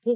ส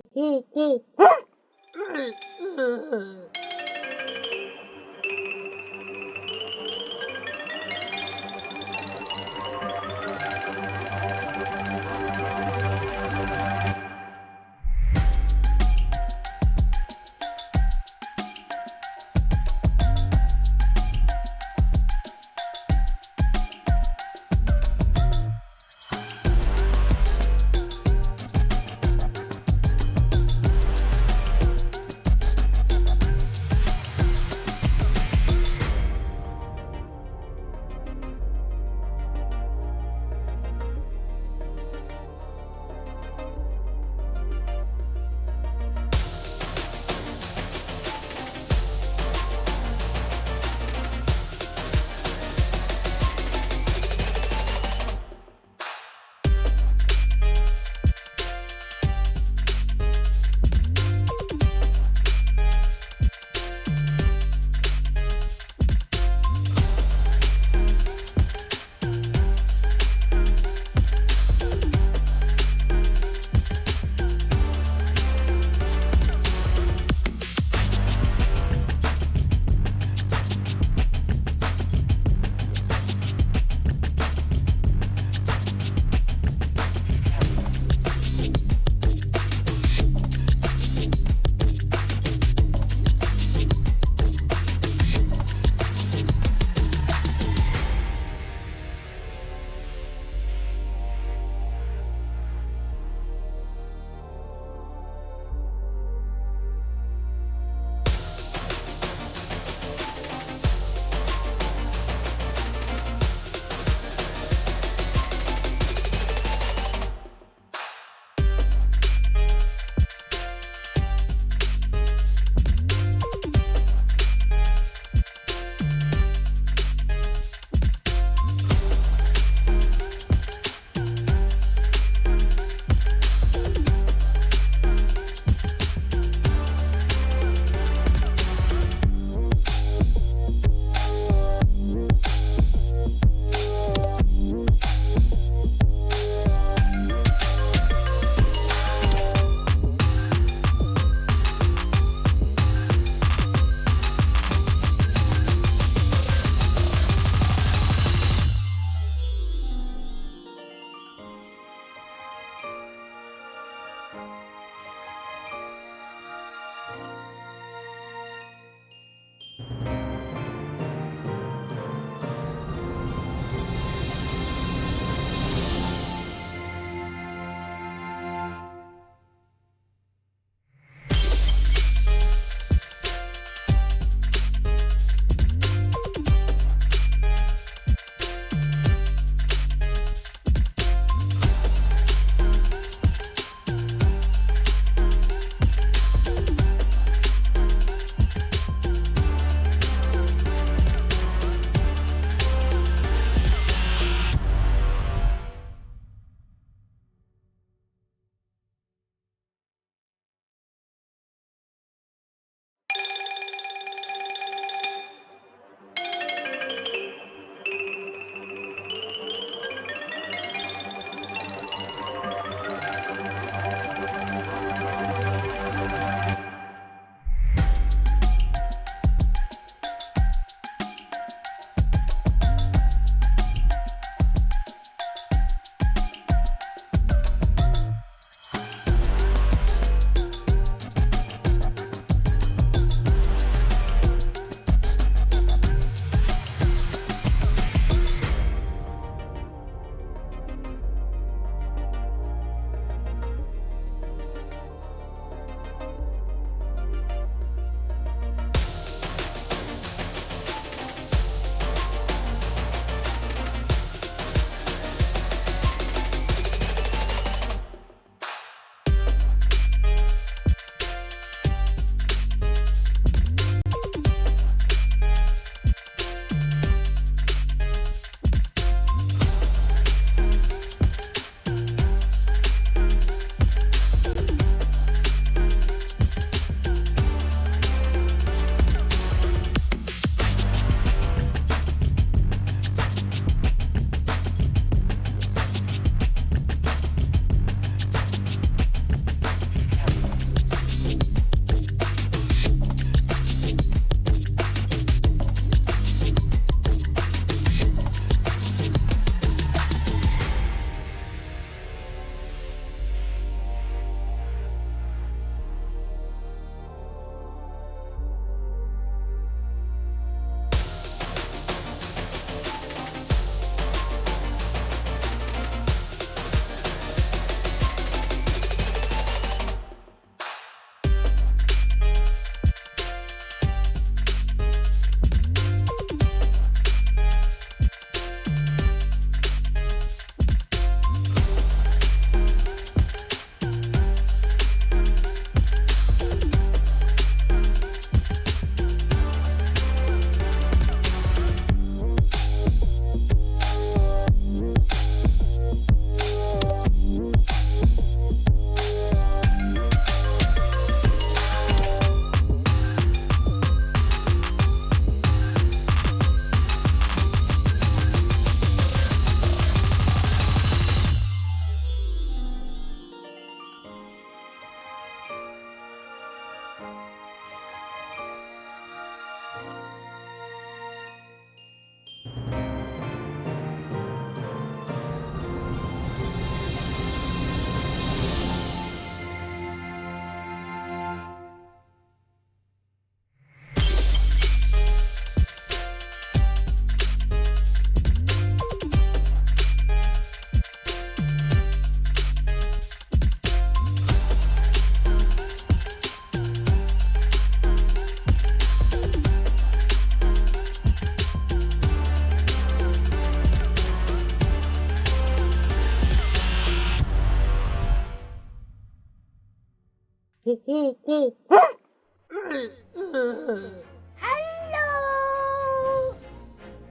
Hello!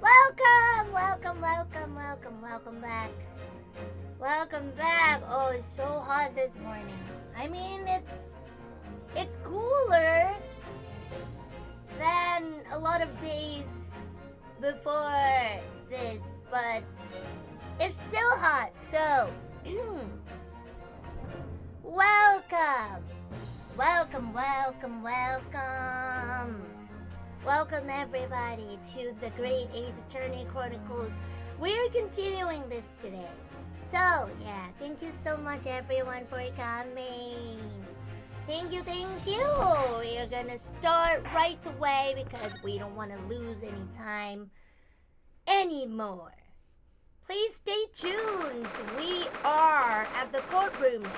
Welcome back. Welcome back. Oh, it's so hot this morning. I mean, it's cooler than a lot of days before this, but it's still hot. So, Welcome everybody to the Great Ace Attorney Chronicles. We're continuing this today. So, yeah, thank you so much everyone for coming. Thank you. We're gonna start right away because we don't want to lose any time anymore. Please stay tuned. We are at the courtroom now.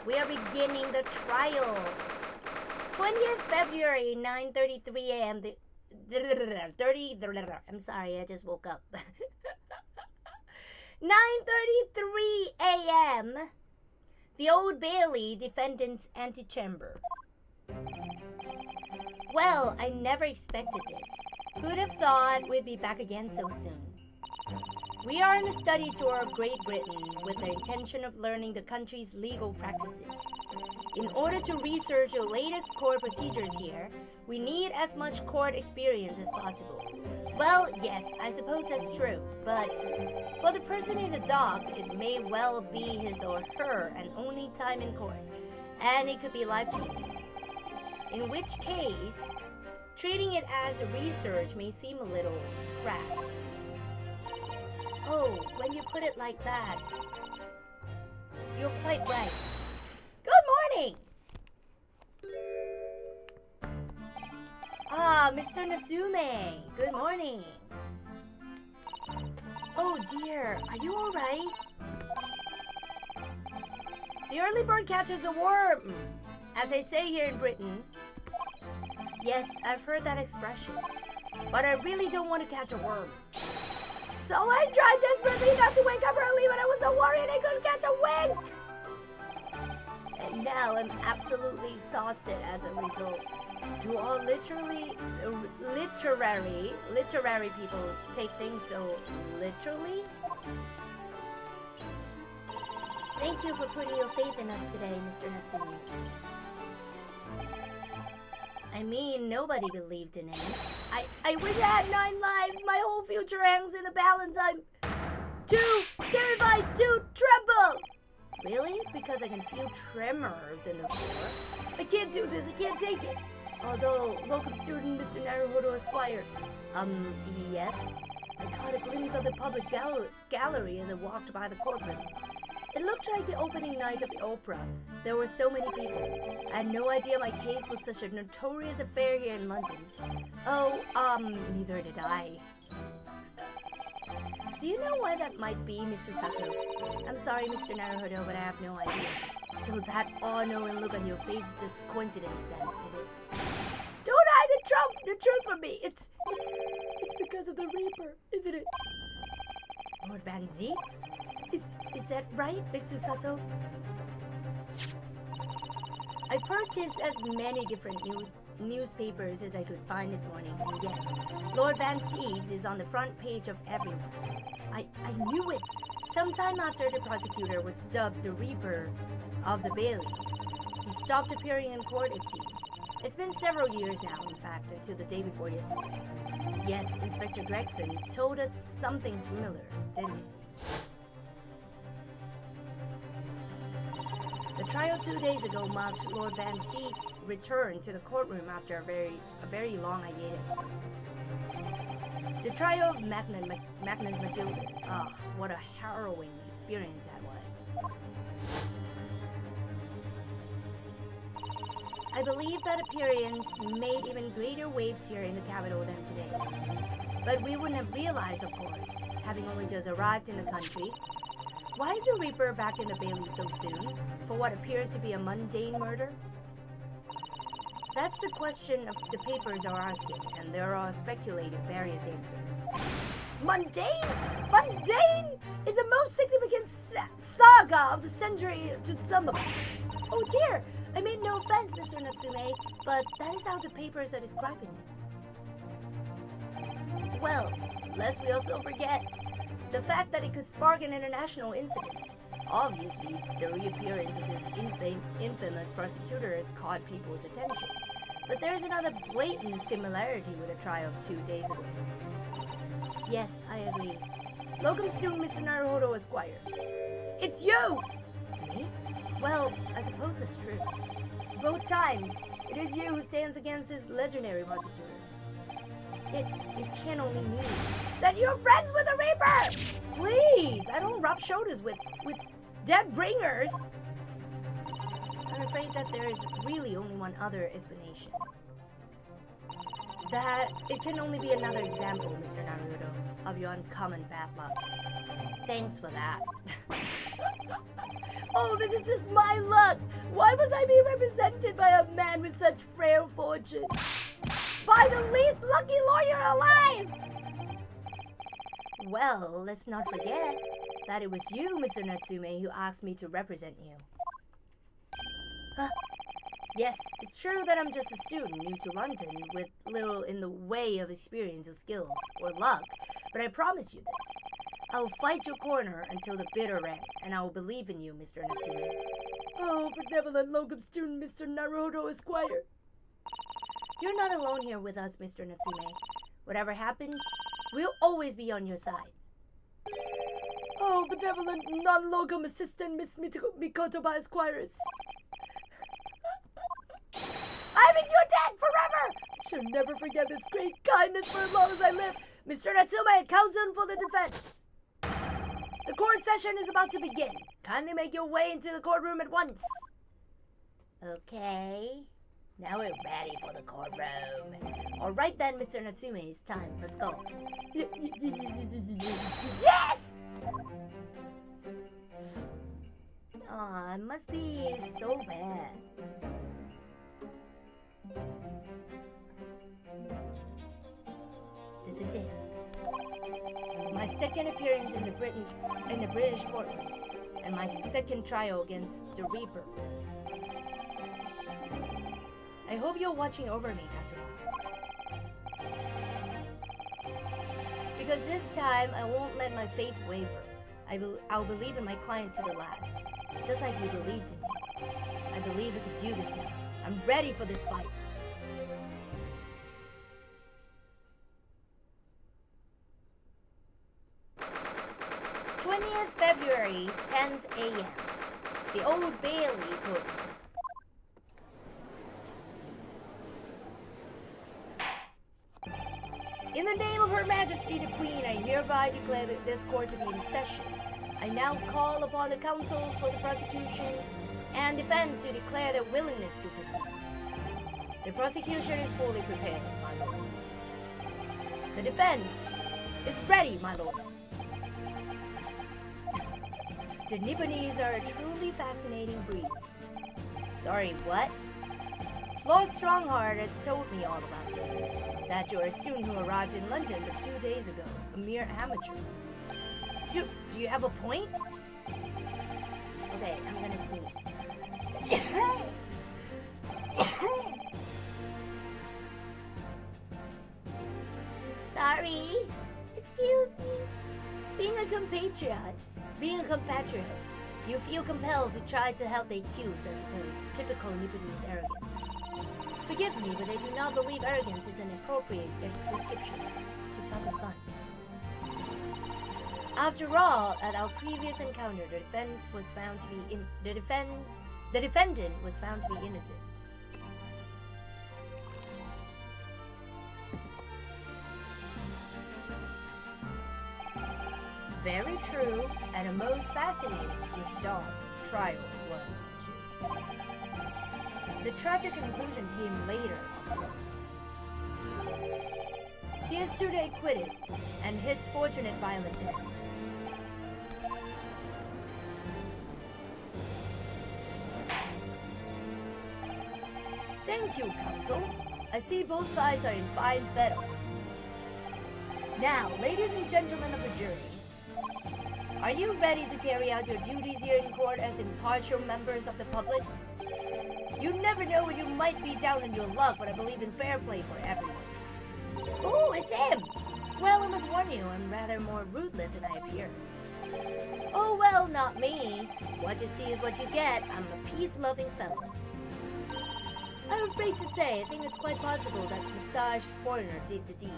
We are beginning the trial. 20th February, 9:33 a.m. I'm sorry, I just woke up. 9:33 a.m. The Old Bailey Defendant's Antechamber. Well, I never expected this. Who'd have thought we'd be back again so soon? We are on a study tour of Great Britain with the intention of learning the country's legal practices. In order to research the latest court procedures here, we need as much court experience as possible. Well, yes, I suppose that's true, but for the person in the dock, it may well be his or her and only time in court, and it could be life-changing. In which case, treating it as research may seem a little crass. Oh, when you put it like that, you're quite right. Good morning! Mr. Natsume, good morning. Oh dear, are you alright? The early bird catches a worm, as they say here in Britain. Yes, I've heard that expression, but I really don't want to catch a worm. So I tried desperately not to wake up early, but I was so worried I couldn't catch a wink. And now I'm absolutely exhausted as a result. Do all literary people take things so literally? Thank you for putting your faith in us today, Mr. Natsume. I mean, nobody believed in him. I wish I had 9 lives. My whole future hangs in the balance. I'm too terrified to tremble. Really? Because I can feel tremors in the floor. I can't do this. I can't take it. Although, locum student Mr. Naruhodo Esquire. Yes? I caught a glimpse of the public gallery as I walked by the courtroom. It looked like the opening night of the opera. There were so many people. I had no idea my case was such a notorious affair here in London. Oh, neither did I. Do you know why that might be, Mr. Sato? I'm sorry, Mr. Naruhodo, but I have no idea. So that all-knowing look on your face is just coincidence then, is it? Don't hide the truth from me! It's because of the Reaper, isn't it? Lord Van Zeeks? Is that right, Mr. Sato? I purchased as many different newspapers as I could find this morning, and yes, Lord Van Zeeks is on the front page of everyone. I knew it! Sometime after the prosecutor was dubbed the Reaper of the Bailey, he stopped appearing in court, it seems. It's been several years now, in fact, until the day before yesterday. Yes, Inspector Gregson told us something similar, didn't he? The trial 2 days ago marked Lord Van Zeek's return to the courtroom after a very long hiatus. The trial of Magnus McGilded. Ugh, what a harrowing experience that was. I believe that appearance made even greater waves here in the capital than today's. But we wouldn't have realized, of course, having only just arrived in the country. Why is the Reaper back in the Bailey so soon, for what appears to be a mundane murder? That's the question the papers are asking, and they're all speculating various answers. Mundane? Mundane is the most significant saga of the century to some of us. Oh dear, I mean no offense, Mr. Natsume, but that is how the papers are describing it. Well, lest we also forget the fact that it could spark an international incident. Obviously, the reappearance of this infamous prosecutor has caught people's attention. But there's another blatant similarity with the trial of 2 days ago. Yes, I agree. Locum student Mr. Naruhodo Esquire. It's you! Me? Well, I suppose that's true. Both times, it is you who stands against this legendary prosecutor. It can only mean that you're friends with the Reaper! Please, I don't rub shoulders with dead bringers. I'm afraid that there is really only one other explanation. That it can only be another example, Mr. Naruto, of your uncommon bad luck. Thanks for that. Oh, this is just my luck! Why must I be represented by a man with such frail fortune? By the least lucky lawyer alive! Well, let's not forget that it was you, Mr. Natsume, who asked me to represent you. Huh? Yes, it's true that I'm just a student new to London with little in the way of experience or skills or luck, but I promise you this. I will fight your corner until the bitter end, and I will believe in you, Mr. Natsume. Oh, benevolent locum student Mr. Naruto Esquire. You're not alone here with us, Mr. Natsume. Whatever happens, we'll always be on your side. Oh, benevolent non-locum assistant Miss Mikotoba Esquires. I'm in your debt forever! I shall never forget this great kindness for as long as I live. Mr. Natsume, counsel for the defense. The court session is about to begin. Kindly make your way into the courtroom at once. Okay. Now we're ready for the courtroom. Alright then, Mr. Natsume, it's time. Let's go. Yes! Aw, it must be so bad. This is it. My second appearance in the British courtroom, and my second trial against the Reaper. I hope you're watching over me, Katsuma. Because this time, I won't let my faith waver. I'll believe in my client to the last, just like you believed in me. I believe I can do this now. I'm ready for this fight. 20th February, 10th a.m. The Old Bailey courtroom. In the name of Her Majesty the Queen, I hereby declare this court to be in session. I now call upon the counsels for the prosecution and defense to declare their willingness to proceed. The prosecution is fully prepared, my lord. The defense is ready, my lord. The Nipponese are a truly fascinating breed. Sorry, what? Lord Strongheart has told me all about you. That you're a student who arrived in London but 2 days ago, a mere amateur. Do you have a point? Okay, I'm gonna sneeze. Sorry. Excuse me. Being a compatriot, you feel compelled to try to help the accused, I suppose. Typical Nipponese arrogance. Forgive me, but I do not believe arrogance is an appropriate description. Susato-san. After all, at our previous encounter, the defendant was found to be innocent. Very true, and a most fascinating, if dull, trial was too. The tragic conclusion came later, of course. He is today acquitted, and his fortunate violent end. Thank you, counsels. I see both sides are in fine fettle. Now, ladies and gentlemen of the jury, are you ready to carry out your duties here in court as impartial members of the public? You never know when you might be down in your luck, but I believe in fair play for everyone. Oh, it's him! Well, I must warn you, I'm rather more ruthless than I appear. Oh, well, not me. What you see is what you get. I'm a peace-loving fellow. I'm afraid to say, I think it's quite possible that mustached foreigner did the deed.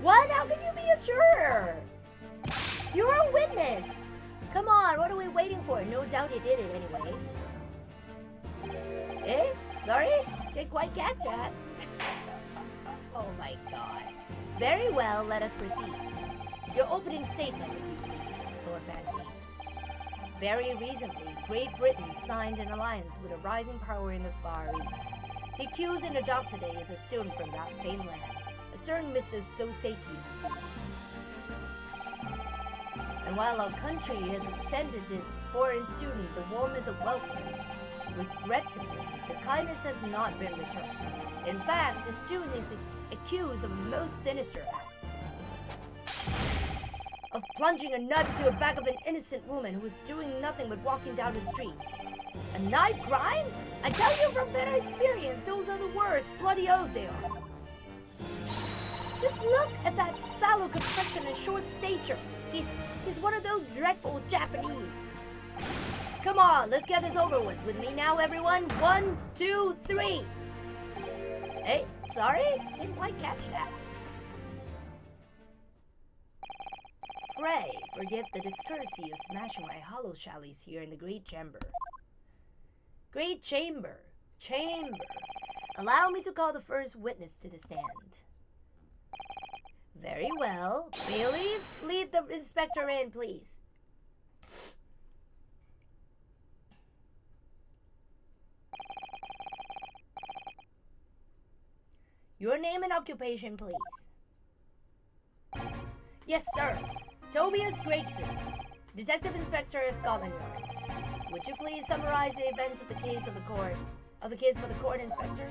What? How can you be a juror? You're a witness! Come on, what are we waiting for? No doubt he did it anyway. Eh? Sorry? Didn't quite catch that. Oh my god. Very well, let us proceed. Your opening statement, if you please, Lord Fanname. Very recently, Great Britain signed an alliance with a rising power in the Far East. The accused in the dock today is a student from that same land, a certain Mr. Soseki. And while our country has extended this foreign student the warmest of welcomes, regrettably, the kindness has not been returned. In fact, the student is accused of a most sinister act. Of plunging a knife into the back of an innocent woman who was doing nothing but walking down the street. A knife crime? I tell you from better experience, those are the worst, bloody oath they are. Just look at that sallow complexion and short stature. He's one of those dreadful Japanese. Come on, let's get this over with me now, everyone. 1, 2, 3. Hey, sorry, didn't quite catch that. Pray forgive the discourtesy of smashing my hollow chalice here in the great chamber. Great chamber. Allow me to call the first witness to the stand. Very well. Bailiff, lead the inspector in, please. Your name and occupation, please. Yes, sir. Tobias Gregson, Detective Inspector of Scotland Yard. Would you please summarize the events of the case for the court, Inspector?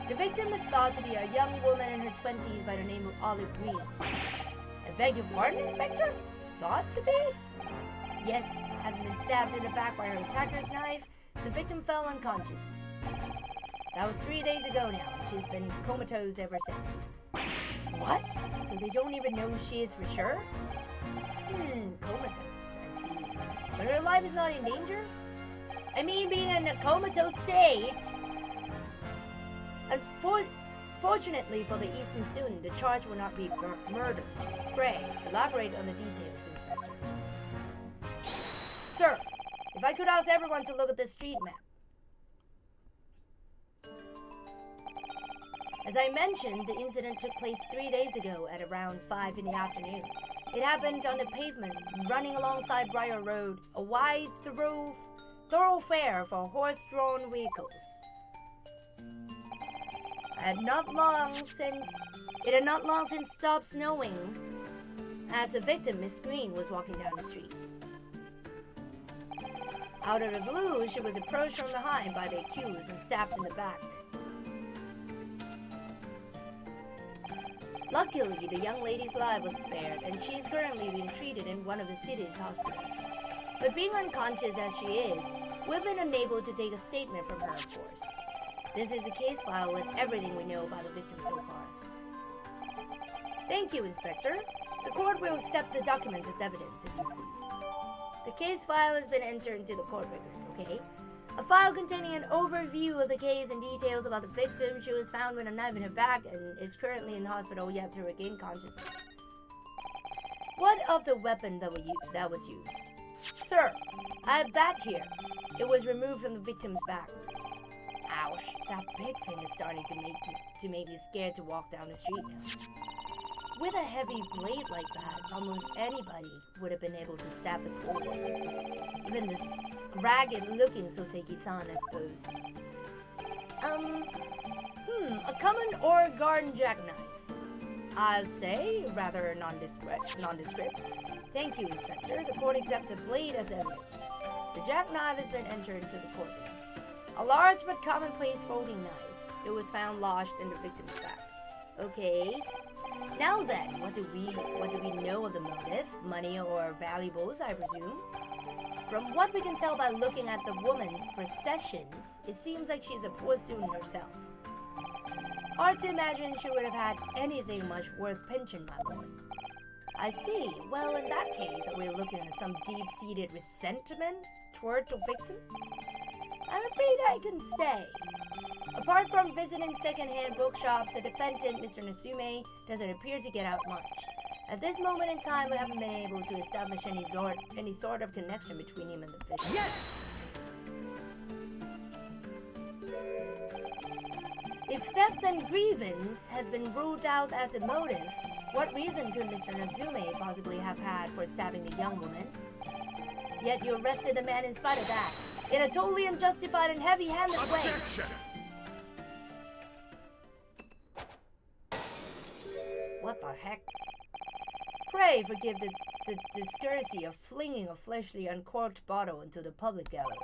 The victim is thought to be a young woman in her 20s by the name of Olive Green. I beg your pardon, Inspector? Thought to be? Yes, having been stabbed in the back by her attacker's knife, the victim fell unconscious. That was 3 days ago now, and she's been comatose ever since. What? So they don't even know who she is for sure? Comatose, I see. But her life is not in danger? I mean, being in a comatose state. Fortunately for the Eastern student, the charge will not be murder. Pray, elaborate on the details, Inspector. Sir, if I could ask everyone to look at this street map. As I mentioned, the incident took place 3 days ago at around 5 in the afternoon. It happened on the pavement, running alongside Briar Road, a wide thoroughfare for horse-drawn vehicles. It had not long since stopped snowing, as the victim, Miss Green, was walking down the street. Out of the blue, she was approached from behind by the accused and stabbed in the back. Luckily, the young lady's life was spared, and she is currently being treated in one of the city's hospitals. But being unconscious as she is, we've been unable to take a statement from her, of course. This is a case file with everything we know about the victim so far. Thank you, Inspector. The court will accept the documents as evidence, if you please. The case file has been entered into the court record, okay? A file containing an overview of the case and details about the victim. She was found with a knife in her back and is currently in hospital yet to regain consciousness. What of the weapon that was used? Sir, I have that here. It was removed from the victim's back. Ouch, that big thing is starting to make me scared to walk down the street now. With a heavy blade like that, almost anybody would have been able to stab the poor woman. Even this ragged-looking Soseki-san, I suppose. A common or garden jackknife. I'd say rather nondescript. Thank you, Inspector. The court accepts a blade as evidence. The jackknife has been entered into the courtroom. A large but commonplace folding knife. It was found lodged in the victim's back. Okay. Now then, what do we know of the motive? Money or valuables, I presume? From what we can tell by looking at the woman's processions, it seems like she's a poor student herself. Hard to imagine she would have had anything much worth pinching, my lord. I see. Well, in that case, are we looking at some deep-seated resentment toward the victim? I'm afraid I can say. Apart from visiting second-hand bookshops, the defendant, Mr. Natsume, doesn't appear to get out much. At this moment in time, we haven't been able to establish any sort of connection between him and the victim. Yes! If theft and grievance has been ruled out as a motive, what reason could Mr. Natsume possibly have had for stabbing the young woman? Yet you arrested the man in spite of that, in a totally unjustified and heavy-handed way. Objection! What the heck? Pray forgive the discourtesy of flinging a fleshly uncorked bottle into the public gallery,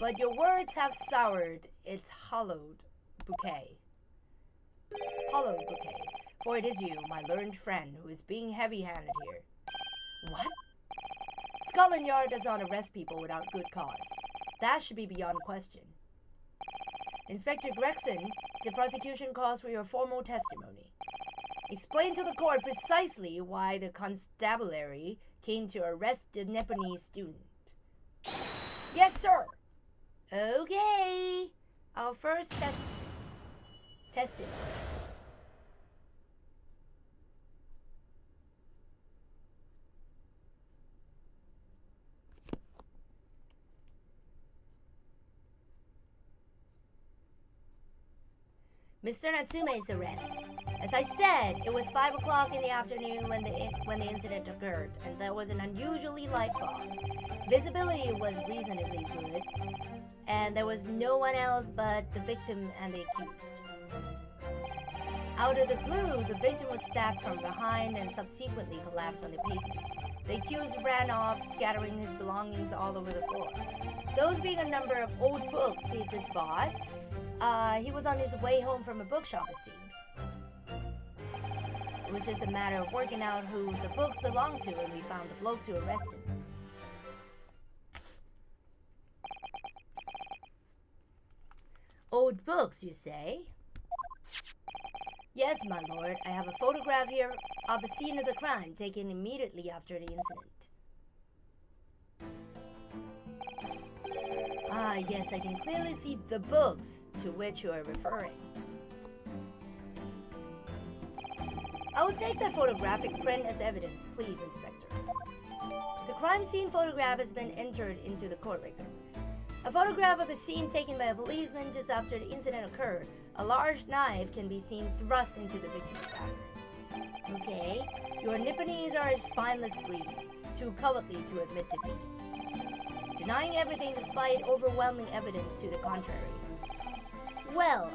but your words have soured its hallowed bouquet. For it is you, my learned friend, who is being heavy-handed here. What? Scotland Yard does not arrest people without good cause. That should be beyond question. Inspector Gregson, the prosecution calls for your formal testimony. Explain to the court precisely why the constabulary came to arrest the Nepalese student. Yes, sir. Okay. Our first testimony. Mr. Natsume's arrest. As I said, it was 5 o'clock in the afternoon when the incident occurred, and there was an unusually light fog. Visibility was reasonably good, and there was no one else but the victim and the accused. Out of the blue, the victim was stabbed from behind and subsequently collapsed on the pavement. The accused ran off, scattering his belongings all over the floor. Those being a number of old books he had just bought. He was on his way home from a bookshop, it seems. It was just a matter of working out who the books belonged to, and we found the bloke to arrest him. Old books, you say? Yes, my lord. I have a photograph here of the scene of the crime taken immediately after the incident. Ah, yes, I can clearly see the books to which you are referring. I will take that photographic print as evidence, please, Inspector. The crime scene photograph has been entered into the court record. A photograph of the scene taken by a policeman just after the incident occurred. A large knife can be seen thrust into the victim's back. Okay, your Nipponese are a spineless breed, too cowardly to admit defeat. Denying everything despite overwhelming evidence to the contrary. Well,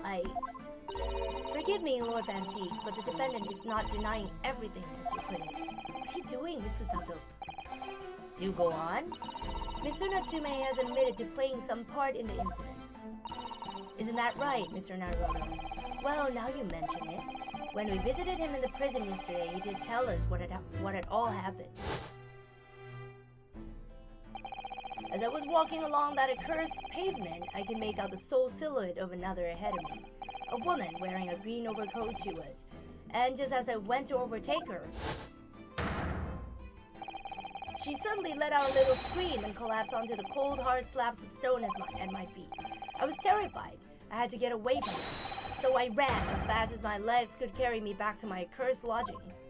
Forgive me, Lord Van Seeks, but the defendant is not denying everything, as you put it. What are you doing, Mr. Sato? Do go on. Mr. Natsume has admitted to playing some part in the incident. Isn't that right, Mr. Naruto? Well, now you mention it. When we visited him in the prison yesterday, he did tell us what had all happened. As I was walking along that accursed pavement, I could make out the sole silhouette of another ahead of me. A woman wearing a green overcoat she was. And just as I went to overtake her, she suddenly let out a little scream and collapsed onto the cold, hard slabs of stone at my feet. I was terrified. I had to get away from her. So I ran as fast as my legs could carry me back to my accursed lodgings.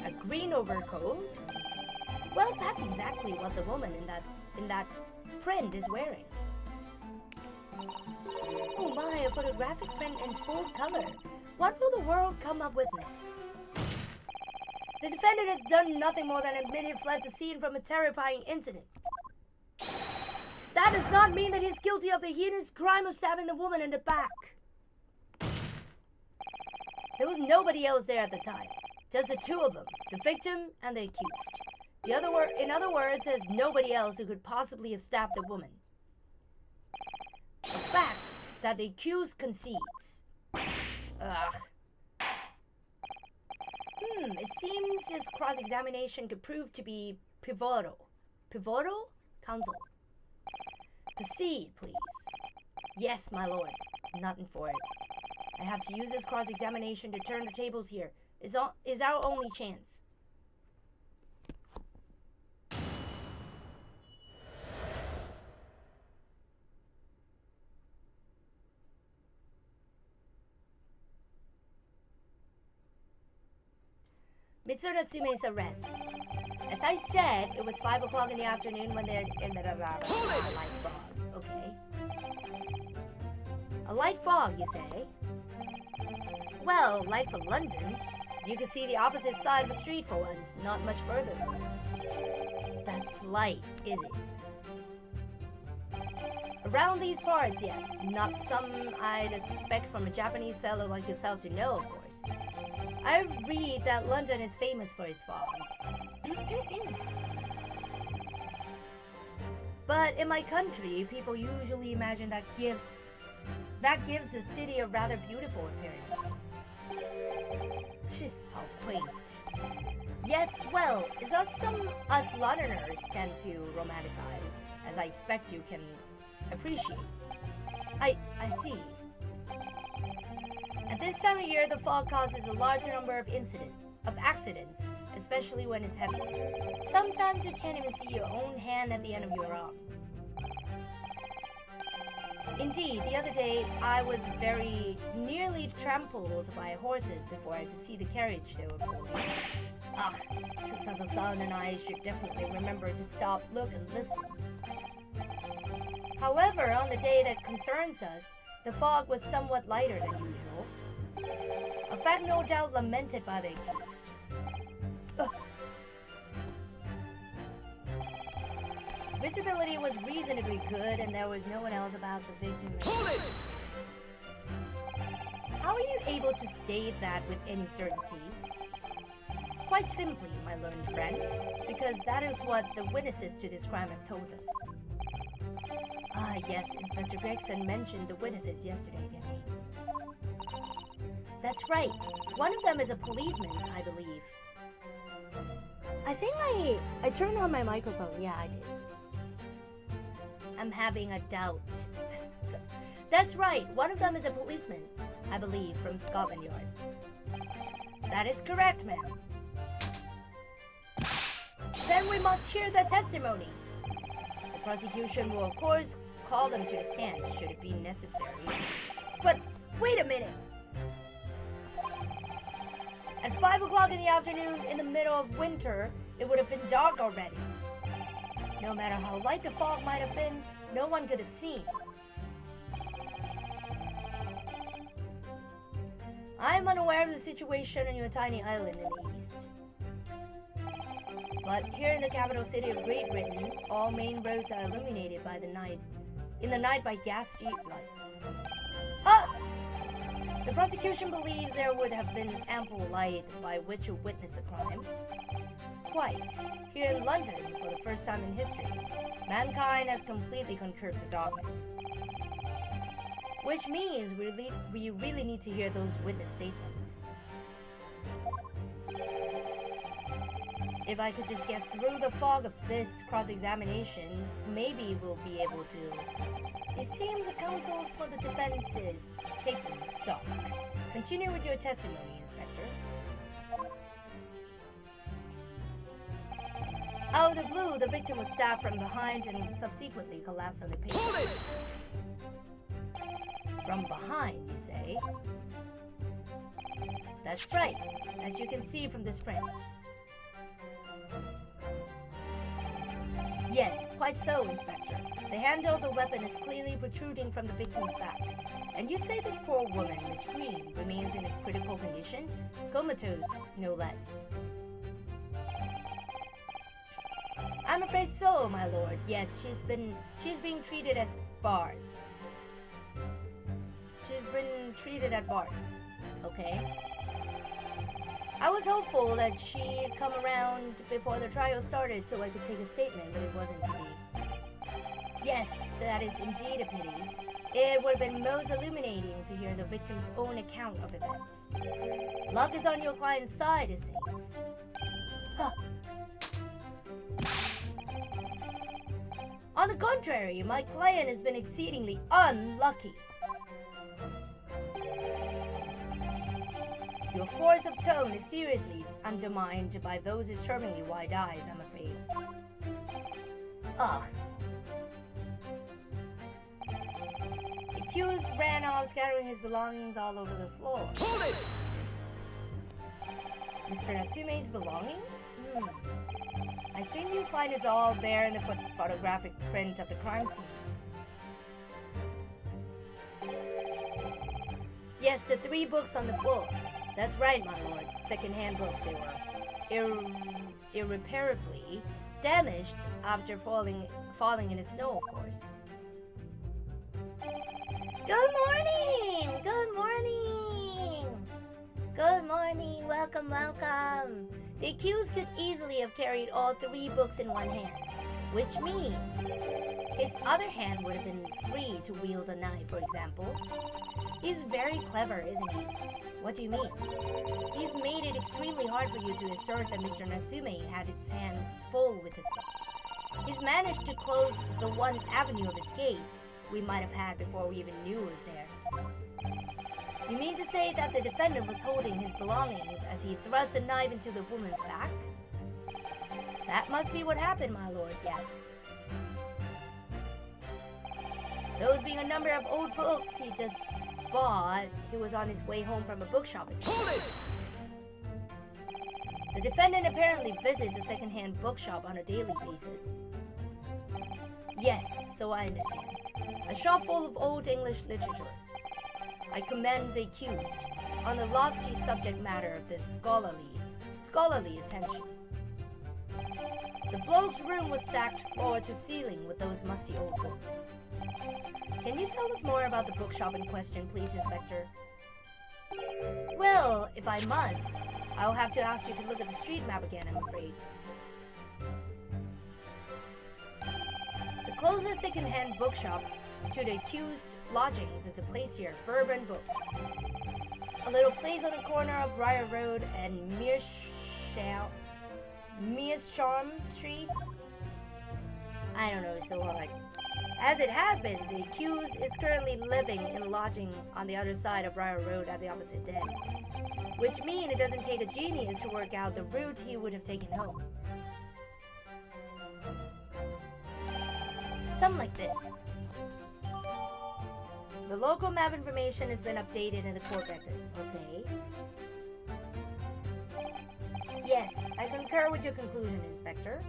A green overcoat? Well, that's exactly what the woman in that print is wearing. Oh my, a photographic print in full color. What will the world come up with next? The defendant has done nothing more than admit he fled the scene from a terrifying incident. That does not mean that he's guilty of the heinous crime of stabbing the woman in the back. There was nobody else there at the time. Just the two of them, the victim and the accused. In other words, there's nobody else who could possibly have stabbed the woman. A fact that the accused concedes. Ugh. It seems his cross-examination could prove to be pivotal. Pivotal? Counsel. Proceed, please. Yes, my lord. Nothing for it. I have to use this cross-examination to turn the tables here. Is our only chance. Mr. Natsume's arrest. As I said, it was 5 o'clock in the afternoon when they ended up light fog. Okay. A light fog, you say? Well, light for London. You can see the opposite side of the street for once, not much further though. That's light, is it? Around these parts, yes. Not some I'd expect from a Japanese fellow like yourself to know, of course. I read that London is famous for its fog. But in my country, people usually imagine that gives the city a rather beautiful appearance. How quaint. Yes, well, it's us Londoners tend to romanticize, as I expect you can appreciate. I see. At this time of year, the fog causes a large number of accidents, especially when it's heavy. Sometimes you can't even see your own hand at the end of your arm. Indeed, the other day, I was very nearly trampled by horses before I could see the carriage they were pulling. Ugh, Susato-san and I should definitely remember to stop, look, and listen. However, on the day that concerns us, the fog was somewhat lighter than usual. A fact no doubt lamented by the accused. Ugh. Visibility was reasonably good and there was no one else about the victim. Hold it! How are you able to state that with any certainty? Quite simply, my learned friend, because that is what the witnesses to this crime have told us. Ah, yes, Inspector Gregson mentioned the witnesses yesterday, didn't he? That's right. One of them is a policeman, I believe. I think I turned on my microphone. Yeah, I did. I'm having a doubt. That's right. One of them is a policeman, I believe, from Scotland Yard. That is correct, ma'am. Then we must hear the testimony. The prosecution will, of course, call them to the stand, should it be necessary. But wait a minute! At 5 o'clock in the afternoon, in the middle of winter, it would have been dark already. No matter how light the fog might have been, no one could have seen. I am unaware of the situation on your tiny island in the east. But here in the capital city of Great Britain, all main roads are illuminated by in the night by gas street lights. The prosecution believes there would have been ample light by which to witness a crime. Quite. Here in London, for the first time in history, mankind has completely concurred to darkness. Which means we really need to hear those witness statements. If I could just get through the fog of this cross-examination, maybe we'll be able to. It seems the counsels for the defense is taking stock. Continue with your testimony, Inspector. Out of the blue, the victim was stabbed from behind and subsequently collapsed on the pavement. From behind, you say? That's right, as you can see from this print. Yes, quite so, Inspector. The handle of the weapon is clearly protruding from the victim's back. And you say this poor woman, Miss Green, remains in a critical condition? Comatose, no less. I'm afraid so, my lord. Yes, she's being treated as bards. She's been treated at bards. Okay. I was hopeful that she'd come around before the trial started so I could take a statement, but it wasn't to be. Yes, that is indeed a pity. It would have been most illuminating to hear the victim's own account of events. Luck is on your client's side, it seems. Huh. On the contrary, my client has been exceedingly unlucky. Your force of tone is seriously undermined by those disturbingly wide eyes, I'm afraid. Ugh. The accused ran off, scattering his belongings all over the floor. Hold it! Mr. Natsume's belongings? I think you'll find it's all there in the photographic print of the crime scene. Yes, the 3 books on the floor. That's right, my lord. Second-hand books they were. Irreparably damaged after falling in the snow, of course. Good morning! Good morning! Good morning! Welcome, welcome! The accused could easily have carried all 3 books in one hand, which means his other hand would have been free to wield a knife, for example. He's very clever, isn't he? What do you mean? He's made it extremely hard for you to assert that Mr. Natsume had his hands full with his books. He's managed to close the one avenue of escape we might have had before we even knew it was there. You mean to say that the defendant was holding his belongings as he thrust a knife into the woman's back? That must be what happened, my lord, yes. Those being a number of old books he just bought, he was on his way home from a bookshop. Hold it! The defendant apparently visits a second-hand bookshop on a daily basis. Yes, so I understand. A shop full of old English literature. I commend the accused on the lofty subject matter of this scholarly attention. The bloke's room was stacked floor to ceiling with those musty old books. Can you tell us more about the bookshop in question, please, Inspector? Well, if I must, I'll have to ask you to look at the street map again, I'm afraid. The closest second-hand bookshop to the accused lodgings is a place here, Bourbon Books. A little place on the corner of Briar Road and Meerschaum Street. I don't know, so hard. As it happens, the accused is currently living in lodging on the other side of Briar Road at the opposite end. Which means it doesn't take a genius to work out the route he would have taken home. Something like this. The local map information has been updated in the court record. Okay. Yes, I concur with your conclusion, Inspector.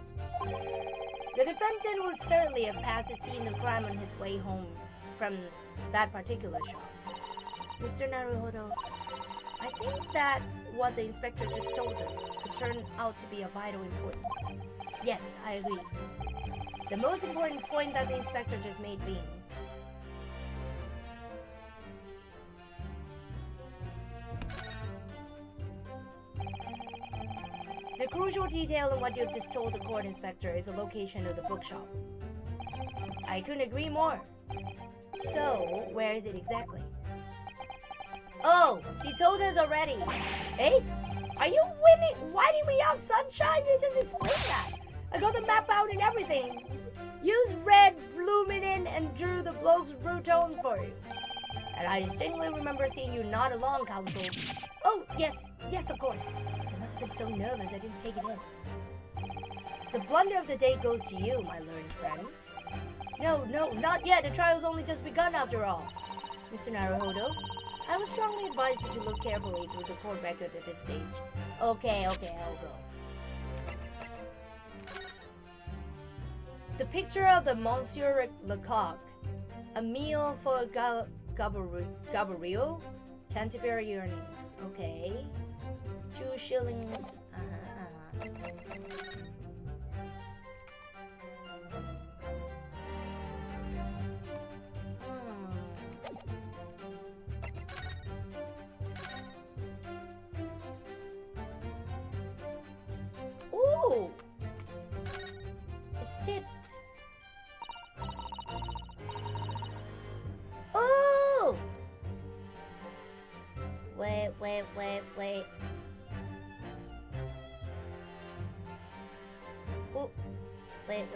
The defendant would certainly have passed the scene of crime on his way home from that particular shop. Mr. Naruhodo, I think that what the inspector just told us could turn out to be of vital importance. Yes, I agree. The most important point that the inspector just made being the crucial detail in what you've just told the court, Inspector, is the location of the bookshop. I couldn't agree more. So, where is it exactly? Oh, he told us already. Hey, are you winding me up, sunshine? You just explained that. I got the map out and everything. Used red, Lucenene, and drew the bloke's route home for you. And I distinctly remember seeing you nod along, counsel. Oh, yes, of course. I must have been so nervous I didn't take it in. The blunder of the day goes to you, my learned friend. No, not yet. The trial's only just begun after all. Mr. Naruhodo, I would strongly advise you to look carefully through the court record at this stage. Okay, I'll go. The picture of the Monsieur Lecoq, a meal for Gabriel, Canterbury earnings. Okay. 2 shillings. Ooh! It's tipped. wait. Oh, wait.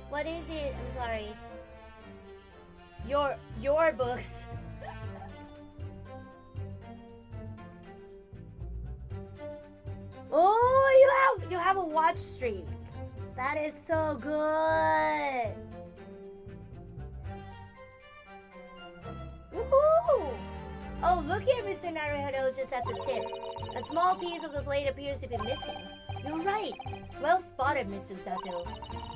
What is it? I'm sorry. Your books. Oh, you have a watch streak. That is so good. Woohoo! Oh, look here, Mr. Naruhodo, just at the tip. A small piece of the blade appears to be missing. You're right. Well spotted, Miss Susato.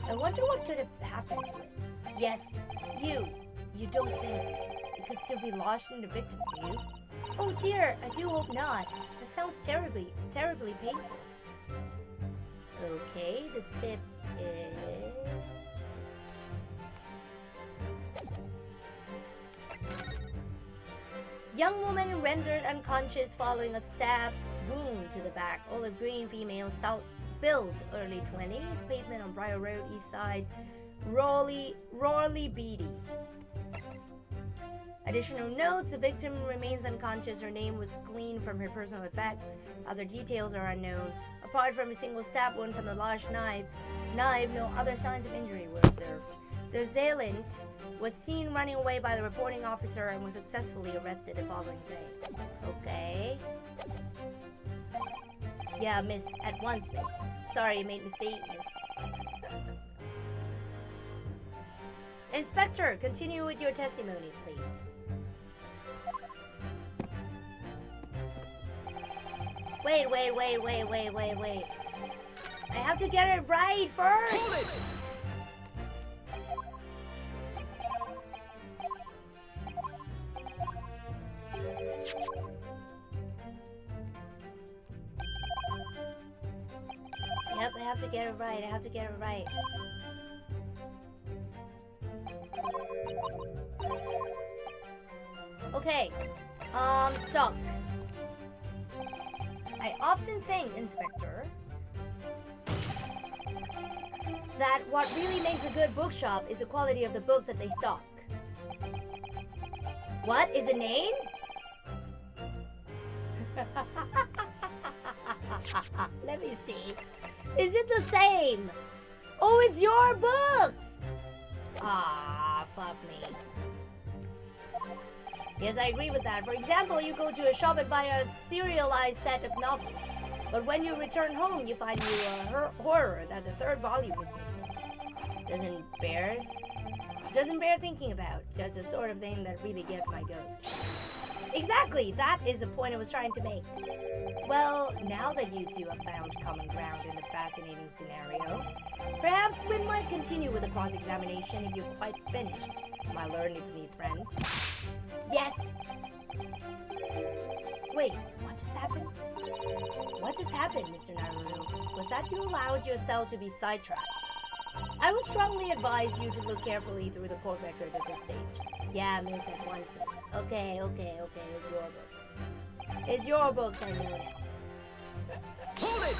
I wonder what could have happened to it. Yes, you don't think it could still be lodged in the victim, do you? Oh dear, I do hope not. That sounds terribly painful. Okay, the tip is... Young woman rendered unconscious following a stab wound to the back. Olive green female, stout build, early 20s, pavement on Briar Road, east side, Rawley Beatty. Additional notes, the victim remains unconscious. Her name was gleaned from her personal effects. Other details are unknown. Apart from a single stab wound from the large knife, no other signs of injury were observed. The assailant was seen running away by the reporting officer and was successfully arrested the following day. Okay. Yeah, miss. At once, miss. Sorry, you made mistake, miss. Inspector, continue with your testimony, please. Wait. I have to get it right first. Hold it. Yep, I have to get it right. Okay, stock. I often think, Inspector, that what really makes a good bookshop is the quality of the books that they stock. What is a name? Let me see. Is it the same? Oh, it's your books! Ah, fuck me. Yes, I agree with that. For example, you go to a shop and buy a serialized set of novels. But when you return home, you find horror that the third volume is missing. Doesn't bear thinking about. Just the sort of thing that really gets my goat. Exactly! That is the point I was trying to make. Well, now that you two have found common ground in the fascinating scenario, perhaps we might continue with the cross-examination if you're quite finished, my learned Japanese friend. Yes! Wait, what just happened? What just happened, Mr. Naruto? Was that you allowed yourself to be sidetracked? I would strongly advise you to look carefully through the court record at this stage. Yeah, miss, at once, miss. Okay, it's your book. It's your books, I know now. Hold it!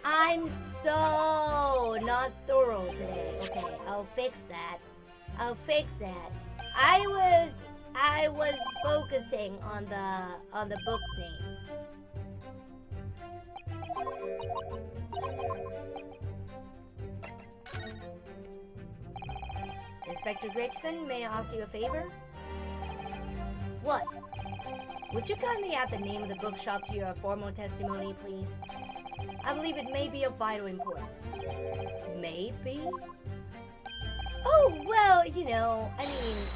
I'm so not thorough today. Okay, I'll fix that. I was focusing on the book's name. Inspector Gregson, may I ask you a favor? What? Would you kindly add the name of the bookshop to your formal testimony, please? I believe it may be of vital importance. Maybe? Oh, well,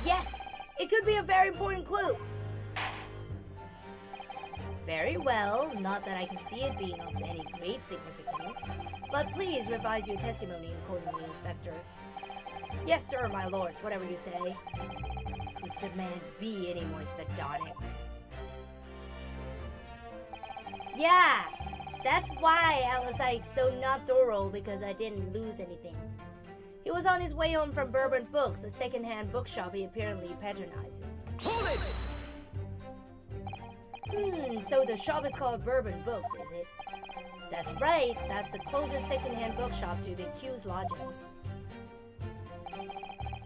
yes, it could be a very important clue. Very well, not that I can see it being of any great significance, but please revise your testimony accordingly, Inspector. Yes, sir, my lord, whatever you say. Could the man be any more sardonic? Yeah, that's why I was so not thorough, because I didn't lose anything. He was on his way home from Bourbon Books, a second-hand bookshop he apparently patronizes. Hold it! So the shop is called Bourbon Books, is it? That's right, that's the closest second-hand bookshop to the accused lodgings.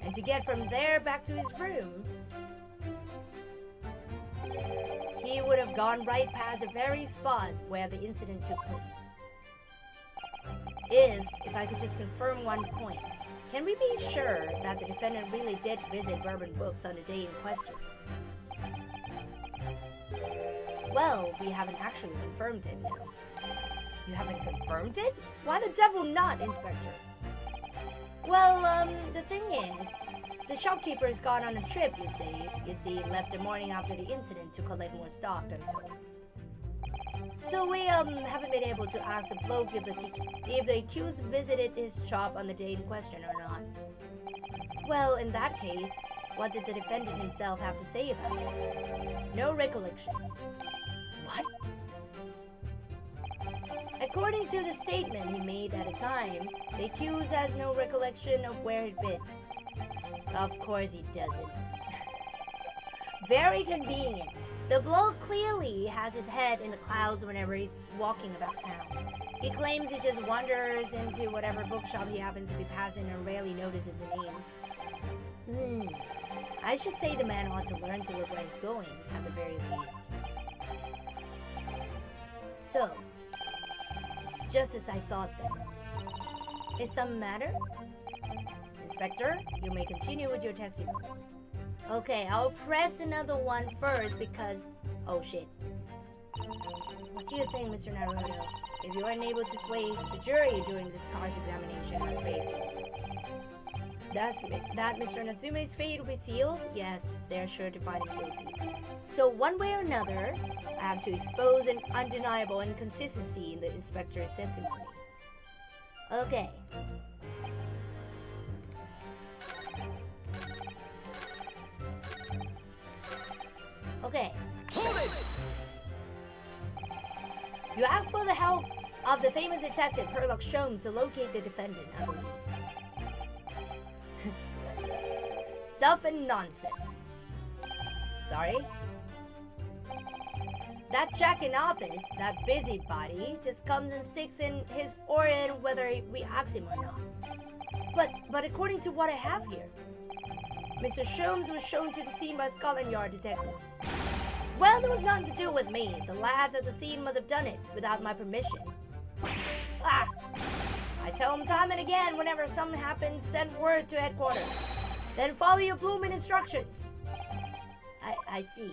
and to get from there back to his room, he would have gone right past the very spot where the incident took place. If I could just confirm one point, can we be sure that the defendant really did visit Bourbon Books on the day in question? Well, we haven't actually confirmed it, no. You haven't confirmed it? Why the devil not, Inspector? Well, the thing is, the shopkeeper's gone on a trip, you see. Left the morning after the incident to collect more stock, I'm told. So we, haven't been able to ask the bloke if the accused visited his shop on the day in question or not. Well, in that case, what did the defendant himself have to say about it? No recollection. What? According to the statement he made at the time, the accused has no recollection of where he'd been. Of course he doesn't. Very convenient. The bloke clearly has his head in the clouds whenever he's walking about town. He claims he just wanders into whatever bookshop he happens to be passing and rarely notices a name. I should say the man ought to learn to look where he's going, at the very least. So, it's just as I thought then. Is some matter? Inspector, you may continue with your testimony. Okay, I'll press another one first because... Oh shit. What do you think, Mr. Naruto? If you aren't able to sway the jury during this cross-examination, I'm afraid that Mr. Natsume's fate will be sealed? Yes, they're sure to find him guilty. So one way or another, I have to expose an undeniable inconsistency in the inspector's testimony. Okay. Okay. Hold it! You asked for the help of the famous detective Sherlock Holmes to locate the defendant, I believe. Stuff and nonsense. Sorry? That Jack in office, that busybody, just comes and sticks in his oar in whether we ask him or not. But according to what I have here, Mr. Sholmes was shown to the scene by Scotland Yard detectives. Well, there was nothing to do with me. The lads at the scene must have done it without my permission. I tell them time and again, whenever something happens, send word to headquarters. Then follow your blooming instructions. I see.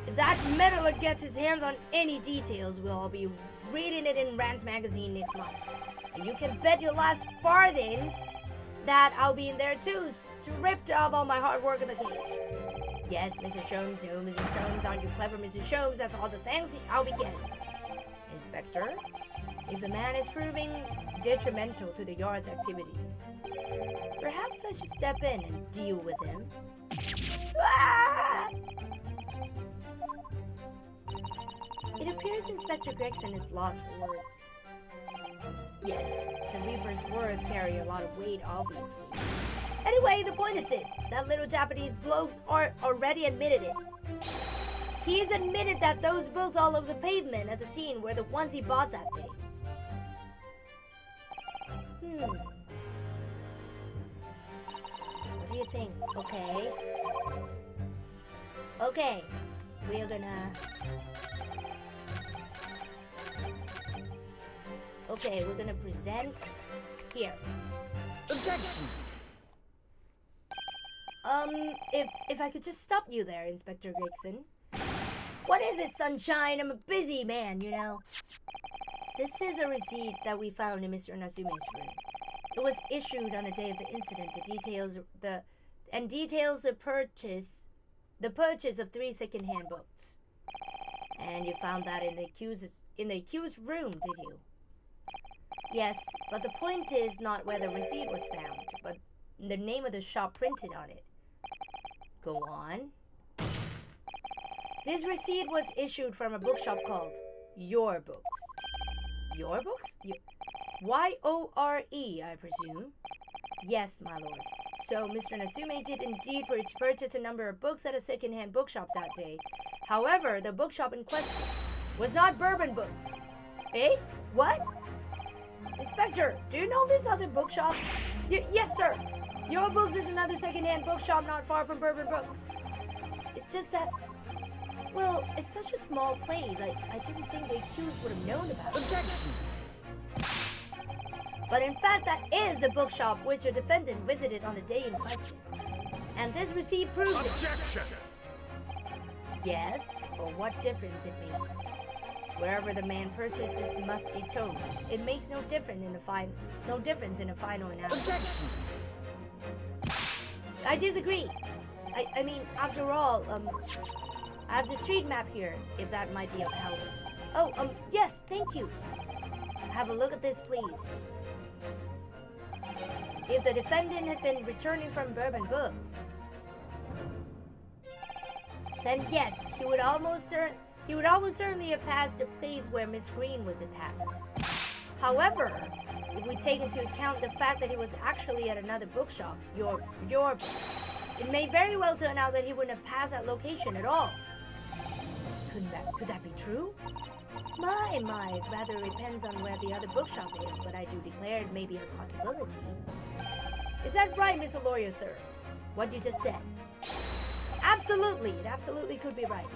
If that meddler gets his hands on any details, we'll be reading it in Rand's magazine next month. And you can bet your last farthing that I'll be in there too, to rip off all my hard work in the case. Yes, Mr. Sholmes, no, Mr. Sholmes, aren't you clever, Mr. Sholmes? That's all the thanks I'll be getting. Inspector, if the man is proving detrimental to the yard's activities, perhaps I should step in and deal with him. Ah! It appears Inspector Gregson is lost for words. Yes, the Reaper's words carry a lot of weight, obviously. Anyway, the point is this. That little Japanese bloke's already admitted it. He's admitted that those books all over the pavement at the scene were the ones he bought that day. What do you think? Okay, we're gonna... Okay, we're gonna present here. Objection! If I could just stop you there, Inspector Gregson. What is it, sunshine? I'm a busy man, you know. This is a receipt that we found in Mr. Natsume's room. It was issued on the day of the incident. Details the purchase of 3 second-hand books. And you found that in the accused room, did you? Yes, but the point is not where the receipt was found, but the name of the shop printed on it. Go on. This receipt was issued from a bookshop called Your Books. Your Books? Y-O-R-E, I presume? Yes, my lord. So, Mr. Natsume did indeed purchase a number of books at a second-hand bookshop that day. However, the bookshop in question was not Bourbon Books. Eh? What? Inspector, do you know this other bookshop? Yes, sir. Your Books is another second-hand bookshop not far from Bourbon Books. It's just that, well, it's such a small place. I didn't think the accused would have known about it. Objection! But in fact, that is the bookshop which the defendant visited on the day in question. And this receipt proves it. Objection! Yes, for what difference it makes. Wherever the man purchases musty tones, it makes no difference in the final analysis. Objection! I disagree. I mean, after all, I have the street map here, if that might be of help. Oh, yes, thank you. Have a look at this, please. If the defendant had been returning from Bourbon Books, then yes, he would almost certainly have passed the place where Miss Green was attacked. However, if we take into account the fact that he was actually at another bookshop, your books, it may very well turn out that he wouldn't have passed that location at all. Could that be true? My, rather it depends on where the other bookshop is, but I do declare it may be a possibility. Is that right, Mr. Lawyer, sir? What you just said? Absolutely, it absolutely could be right.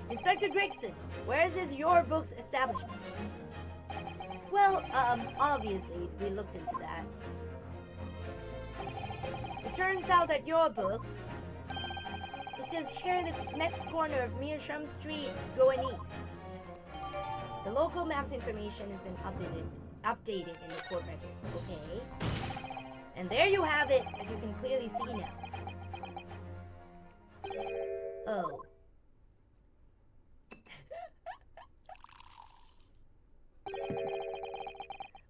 Inspector Gregson, where is this Your Books establishment? Well, obviously, we looked into that. It turns out that Your Books is just here in the next corner of Meerschaum Street, going east. The local maps information has been updated in the court record, okay? And there you have it, as you can clearly see now. Oh.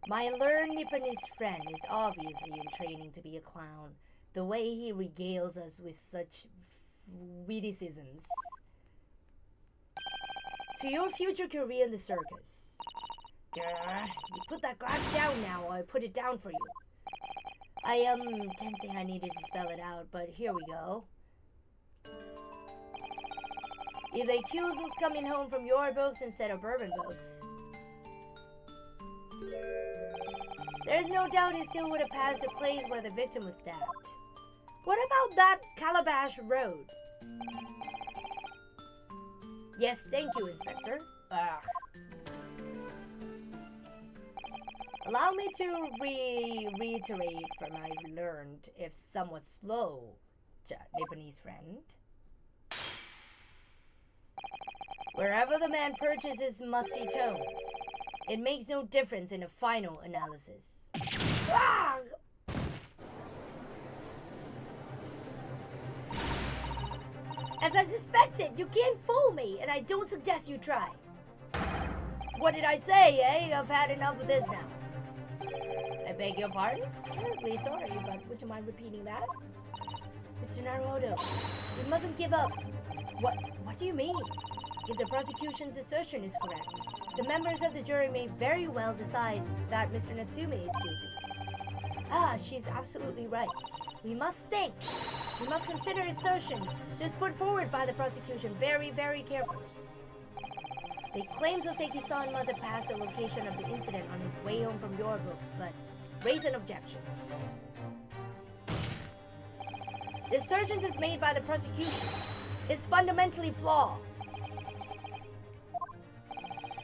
My learned Nipponese friend is obviously in training to be a clown, the way he regales us with such witticisms. To your future career in the circus. You put that glass down now, or I put it down for you. I didn't think I needed to spell it out, but here we go. If the accused was coming home from Your Books instead of Bourbon Books, there's no doubt he still would have passed the place where the victim was stabbed. What about that Calabash Road? Yes, thank you, Inspector. Ugh. Allow me to reiterate from my learned, if somewhat slow, Nipponese friend. Wherever the man purchases musty tones, it makes no difference in the final analysis. Ah! As I suspected, you can't fool me, and I don't suggest you try. What did I say, eh? I've had enough of this now. I beg your pardon? Terribly sorry, but would you mind repeating that? Mr. Naruto, we mustn't give up. What do you mean? If the prosecution's assertion is correct, the members of the jury may very well decide that Mr. Natsume is guilty. Ah, she's absolutely right. We must think. We must consider assertion just put forward by the prosecution very, very carefully. They claim Soseki-san must have passed the location of the incident on his way home from Your Books, but raise an objection. The assertion just made by the prosecution is fundamentally flawed.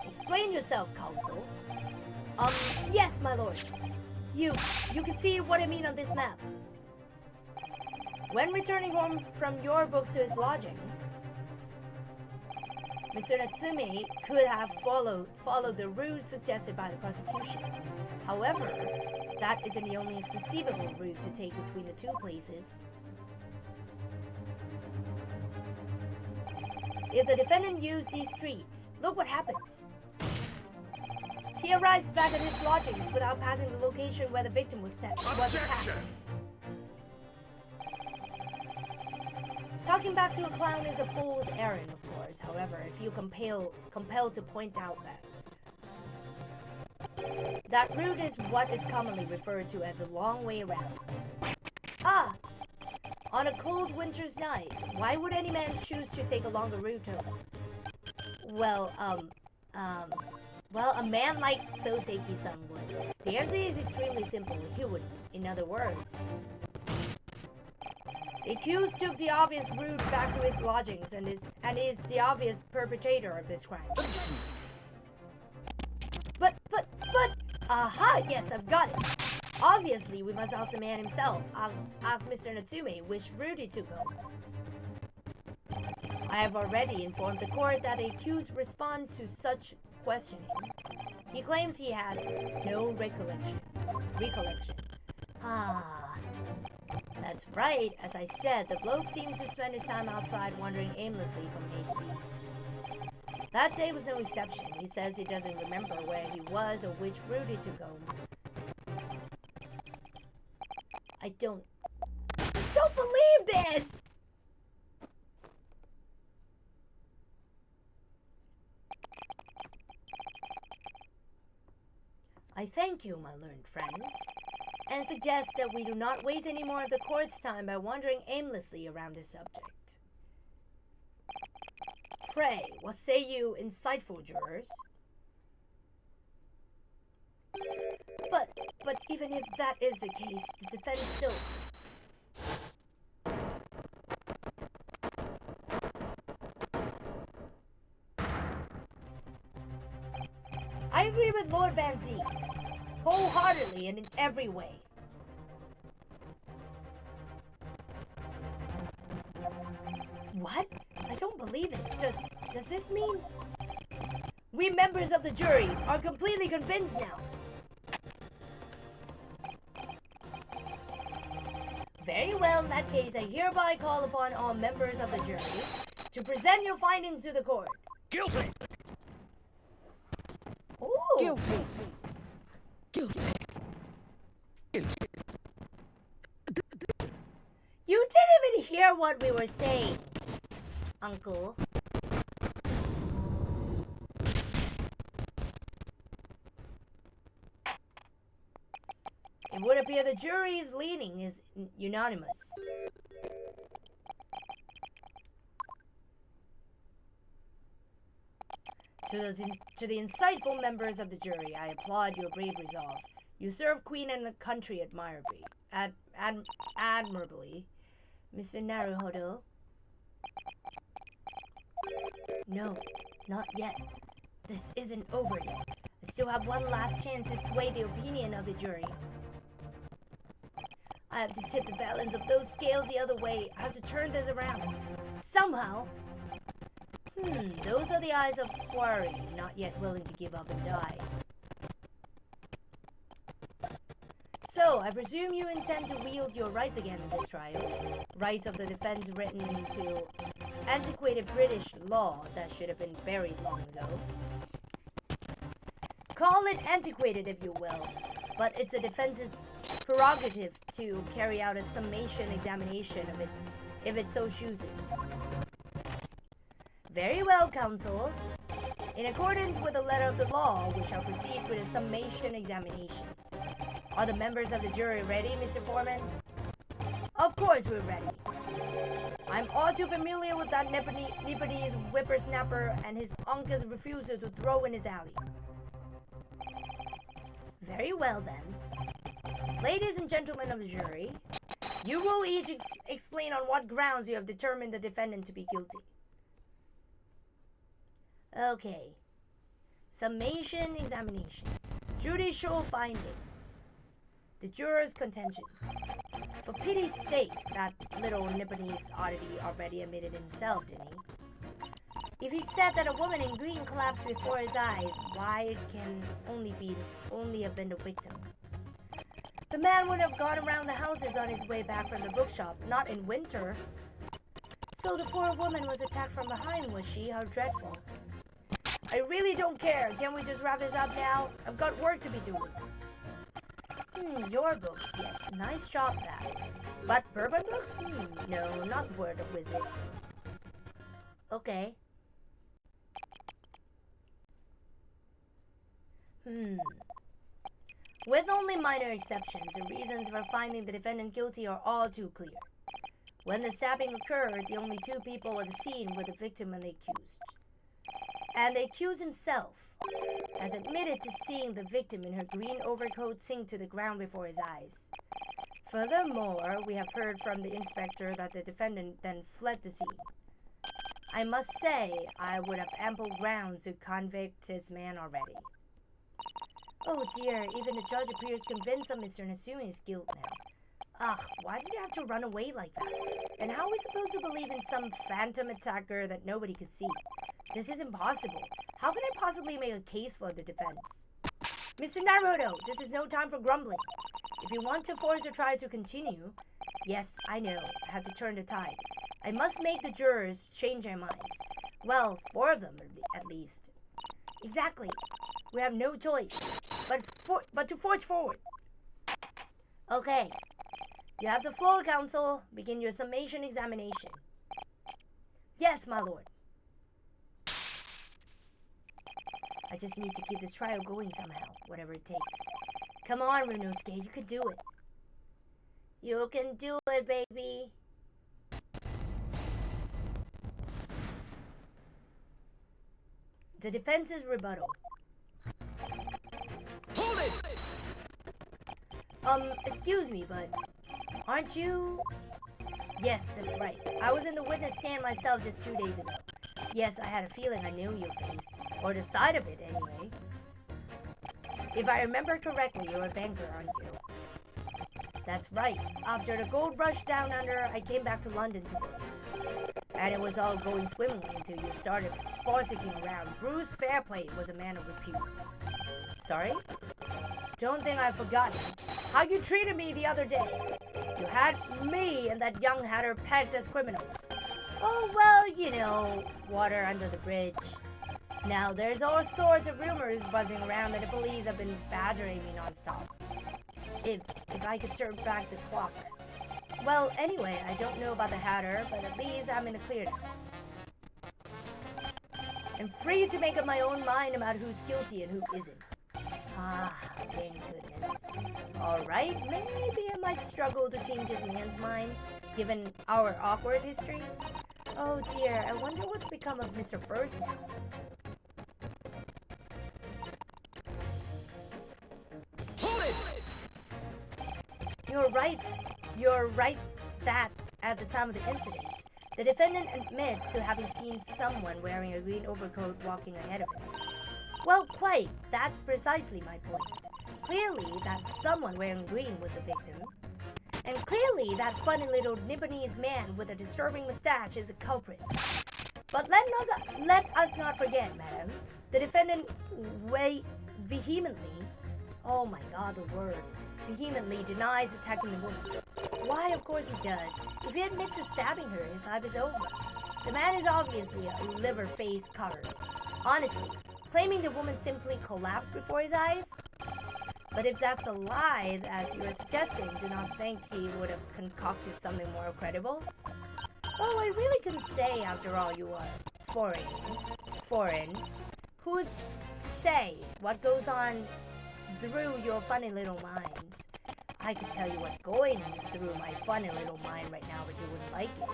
Explain yourself, counsel. Yes, my lord. You can see what I mean on this map. When returning home from Your Books to his lodgings, Mr. Natsume could have followed the route suggested by the prosecution. However, that isn't the only conceivable route to take between the two places. If the defendant used these streets, look what happens. He arrives back at his lodgings without passing the location where the victim was attacked. Talking back to a clown is a fool's errand, of course. However, if you compelled to point out that route is what is commonly referred to as a long way around. Ah! On a cold winter's night, why would any man choose to take a longer route home? Well, Well, a man like Soseki-san would. The answer is extremely simple. He would, in other words. The accused took the obvious route back to his lodgings and is the obvious perpetrator of this crime. But, aha, yes, I've got it. Obviously, we must ask the man himself. I'll ask Mr. Natsume which route he took home. I have already informed the court that the accused responds to such questioning. He claims he has no recollection. That's right. As I said, the bloke seems to spend his time outside wandering aimlessly from A to B. That day was no exception. He says he doesn't remember where he was or which route he took home. I don't believe this! I thank you, my learned friend, and suggest that we do not waste any more of the court's time by wandering aimlessly around this subject. Pray, what say you, insightful jurors? But even if that is the case, the defense still... I agree with Lord Van Zieks, wholeheartedly and in every way. What? I don't believe it. Does this mean... We members of the jury are completely convinced now. Very well, in that case, I hereby call upon all members of the jury to present your findings to the court. Guilty! Ooh. Guilty! Guilty! You didn't even hear what we were saying, Uncle. It would appear the jury's leaning is unanimous. To the insightful members of the jury, I applaud your brave resolve. You serve Queen and the country admirably. Mr. Naruhodo? No, not yet. This isn't over yet. I still have one last chance to sway the opinion of the jury. I have to tip the balance of those scales the other way. I have to turn this around. Somehow. Those are the eyes of Quarry, not yet willing to give up and die. So, I presume you intend to wield your rights again in this trial. Rights of the defense written into antiquated British law that should have been buried long ago. Call it antiquated if you will, but it's a defense's prerogative to carry out a summation examination of it if it so chooses. Very well, counsel. In accordance with the letter of the law, we shall proceed with a summation examination. Are the members of the jury ready, Mr. Foreman? Of course we're ready. I'm all too familiar with that Nipponese whippersnapper and his uncle's refusal to throw in his alley. Very well then. Ladies and gentlemen of the jury, you will each explain on what grounds you have determined the defendant to be guilty. Okay. Summation examination. Judicial findings. The jurors' contentions. For pity's sake, that little Nipponese oddity already admitted himself, didn't he? If he said that a woman in green collapsed before his eyes, why it can only have been the victim? The man would have gone around the houses on his way back from the bookshop, not in winter. So the poor woman was attacked from behind, was she? How dreadful. I really don't care. Can't we just wrap this up now? I've got work to be doing. Your books, yes. Nice job, that. But bourbon books? No, not the word of wizard. Okay. With only minor exceptions, the reasons for finding the defendant guilty are all too clear. When the stabbing occurred, the only two people at the scene were the victim and the accused. and the accused himself has admitted to seeing the victim in her green overcoat sink to the ground before his eyes. Furthermore, we have heard from the inspector that the defendant then fled the scene. I must say, I would have ample grounds to convict this man already. Oh dear, even the judge appears convinced of Mr. Natsume's guilt now. Ugh, why did he have to run away like that? And how are we supposed to believe in some phantom attacker that nobody could see? This is impossible. How can I possibly make a case for the defense? Mr. Naruto, this is no time for grumbling. If you want to force your trial to continue, yes, I know, I have to turn the tide. I must make the jurors change their minds. Well, 4 of them at least. Exactly. We have no choice but to forge forward. Okay. You have the floor, counsel. Begin your summation examination. Yes, my lord. I just need to keep this trial going somehow, whatever it takes. Come on, Ryunosuke, you can do it. You can do it, baby. The defense's rebuttal. Hold it! Excuse me, but aren't you... Yes, that's right. I was in the witness stand myself just 2 days ago. Yes, I had a feeling I knew your face. Or the side of it, anyway. If I remember correctly, you're a banker, aren't you? That's right. After the gold rush down under, I came back to London to work. And it was all going swimmingly until you started fossicking around. Bruce Fairplay was a man of repute. Sorry? Don't think I've forgotten how you treated me the other day. You had me and that young hatter pegged as criminals. Oh, well, you know, water under the bridge. Now, there's all sorts of rumors buzzing around that the police have been badgering me nonstop. If I could turn back the clock. Well, anyway, I don't know about the hatter, but at least I'm in the clear now. I'm free to make up my own mind about who's guilty and who isn't. Ah, thank goodness. Alright, maybe I might struggle to change this man's mind, given our awkward history. Oh dear, I wonder what's become of Mr. First now. Hold it! You're right that at the time of the incident, the defendant admits to having seen someone wearing a green overcoat walking ahead of him. Well, quite. That's precisely my point. Clearly, that someone wearing green was a victim. And clearly, that funny little Nipponese man with a disturbing mustache is a culprit. But let us not forget, madam, the defendant vehemently, oh my god, the word, vehemently denies attacking the woman. Why, of course he does. If he admits to stabbing her, his life is over. The man is obviously a liver-faced coward. Honestly, claiming the woman simply collapsed before his eyes? But if that's a lie, as you are suggesting, do not think he would have concocted something more credible? Oh, I really can say, after all, you are foreign. Who's to say what goes on through your funny little minds? I could tell you what's going through my funny little mind right now, but you wouldn't like it.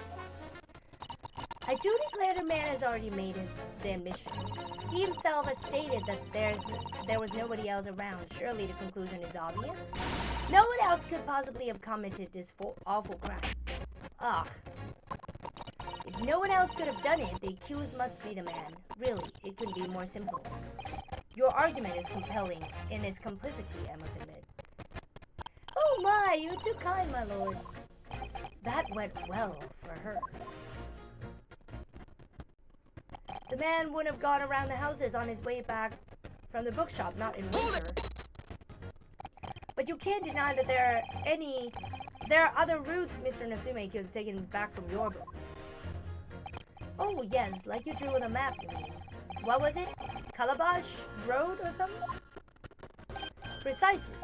I do declare the man has already made the admission. He himself has stated that there was nobody else around. Surely the conclusion is obvious. No one else could possibly have committed this awful crime. Ugh. If no one else could have done it, the accused must be the man. Really, it couldn't be more simple. Your argument is compelling in its complicity, I must admit. Oh my, you're too kind, my lord. That went well for her. The man wouldn't have gone around the houses on his way back from the bookshop, not in winter. But you can't deny that there are other routes Mr. Natsume could have taken back from your books. Oh yes, like you drew on the map, you mean. What was it? Calabash Road or something? Precisely.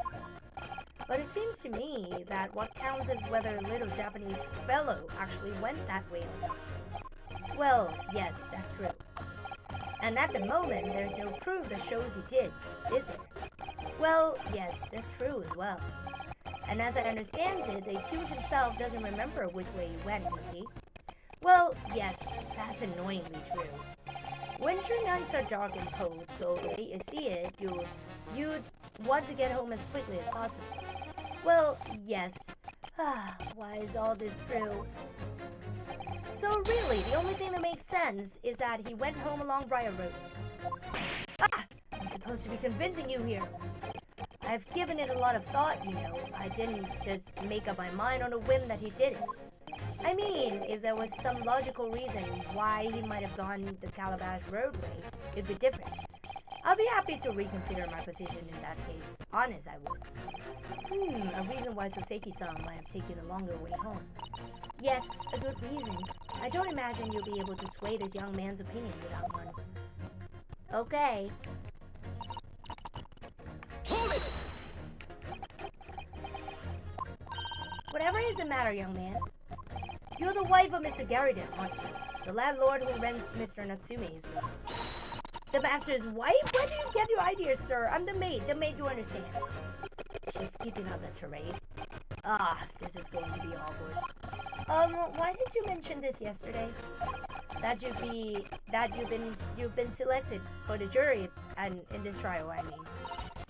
But it seems to me that what counts is whether a little Japanese fellow actually went that way or not. Well, yes, that's true. And at the moment, there's no proof that shows he did, is there? Well, yes, that's true as well. And as I understand it, the accused himself doesn't remember which way he went, does he? Well, yes, that's annoyingly true. Winter nights are dark and cold, so the way you see it, you'd want to get home as quickly as possible. Well, yes. Why is all this true? So really, the only thing that makes sense is that he went home along Briar Road. I'm supposed to be convincing you here. I've given it a lot of thought, you know. I didn't just make up my mind on a whim that he did it. I mean, if there was some logical reason why he might have gone the Calabash roadway, it'd be different. I'll be happy to reconsider my position in that case. Honest, I would. A reason why Soseki-san might have taken a longer way home. Yes, a good reason. I don't imagine you'll be able to sway this young man's opinion without one. Okay. Hold it! Whatever is the matter, young man? You're the wife of Mr. Garrison, aren't you? The landlord who rents Mr. Natsume's room. The master's wife? Where do you get your ideas, sir? I'm the maid you understand. She's keeping up the charade. This is going to be awkward. Why did you mention this yesterday? That you've been selected for the jury and in this trial, I mean.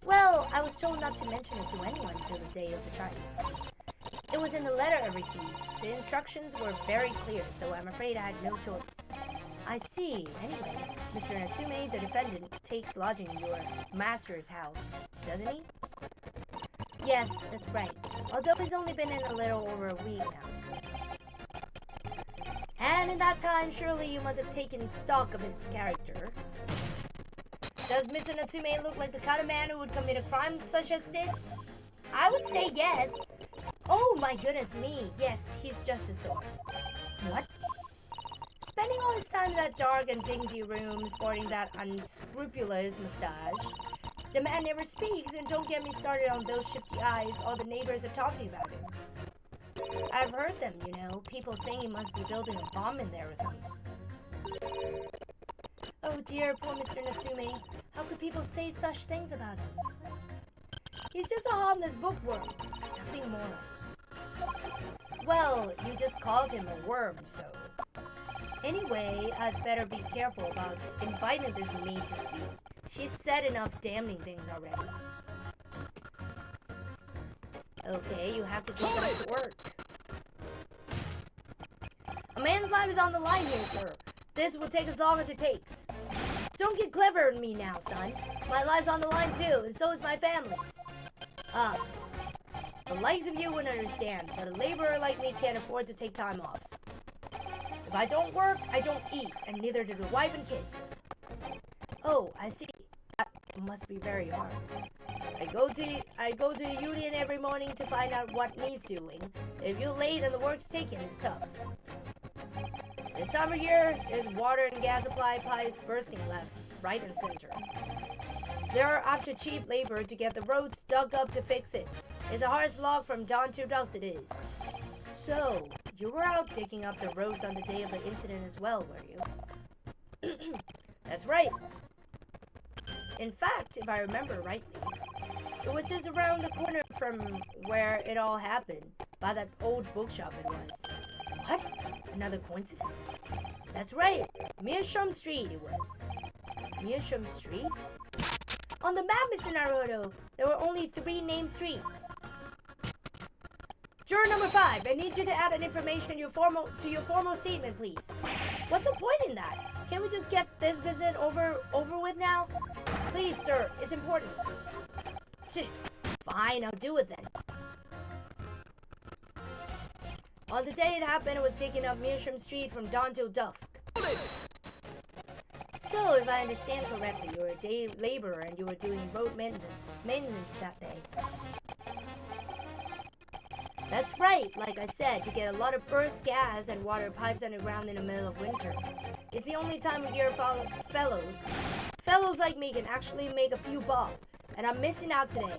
Well, I was told not to mention it to anyone till the day of the trial, you see. It was in the letter I received. The instructions were very clear, so I'm afraid I had no choice. I see. Anyway, Mr. Natsume, the defendant, takes lodging in your master's house, doesn't he? Yes, that's right. Although he's only been in a little over a week now. And in that time, surely you must have taken stock of his character. Does Mr. Natsume look like the kind of man who would commit a crime such as this? I would say yes. Oh my goodness me, yes, he's just a sort. What? Spending all his time in that dark and dingy room, sporting that unscrupulous mustache. The man never speaks, and don't get me started on those shifty eyes. All the neighbors are talking about him. I've heard them, you know. People think he must be building a bomb in there or something. Oh dear, poor Mr. Natsume. How could people say such things about him? He's just a harmless bookworm. Nothing more. Well, you just called him a worm, so... Anyway, I'd better be careful about inviting this maid to speak. She's said enough damning things already. Okay, you have to get back to work. A man's life is on the line here, sir. This will take as long as it takes. Don't get clever at me now, son. My life's on the line too, and so is my family's. The likes of you wouldn't understand, but a laborer like me can't afford to take time off. If I don't work, I don't eat, and neither do the wife and kids. Oh, I see. That must be very hard. I go to the union every morning to find out what needs doing. If you're late and the work's taken, it's tough. This time of year, there's water and gas supply pipes bursting left, right, and center. They're after cheap labor to get the roads dug up to fix it. It's a hard slog from dawn to dusk, it is. So, you were out digging up the roads on the day of the incident as well, were you? That's right. In fact, if I remember rightly, it was just around the corner from where it all happened, by that old bookshop it was. What? Another coincidence? That's right. Meerschaum Street it was. Meerschaum Street? On the map, Mr. Naruto, there were only 3 named streets. Juror number 5, I need you to add an information to your formal statement, please. What's the point in that? Can't we just get this visit over with now? Please, sir, it's important. Fine, I'll do it then. On the day it happened, it was taking up Meerschaum Street from dawn till dusk. So, if I understand correctly, you were a day laborer and you were doing road maintenance that day. That's right, like I said, you get a lot of burst gas and water pipes underground in the middle of winter. It's the only time of year fellows like me can actually make a few bob, and I'm missing out today.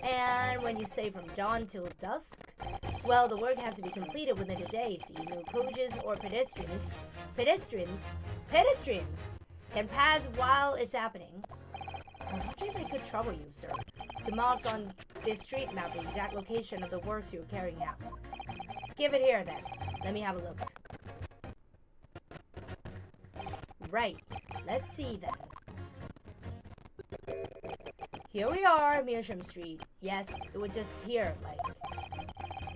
And when you say from dawn till dusk, well, the work has to be completed within a day, see, no coaches or pedestrians can pass while it's happening. I wonder if I could trouble you, sir, to mark on this street map the exact location of the works you're carrying out. Give it here, then. Let me have a look. Right. Let's see then. Here we are, Meerschaum Street. Yes, it was just here, like.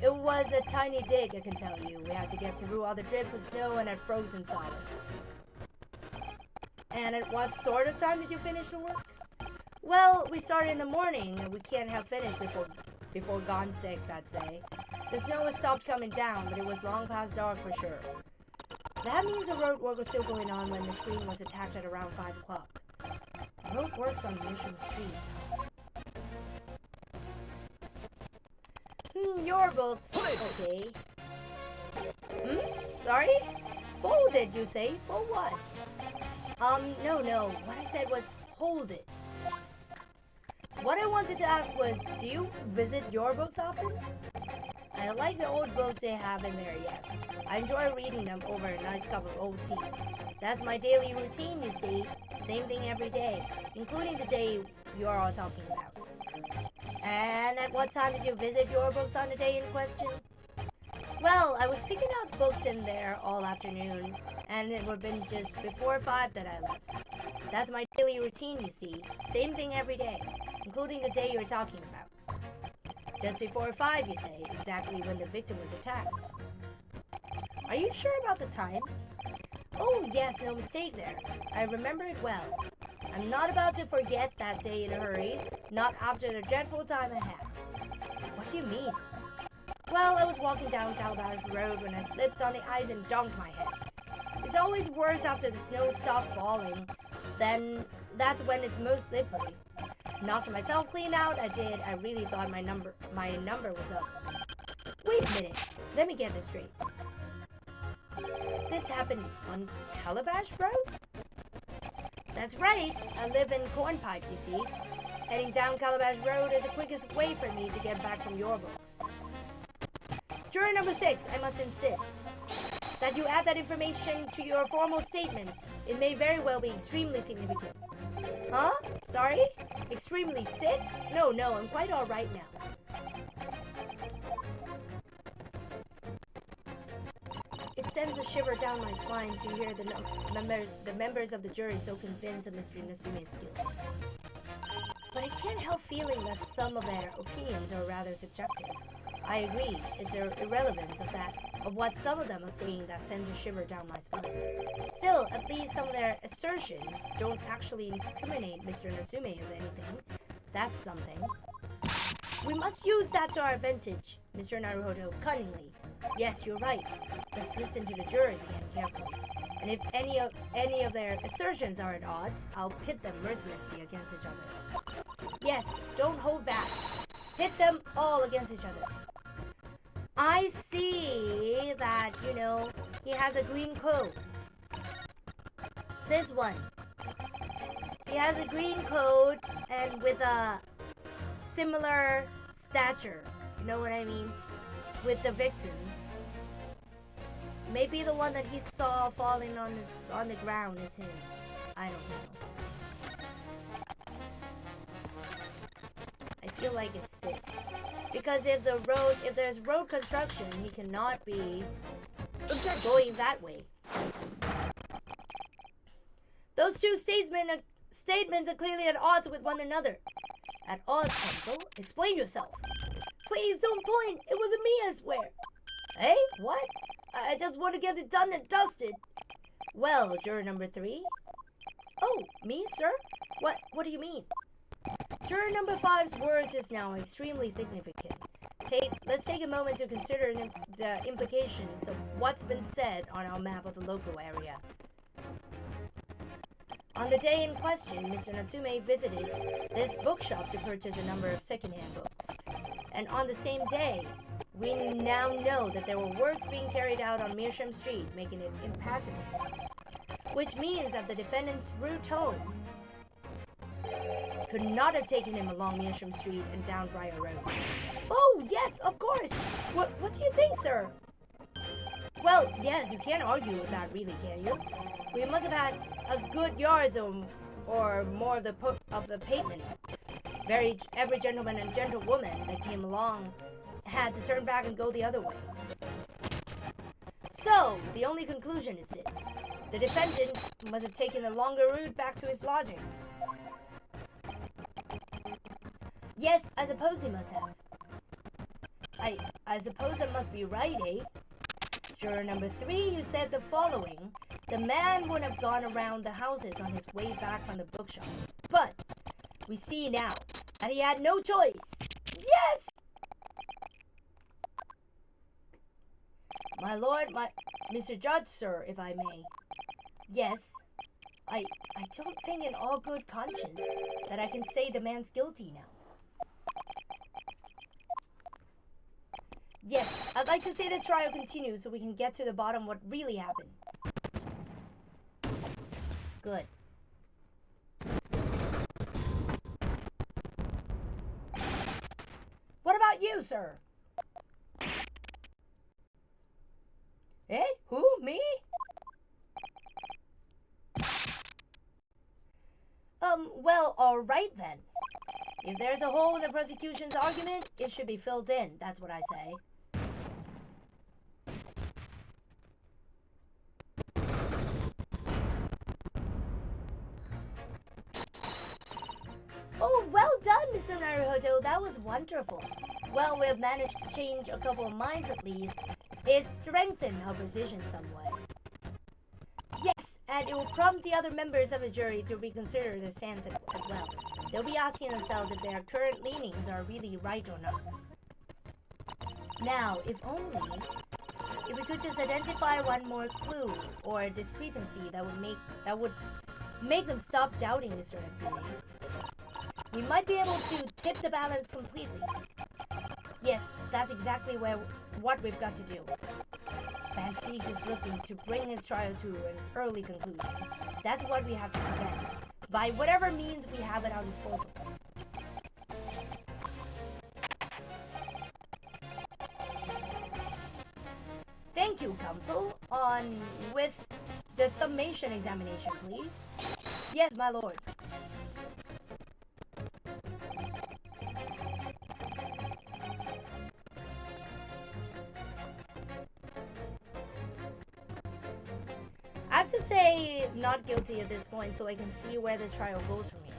It was a tiny dig, I can tell you. We had to get through all the drifts of snow and had frozen solid. And at what sort of time did you finish the work? Well, we started in the morning, and we can't have finished before gone 6, I'd say. The snow has stopped coming down, but it was long past dark for sure. That means the road work was still going on when the screen was attacked at around 5 o'clock. Road works on Meerschaum Street. Your books. Okay. Sorry? Folded, you say? For what? No. What I said was hold it. What I wanted to ask was, do you visit your books often? I like the old books they have in there, yes. I enjoy reading them over a nice cup of old tea. That's my daily routine, you see. Same thing every day, including the day you're all talking about. And at what time did you visit your books on the day in question? Well, I was picking out books in there all afternoon, and it would have been just before 5 that I left. That's my daily routine, you see. Same thing every day, including the day you're talking about. Just before 5, you say, exactly when the victim was attacked. Are you sure about the time? Oh, yes, no mistake there. I remember it well. I'm not about to forget that day in a hurry, not after the dreadful time I had. What do you mean? Well, I was walking down Calabash Road when I slipped on the ice and dunked my head. It's always worse after the snow stopped falling. Then that's when it's most slippery. Knocked myself clean out, I did. I really thought my number was up. Wait a minute. Let me get this straight. This happened on Calabash Road? That's right. I live in Cornpipe, you see. Heading down Calabash Road is the quickest way for me to get back from your books. Juror number 6, I must insist that you add that information to your formal statement. It may very well be extremely significant. Huh? Sorry? Extremely sick? No, I'm quite all right now. It sends a shiver down my spine to hear the members of the jury so convinced of Mr. Nasume's guilt. But I can't help feeling that some of their opinions are rather subjective. I agree, it's the irrelevance of what some of them are saying that sends a shiver down my spine. Still, at least some of their assertions don't actually incriminate Mr. Nasume of anything. That's something. We must use that to our advantage, Mr. Naruhodo cunningly. Yes, you're right. Let's listen to the jurors again carefully. And if any of their assertions are at odds, I'll pit them mercilessly against each other. Yes, don't hold back. Pit them all against each other. I see that, he has a green coat. This one. He has a green coat and with a similar stature. You know what I mean? With the victim. Maybe the one that he saw falling on the ground is him. I don't know. I feel like it's this. Because if there's road construction, he cannot be going that way. Those two statements are clearly at odds with one another. At odds, counsel. Explain yourself. Please don't point. It wasn't me, I swear. Hey, what? I just want to get it done and dusted. Well, juror number 3. Oh, me, sir? What do you mean? Juror number 5's words is now extremely significant. Let's take a moment to consider the implications of what's been said on our map of the local area. On the day in question, Mr. Natsume visited this bookshop to purchase a number of secondhand books. And on the same day, we now know that there were works being carried out on Meerschaum Street, making it impassable. Which means that the defendant's rude tone could not have taken him along Meerschaum Street and down Briar Road. Oh, yes, of course. What do you think, sir? Well, yes, you can't argue with that, really, can you? We must have had a good yards or more of the pavement. Every gentleman and gentlewoman that came along had to turn back and go the other way. So, the only conclusion is this. The defendant must have taken the longer route back to his lodging. Yes, I suppose he must have. I suppose that must be right, eh? Juror number 3, you said the following. The man would have gone around the houses on his way back from the bookshop. But we see now that he had no choice. Yes! My lord, Mr. Judge, sir, if I may. Yes, I don't think in all good conscience that I can say the man's guilty now. Yes, I'd like to say this trial continues so we can get to the bottom of what really happened. Good. What about you, sir? Eh? Who? Me? Well, alright then. If there's a hole in the prosecution's argument, it should be filled in, that's what I say. Oh, well done, Mr. Naruhodo. That was wonderful. Well, we've managed to change a couple of minds at least. It strengthened our position somewhat. Yes, and it will prompt the other members of the jury to reconsider their stance as well. They'll be asking themselves if their current leanings are really right or not. Now, if we could just identify one more clue or discrepancy that would make them stop doubting Mr. Natsume, we might be able to tip the balance completely. Yes, that's exactly what we've got to do. Van Seeks is looking to bring his trial to an early conclusion. That's what we have to prevent, by whatever means we have at our disposal. Thank you, counsel. On with the summation examination, please. Yes, my lord. I have to say not guilty at this point so I can see where this trial goes from here.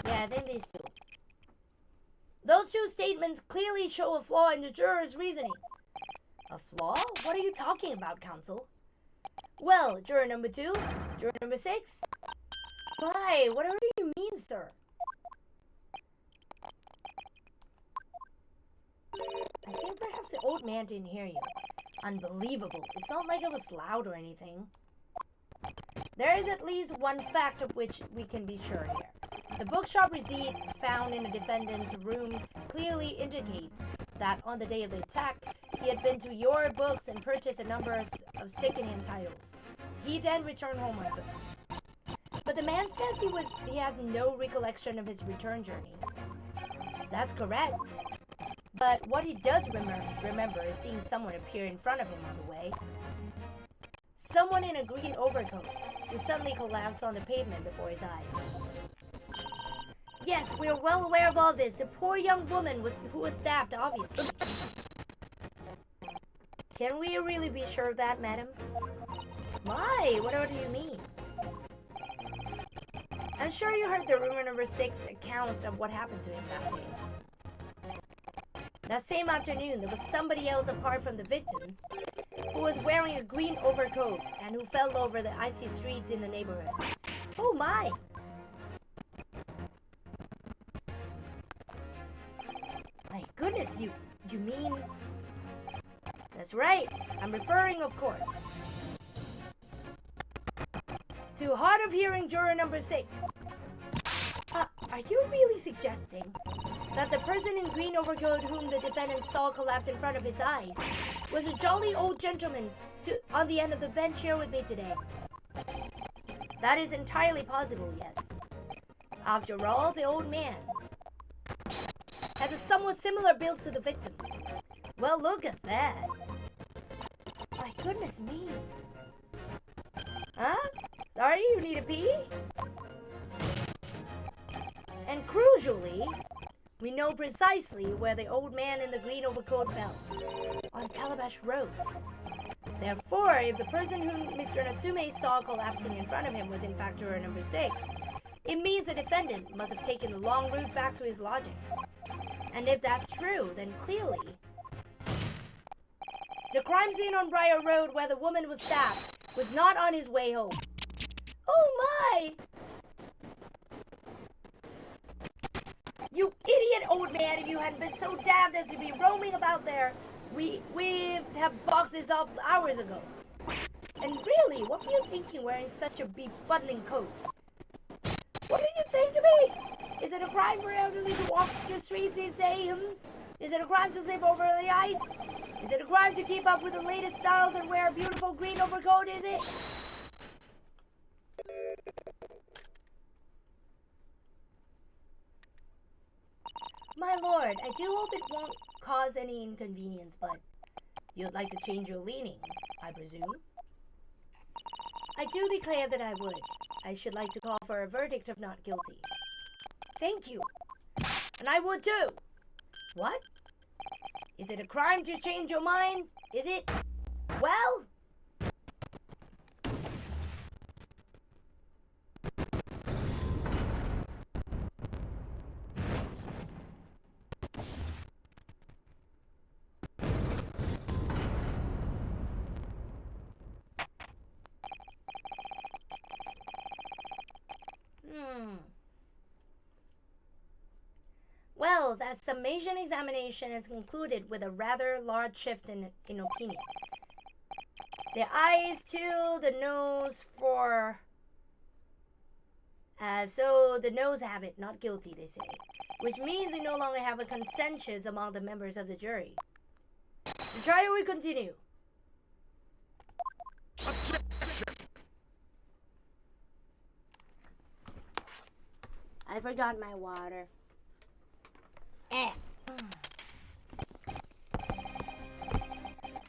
Yeah, I think these two. Those two statements clearly show a flaw in the juror's reasoning. A flaw? What are you talking about, counsel? Well, juror number 2, juror number 6. Why? Whatever you mean, sir. I think perhaps the old man didn't hear you. Unbelievable. It's not like it was loud or anything. There is at least one fact of which we can be sure here. The bookshop receipt found in the defendant's room clearly indicates that on the day of the attack, he had been to your books and purchased a number of second-hand titles. He then returned home on foot. But the man says he has no recollection of his return journey. That's correct. But what he does remember is seeing someone appear in front of him on the way. Someone in a green overcoat who suddenly collapsed on the pavement before his eyes. Yes, we are well aware of all this. A poor young woman who was stabbed, obviously. Can we really be sure of that, madam? Why? Whatever do you mean? I'm sure you heard the rumor number 6 account of what happened to him that day. That same afternoon, there was somebody else apart from the victim who was wearing a green overcoat and who fell over the icy streets in the neighborhood. Oh my! My goodness, you mean... That's right, I'm referring, of course, to hard of hearing juror number 6. Are you really suggesting that the person in green overcoat whom the defendant saw collapse in front of his eyes was a jolly old gentleman on the end of the bench here with me today? That is entirely possible, yes. After all, the old man has a somewhat similar build to the victim. Well, look at that. My goodness me. Huh? Sorry, you need a pee? And crucially, we know precisely where the old man in the green overcoat fell. On Calabash Road. Therefore, if the person whom Mr. Natsume saw collapsing in front of him was in fact juror number 6, it means the defendant must have taken the long route back to his lodgings. And if that's true, then clearly, the crime scene on Briar Road where the woman was stabbed was not on his way home. Oh my! You idiot old man, if you hadn't been so daft as to be roaming about there, we'd have boxed this off hours ago. And really, what were you thinking wearing such a befuddling coat? What did you say to me? Is it a crime for elderly to walk the streets these days? Is it a crime to sleep over the ice? Is it a crime to keep up with the latest styles and wear a beautiful green overcoat, is it? My lord, I do hope it won't cause any inconvenience, but you'd like to change your leaning, I presume? I do declare that I would. I should like to call for a verdict of not guilty. Thank you. And I would too. What? Is it a crime to change your mind? Is it? Well... Well, that summation examination is concluded with a rather large shift in opinion. The eyes to the nose for... so the nose have it, not guilty, they say. Which means we no longer have a consensus among the members of the jury. The trial will continue. I forgot my water.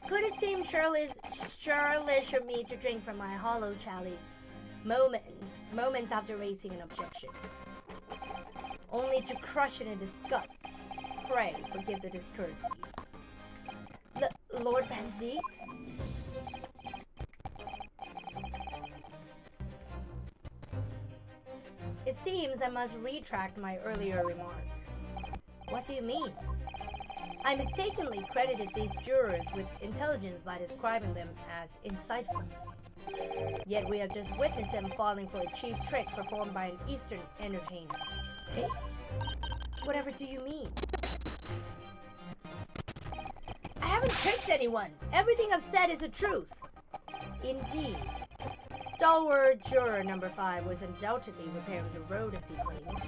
Could it seem churlish of me to drink from my hollow chalice moments after raising an objection, only to crush it in disgust? Pray forgive the discourtesy. Lord Van Zeeks? It seems I must retract my earlier remark. What do you mean? I mistakenly credited these jurors with intelligence by describing them as insightful. Yet we have just witnessed them falling for a cheap trick performed by an Eastern entertainer. Eh? Whatever do you mean? I haven't tricked anyone. Everything I've said is the truth. Indeed. Stalwart juror number 5 was undoubtedly repairing the road as he claims.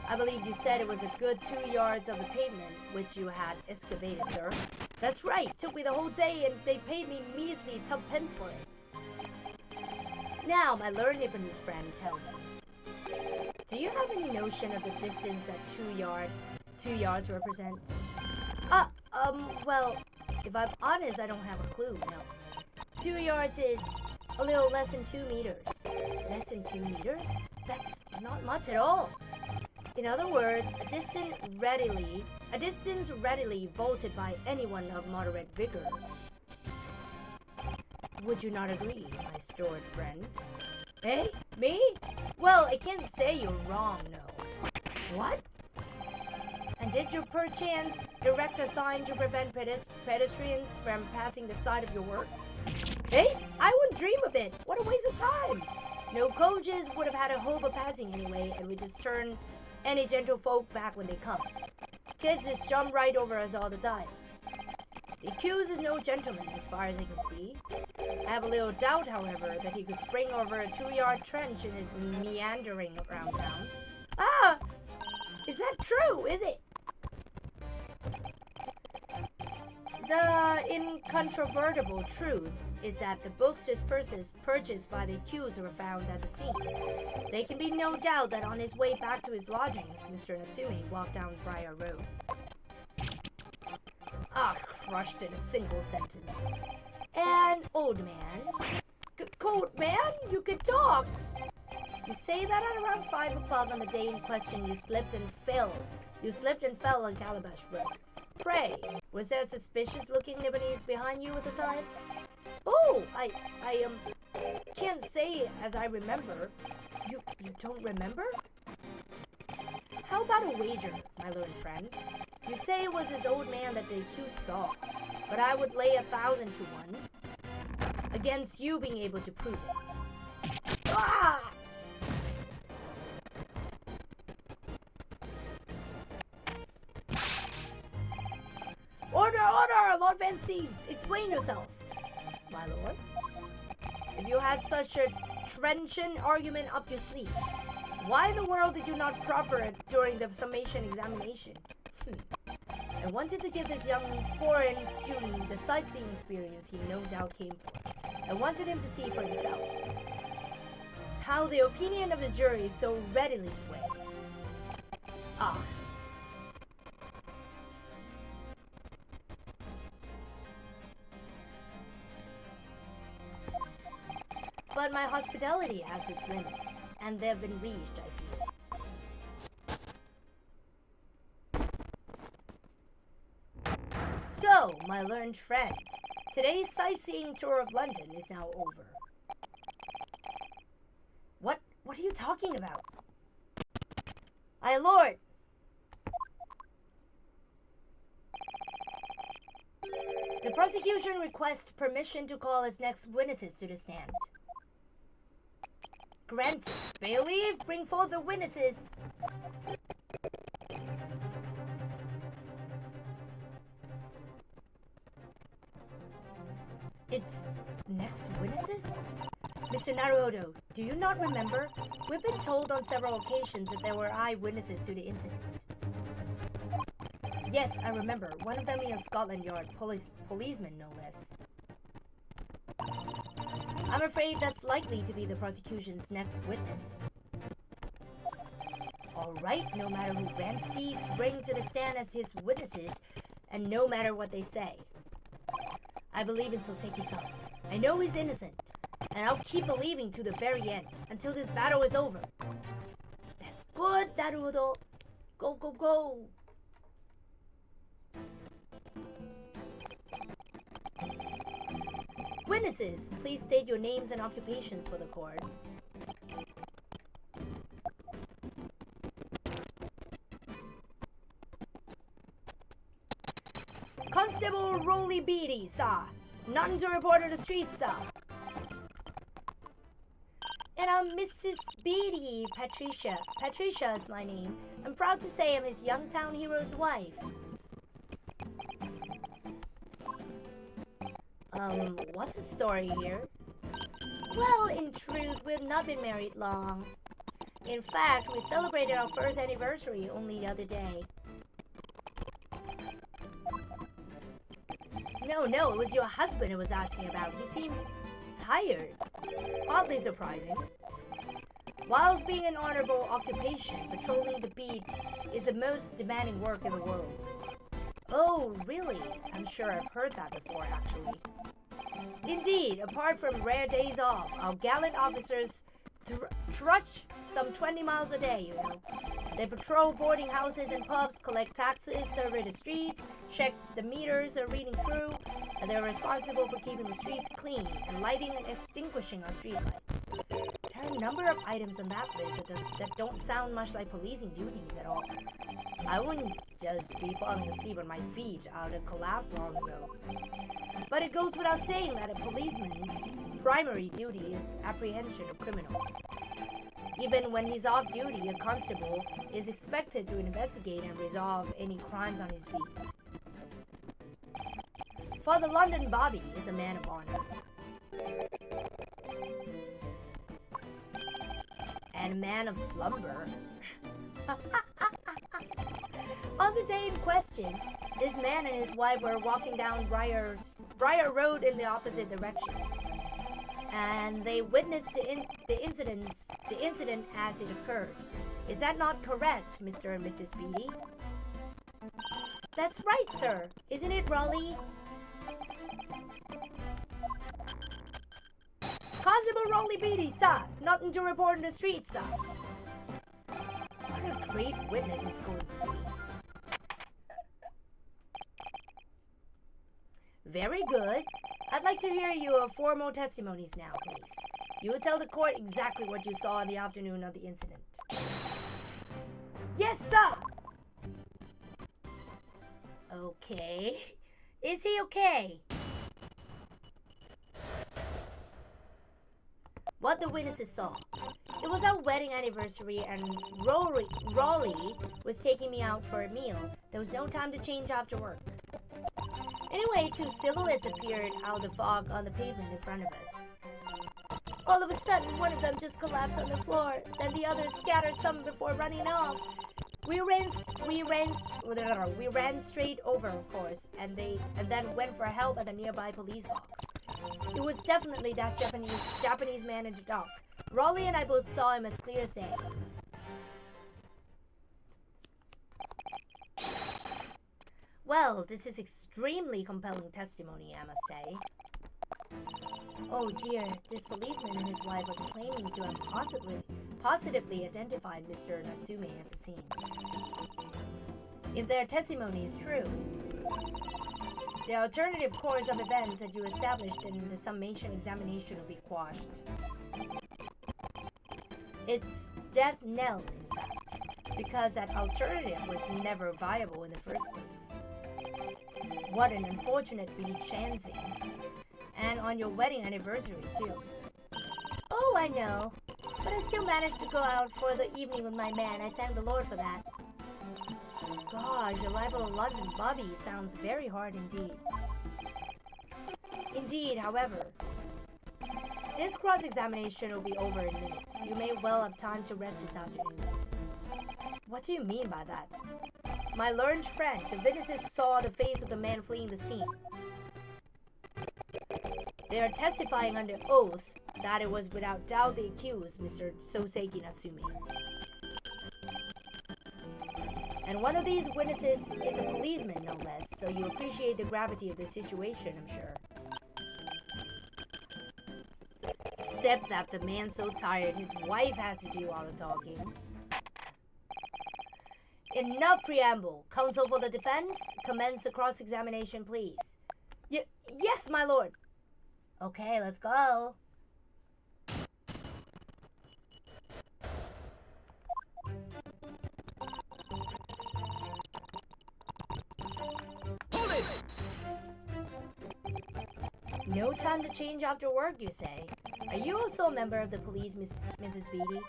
I believe you said it was a good 2 yards of the pavement which you had excavated, sir. That's right. Took me the whole day and they paid me measly 2d for it. Now, my learned Nipponese friend, tell me. Do you have any notion of the distance that 2 yards represents? Well, if I'm honest, I don't have a clue, no. 2 yards is a little less than 2 meters. Less than 2 meters? That's not much at all. In other words, a distance readily vaulted by anyone of moderate vigor. Would you not agree, my storied friend? Eh? Me? Well, I can't say you're wrong, no. What? And did you perchance erect a sign to prevent pedestrians from passing the side of your works? Eh? I wouldn't dream of it. What a waste of time. No coaches would have had a hope of passing anyway, and we just turn any gentlefolk back when they come. Kids just jump right over us all the time. The accused is no gentleman as far as I can see. I have a little doubt, however, that he could spring over a 2-yard trench in his meandering around town. Ah! Is that true, is it? The incontrovertible truth is that the books just purchased by the accused were found at the scene. There can be no doubt that on his way back to his lodgings, Mr. Natsume walked down Briar Road. crushed in a single sentence. And old man, cold man, you can talk. You say that at around 5 o'clock on the day in question you slipped and fell. You slipped and fell on Calabash Road. Pray, was there a suspicious-looking Lebanese behind you at the time? Oh, I can't say as I remember. You don't remember? How about a wager, my learned friend? You say it was this old man that the accused saw, but I would lay 1,000 to 1 against you being able to prove it. Ah! Order, order, Lord Van Seeds! Explain yourself. My lord, if you had such a trenchant argument up your sleeve, why in the world did you not proffer it during the summation examination? I wanted to give this young foreign student the sightseeing experience he no doubt came for. I wanted him to see for himself how the opinion of the jury so readily swayed. Ah. But my hospitality has its limits, and they've been reached, I feel. So, my learned friend, today's sightseeing tour of London is now over. What are you talking about? My lord! The prosecution requests permission to call its next witnesses to the stand. Granted. Bailiff, bring forth the witnesses. It's next witnesses? Mr. Naruhodo, do you not remember? We've been told on several occasions that there were eyewitnesses to the incident. Yes, I remember. One of them in Scotland Yard, policeman no less. I'm afraid that's likely to be the prosecution's next witness. Alright, no matter who Van Seeds brings to the stand as his witnesses, and no matter what they say. I believe in Soseki-san. I know he's innocent, and I'll keep believing to the very end, until this battle is over. That's good, Naruhodo. Go, go, go. Witnesses, please state your names and occupations for the court. Constable Rolly Beatty, sir. Nothing to report on the streets, sir. And I'm Mrs. Beatty, Patricia. Patricia is my name. I'm proud to say I'm his Youngtown hero's wife. What's the story here? Well, in truth, we've not been married long. In fact, we celebrated our first anniversary only the other day. No, it was your husband I was asking about. He seems tired. Oddly surprising. Whilst being an honorable occupation, patrolling the beat is the most demanding work in the world. Oh, really? I'm sure I've heard that before, actually. Indeed, apart from rare days off, our gallant officers trudge some 20 miles a day, you know. They patrol boarding houses and pubs, collect taxes, survey the streets, check the meters are reading true, and they're responsible for keeping the streets clean and lighting and extinguishing our streetlights. There are a number of items on that list that don't sound much like policing duties at all. I wouldn't just be falling asleep on my feet. I would have collapsed long ago. But it goes without saying that a policeman's primary duty is apprehension of criminals. Even when he's off duty, a constable is expected to investigate and resolve any crimes on his beat. Father London Bobby is a man of honor. And a man of slumber. On the day in question, this man and his wife were walking down Briar Road in the opposite direction, and they witnessed the incident as it occurred. Is that not correct, Mr. and Mrs. Beatty? That's right, sir. Isn't it, Raleigh? Constable Raleigh Beatty, sir. Nothing to report in the street, sir. What a great witness is going to be. Very good. I'd like to hear your formal testimonies now, please. You will tell the court exactly what you saw on the afternoon of the incident. Yes, sir! Okay. Is he okay? What the witnesses saw. It was our wedding anniversary and Raleigh was taking me out for a meal. There was no time to change after work. Anyway, two silhouettes appeared out of the fog on the pavement in front of us. All of a sudden, one of them just collapsed on the floor. Then the others scattered some before running off. We ran straight over, of course, and then went for help at the nearby police box. It was definitely that Japanese man in the dock. Raleigh and I both saw him as clear as day. Well, this is extremely compelling testimony, I must say. Oh dear, this policeman and his wife are claiming to have positively identified Mr. Natsume as the scene. If their testimony is true, the alternative course of events that you established in the summation examination will be quashed. It's death knell, in fact, because that alternative was never viable in the first place. What an unfortunate chancing. And on your wedding anniversary, too. Oh, I know. But I still managed to go out for the evening with my man. I thank the Lord for that. Gosh, the life of a London bobby sounds very hard indeed. Indeed, however, this cross-examination will be over in minutes. You may well have time to rest this afternoon. What do you mean by that? My learned friend, the witnesses saw the face of the man fleeing the scene. They are testifying under oath that it was without doubt the accused, Mr. Soseki Natsume. And one of these witnesses is a policeman, no less, so you appreciate the gravity of the situation, I'm sure. Except that the man's so tired, his wife has to do all the talking. Enough preamble. Counsel for the defense, commence the cross-examination, please. Yes, my lord. Okay, let's go. Hold it! No time to change after work, you say? Are you also a member of the police, Mrs. Beatty?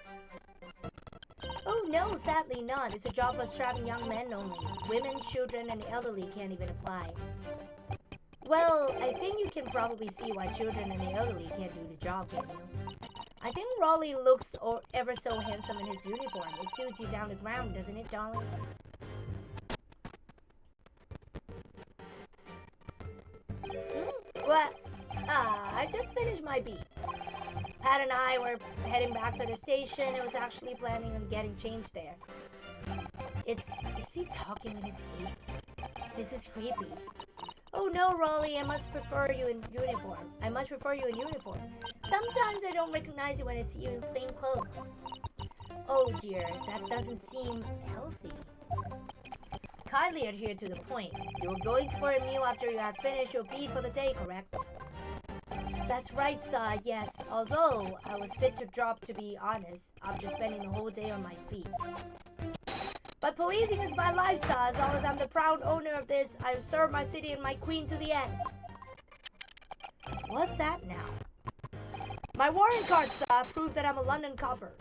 Oh no, sadly not. It's a job for strapping young men only. Women, children, and the elderly can't even apply. Well, I think you can probably see why children and the elderly can't do the job, can't you? I think Raleigh looks ever so handsome in his uniform. It suits you down to ground, doesn't it, darling? What? I just finished my beat. Pat and I were heading back to the station. I was actually planning on getting changed there. Is he talking in his sleep? This is creepy. Oh no, Raleigh, I much prefer you in uniform. Sometimes I don't recognize you when I see you in plain clothes. Oh dear, that doesn't seem healthy. Kindly adhere to the point. You were going for a meal after you had finished your beat for the day, correct? That's right, sir, yes. Although I was fit to drop, to be honest, after spending the whole day on my feet. But policing is my life, sir. As long as I'm the proud owner of this, I will serve my city and my queen to the end. What's that now? My warrant card, sir, proved that I'm a London copper.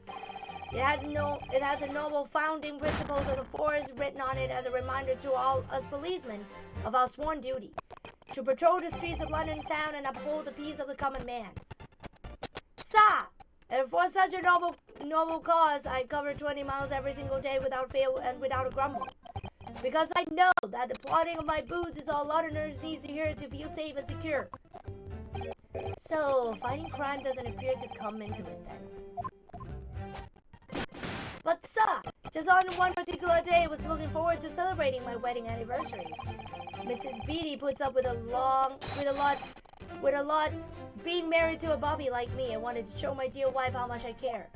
It has a noble founding principles of the force written on it as a reminder to all us policemen of our sworn duty to patrol the streets of London town and uphold the peace of the common man. Sir, and for such a noble cause, I cover 20 miles every single day without fail and without a grumble. Because I know that the plodding of my boots is all Londoners need to hear to feel safe and secure. So, fighting crime doesn't appear to come into it then. But sir, Just on one particular day, I was looking forward to celebrating my wedding anniversary. Mrs. Beatty puts up with a lot. Being married to a bobby like me, I wanted to show my dear wife how much I care.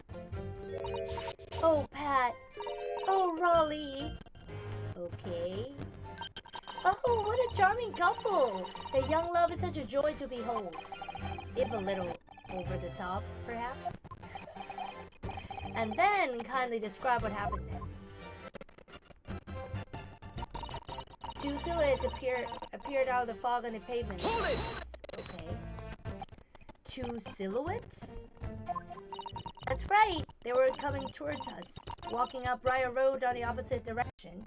Oh, Pat. Oh, Raleigh. Okay. Oh, what a charming couple. Their young love is such a joy to behold. If a little over the top, perhaps. And then kindly describe what happened next. Two silhouettes appeared out of the fog on the pavement. Hold it! Okay. Two silhouettes? That's right. They were coming towards us, walking up Briar Road on the opposite direction.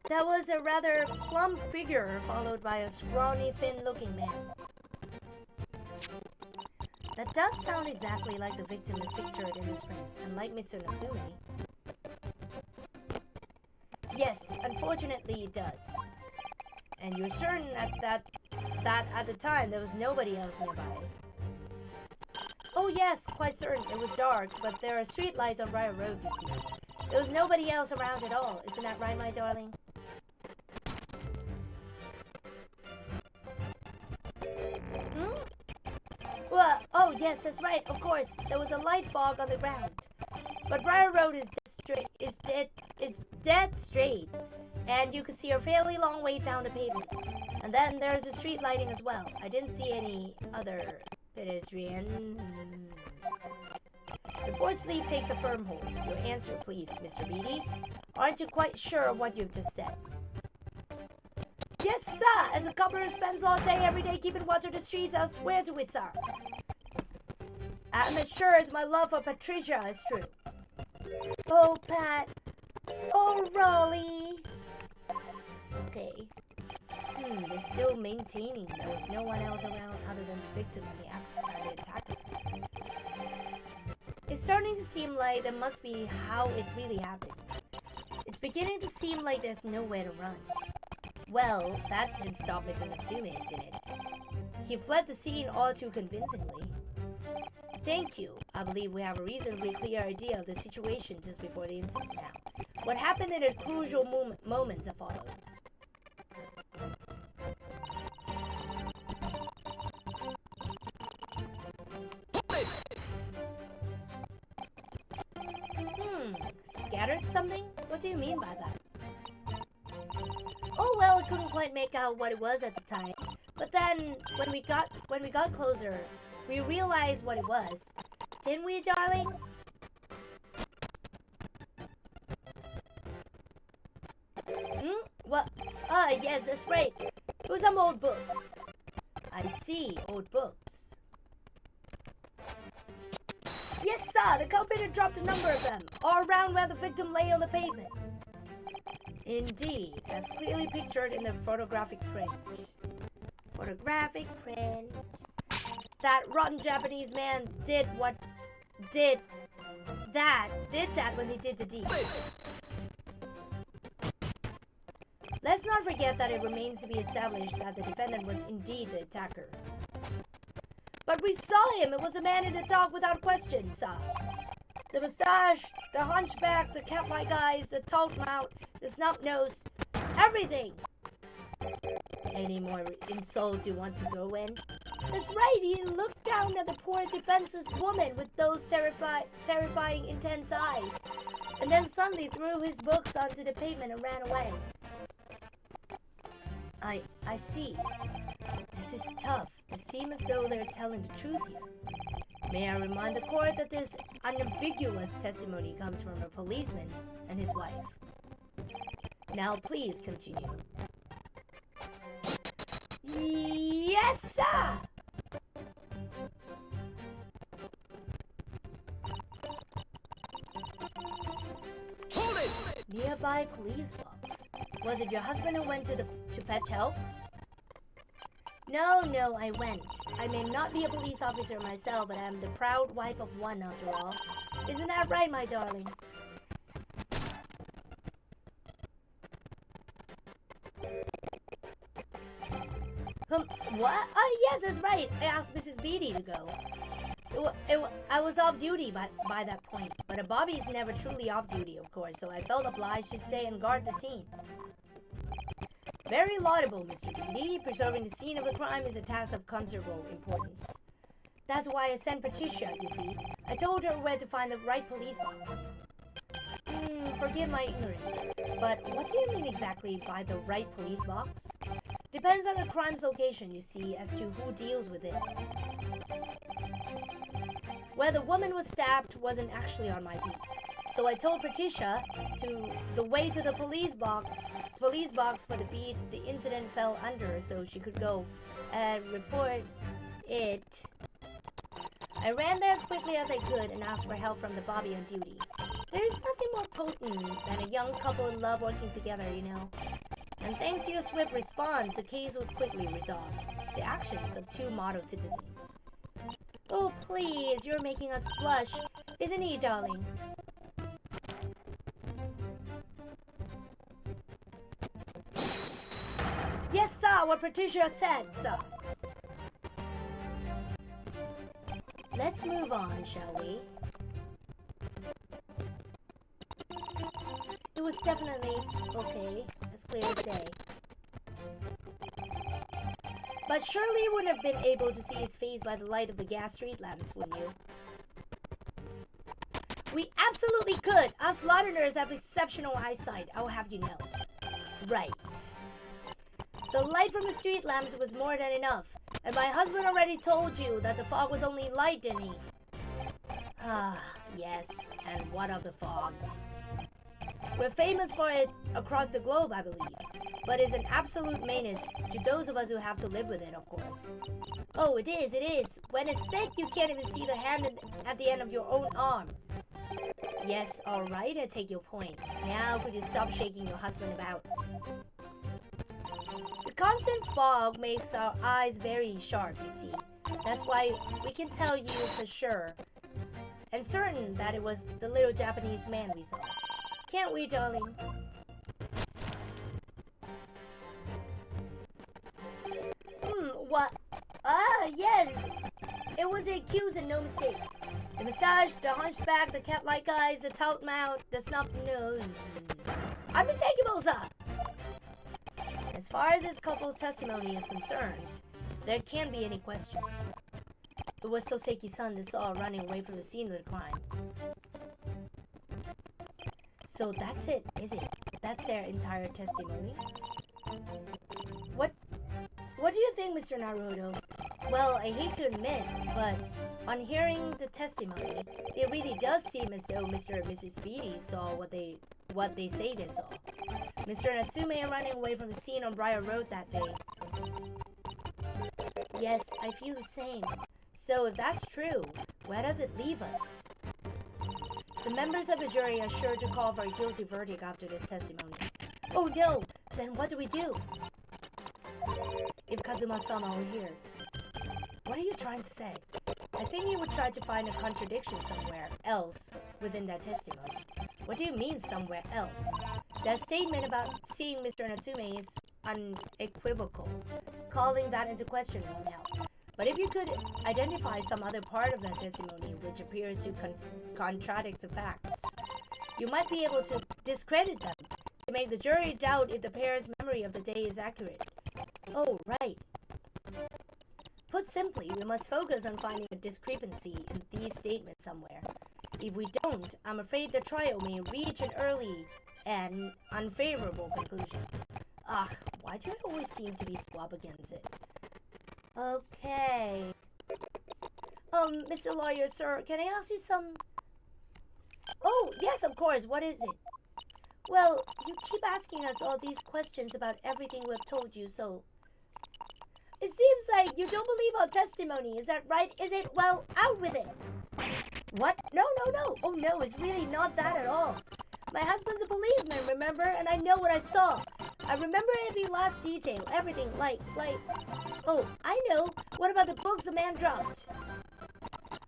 That was a rather plump figure, followed by a scrawny, thin-looking man. That does sound exactly like the victim is pictured in this frame, and like Mr. Natsume. Yes, unfortunately it does. And you're certain that at the time there was nobody else nearby. Oh yes, quite certain. It was dark, but there are street lights on Briar Road, you see. There was nobody else around at all. Isn't that right, my darling? Well, oh yes, that's right. Of course, there was a light fog on the ground. But Briar Road is dead straight, and you could see a fairly long way down the pavement. And then there's a street lighting as well. I didn't see any other pedestrians. Before sleep takes a firm hold, your answer, please, Mr. Beatty. Aren't you quite sure of what you've just said? Yes, sir! As a couple who spends all day, every day keeping watch of the streets, I'll swear to it, sir. I'm as sure as my love for Patricia is true. Oh, Pat. Oh, Raleigh. Okay. They're still maintaining there was no one else around other than the victim and the attacker. It's starting to seem like that must be how it really happened. It's beginning to seem like there's nowhere to run. Well, that didn't stop Mr. Natsume, did it? He fled the scene all too convincingly. Thank you. I believe we have a reasonably clear idea of the situation just before the incident now. What happened in the crucial moments that followed? Scattered something? What do you mean by that? Oh well, I couldn't quite make out what it was at the time. But then, when we got closer, we realized what it was. Didn't we, darling? What? Yes, that's right. It was some old books. I see, old books. Yes, sir, the culprit had dropped a number of them, all around where the victim lay on the pavement. Indeed, as clearly pictured in the photographic print. Photographic print. That rotten Japanese man did that when he did the deed. Let's not forget that it remains to be established that the defendant was indeed the attacker. But we saw him! It was a man in the dark without question, sir. The moustache, the hunchback, the cat-like eyes, the taut mouth, the snub nose, everything! Any more insults you want to throw in? That's right, he looked down at the poor defenseless woman with those terrifying intense eyes, and then suddenly threw his books onto the pavement and ran away. I see. This is tough. They seem as though they're telling the truth here. May I remind the court that this unambiguous testimony comes from a policeman and his wife. Now please continue. Yes, sir! Hold it! Nearby police box. Was it your husband who went to fetch help? No, I went. I may not be a police officer myself, but I'm the proud wife of one after all. Isn't that right, my darling? What? Oh, yes, that's right. I asked Mrs. Beatty to go. I was off duty by that point, but a Bobby is never truly off duty, of course, so I felt obliged to stay and guard the scene. Very laudable, Mr. Beatty. Preserving the scene of the crime is a task of considerable importance. That's why I sent Patricia, you see. I told her where to find the right police box. Forgive my ignorance, but what do you mean exactly by the right police box? Depends on the crime's location, you see, as to who deals with it. Where the woman was stabbed wasn't actually on my beat, so I told Patricia the way to the police box for the beat the incident fell under, so she could go and report it. I ran there as quickly as I could and asked for help from the Bobby on duty. There is nothing more potent than a young couple in love working together, you know. And thanks to your swift response, the case was quickly resolved. The actions of two model citizens. Oh, please, you're making us blush, isn't he, darling? Yes, sir, what Patricia said, sir. Let's move on, shall we? It was definitely okay, as clear as day. But surely you wouldn't have been able to see his face by the light of the gas street lamps, wouldn't you? We absolutely could! Us Londoners have exceptional eyesight, I'll have you know. Right. The light from the street lamps was more than enough, and my husband already told you that the fog was only light, didn't he? Ah, yes, and what of the fog? We're famous for it across the globe, I believe, but it's an absolute menace to those of us who have to live with it, of course. Oh, it is, it is. When it's thick, you can't even see the hand at the end of your own arm. Yes, all right, I take your point. Now, could you stop shaking your husband about? The constant fog makes our eyes very sharp, you see. That's why we can tell you for sure and certain that it was the little Japanese man we saw. Can't we, darling? What? Ah, yes! It was the accused and no mistake. The mustache, the hunchback, the cat-like eyes, the taut mouth, the snub nose. Unmistakable, sir! As far as this couple's testimony is concerned, there can't be any question. It was Soseki-san that saw running away from the scene of the crime. So that's it, is it? That's their entire testimony? What do you think, Mr. Naruto? Well, I hate to admit, but on hearing the testimony, it really does seem as though Mr. and Mrs. Beatty saw what they say they saw. Mr. Natsume running away from the scene on Briar Road that day. Yes, I feel the same. So if that's true, where does it leave us? The members of the jury are sure to call for a guilty verdict after this testimony. Oh no! Then what do we do? If Kazuma-sama were here. What are you trying to say? I think you would try to find a contradiction somewhere else within that testimony. What do you mean somewhere else? That statement about seeing Mr. Natsume is unequivocal. Calling that into question won't help. But if you could identify some other part of that testimony which appears to contradict the facts, you might be able to discredit them, to make the jury doubt if the pair's memory of the day is accurate. Oh, right. Put simply, we must focus on finding a discrepancy in these statements somewhere. If we don't, I'm afraid the trial may reach an early and unfavorable conclusion. Ugh, why do I always seem to be so up against it? Okay. Mr. Lawyer, sir, can I ask you some... Oh, yes, of course. What is it? Well, you keep asking us all these questions about everything we've told you, so... It seems like you don't believe our testimony. Is that right? Is it? Well, out with it. What? No. Oh, no, it's really not that at all. My husband's a policeman, remember? And I know what I saw. I remember every last detail, everything, like... Oh, I know. What about the books the man dropped?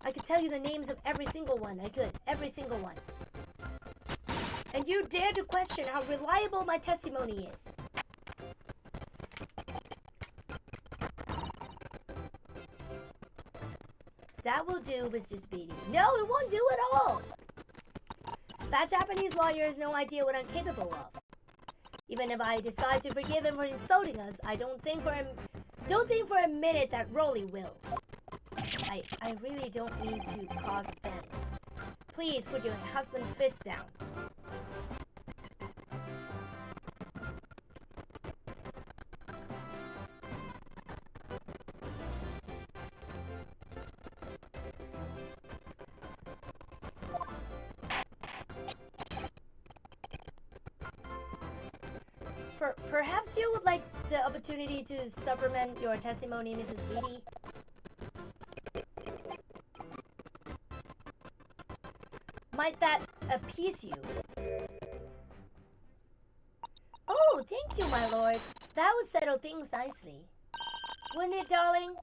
I could tell you the names of every single one. I could. Every single one. And you dare to question how reliable my testimony is. That will do, Mr. Speedy. No, it won't do at all. That Japanese lawyer has no idea what I'm capable of. Even if I decide to forgive him for insulting us, I don't think for a minute that Rolly will. I really don't mean to cause offense. Please put your husband's fist down. Perhaps you would like the opportunity to supplement your testimony, Mrs. Speedy. Might that appease you? Oh, thank you, my lord. That would settle things nicely. Wouldn't it, darling?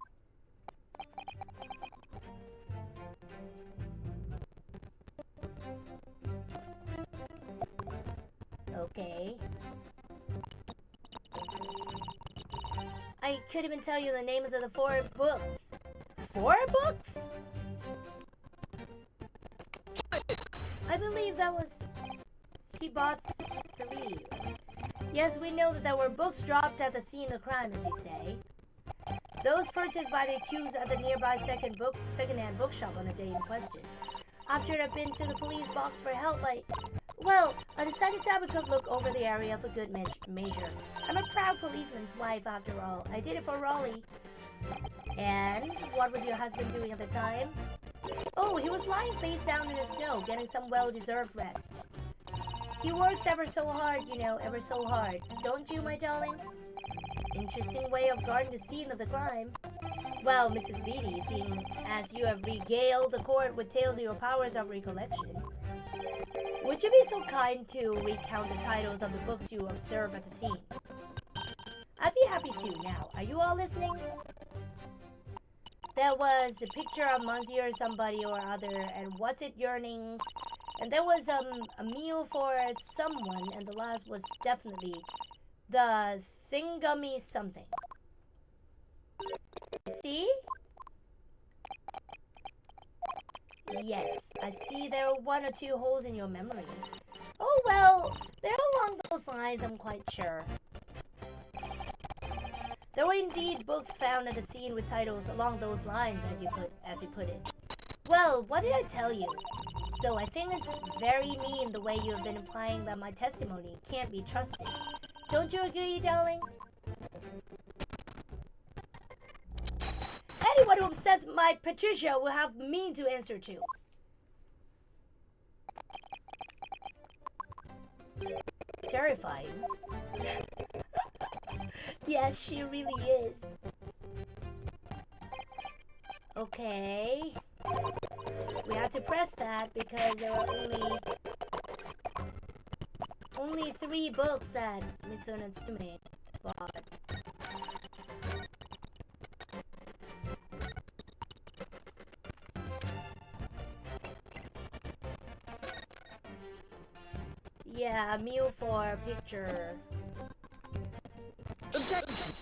Okay. I could even tell you the names of the 4 books. 4 books? I believe that was... He bought 3. Yes, we know that there were books dropped at the scene of the crime, as you say. Those purchased by the accused at the nearby second-hand bookshop on the day in question. After I'd been to the police box for help, Well, I decided to have a good look over the area for good measure. I'm a proud policeman's wife, after all. I did it for Raleigh. And what was your husband doing at the time? Oh, he was lying face down in the snow, getting some well-deserved rest. He works ever so hard, you know, ever so hard. Don't you, my darling? Interesting way of guarding the scene of the crime. Well, Mrs. Beatty, seeing as you have regaled the court with tales of your powers of recollection, would you be so kind to recount the titles of the books you observed at the scene? I'd be happy to. Now, are you all listening? There was a picture of Monsieur somebody or other, and what's it yearnings, and there was a meal for someone, and the last was definitely the thingummy something. See? Yes, I see there are 1 or 2 holes in your memory. Oh well, they're along those lines, I'm quite sure. There were indeed books found at the scene with titles along those lines, as you put it. Well, what did I tell you? So I think it's very mean the way you have been implying that my testimony can't be trusted. Don't you agree, darling? Anyone who says my Patricia will have me to answer to. Terrifying. Yes, she really is. Okay. We had to press that because there are only 3 books that Mitsuna Tsume bought. Yeah, a meal for a picture. Objection!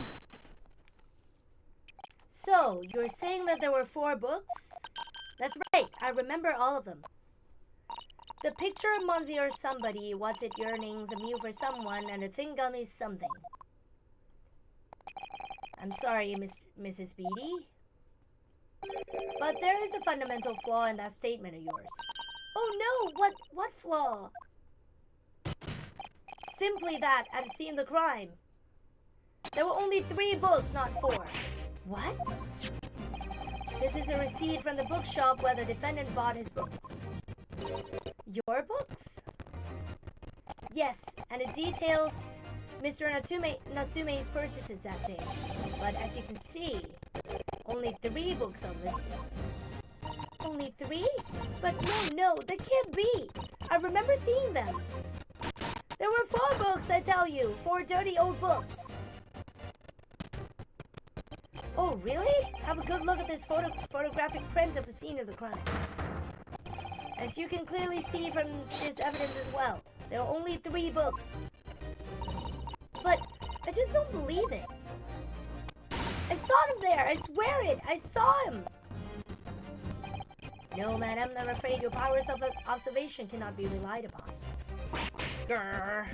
So, you're saying that there were 4 books? That's right, I remember all of them. The picture of Monsieur somebody, what's it yearnings, a meal for someone, and a thingummy something. I'm sorry, Mrs. Beatty. But there is a fundamental flaw in that statement of yours. Oh no, what flaw? Simply that, at the scene of the crime. There were only 3 books, not 4. What? This is a receipt from the bookshop where the defendant bought his books. Your books? Yes, and it details Mr. Natsume's purchases that day. But as you can see, only 3 books are listed. Only 3? But no, that can't be. I remember seeing them. There were 4 books, I tell you. 4 dirty old books. Oh, really? Have a good look at this photographic print of the scene of the crime. As you can clearly see from this evidence as well, there are only 3 books. But I just don't believe it. I saw him there, I swear it, I saw him. No, madam, I'm afraid your powers of observation cannot be relied upon. Grr.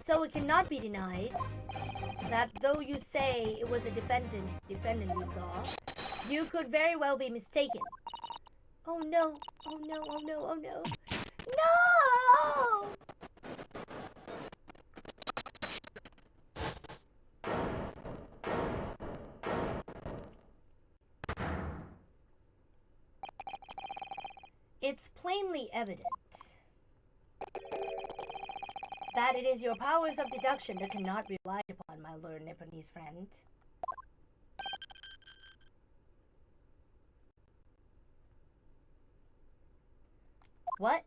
So it cannot be denied that though you say it was a defendant you saw, you could very well be mistaken. Oh no, oh no, oh no, oh no. No! It's plainly evident that it is your powers of deduction that cannot be relied upon, my learned Nepalese friend. What?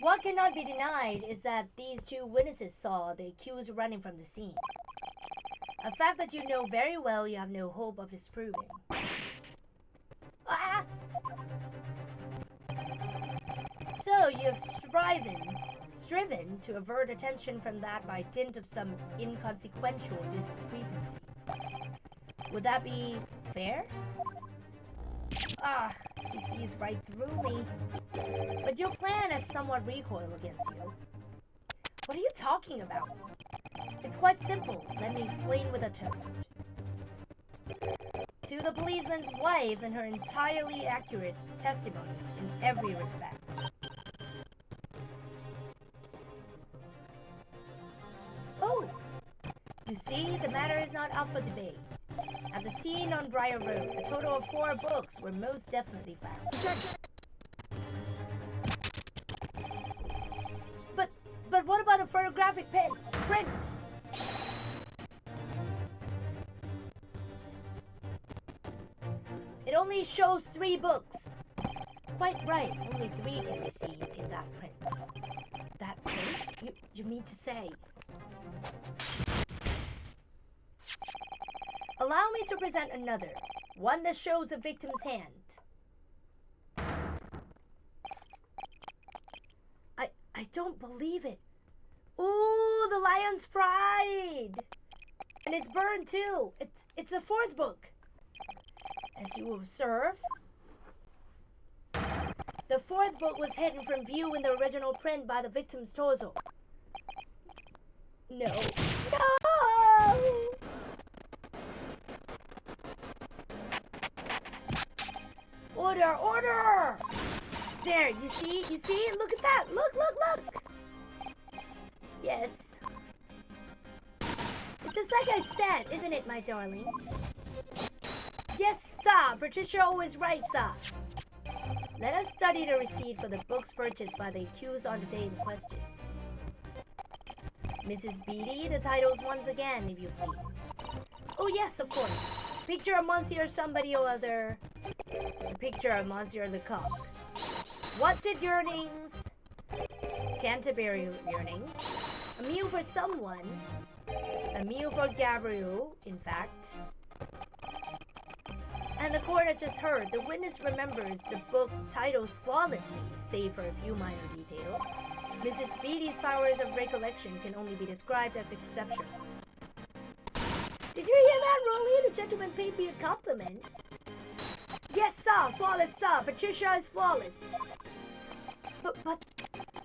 What cannot be denied is that these two witnesses saw the accused running from the scene. A fact that you know very well you have no hope of disproving. Ah! So you have striven to avert attention from that by dint of some inconsequential discrepancy. Would that be fair? Ah, he sees right through me. But your plan has somewhat recoil against you. What are you talking about? It's quite simple. Let me explain with a toast. To the policeman's wife and her entirely accurate testimony in every respect. Oh! You see, the matter is not up for debate. At the scene on Briar Road, a total of 4 books were most definitely found. Objection! But what about a photographic print? It only shows 3 books. Quite right, only 3 can be seen in that print. That print? You mean to say... Allow me to present another, one that shows a victim's hand. I don't believe it. Ooh, the Lion's Pride! And it's burned too. It's the 4th book. As you observe, the 4th book was hidden from view in the original print by the victim's torso. No. No! Order! Order! There, you see? Look at that! Look! Yes. It's just like I said, isn't it, my darling? Yes, sir! Patricia always right, sir! Let us study the receipt for the books purchased by the accused on the day in question. Mrs. Beatty, the titles once again, if you please. Oh yes, of course. Picture of Monsieur somebody or other. A picture of Monsieur Lecoq. What's it, yearnings? Canterbury yearnings. A meal for someone. A meal for Gabriel, in fact. And the court had just heard. The witness remembers the book titles flawlessly, save for a few minor details. Mrs. Beatty's powers of recollection can only be described as exceptional. Did you hear that, Rolly? The gentleman paid me a compliment. Yes, sir. Flawless, sir. Patricia is flawless. But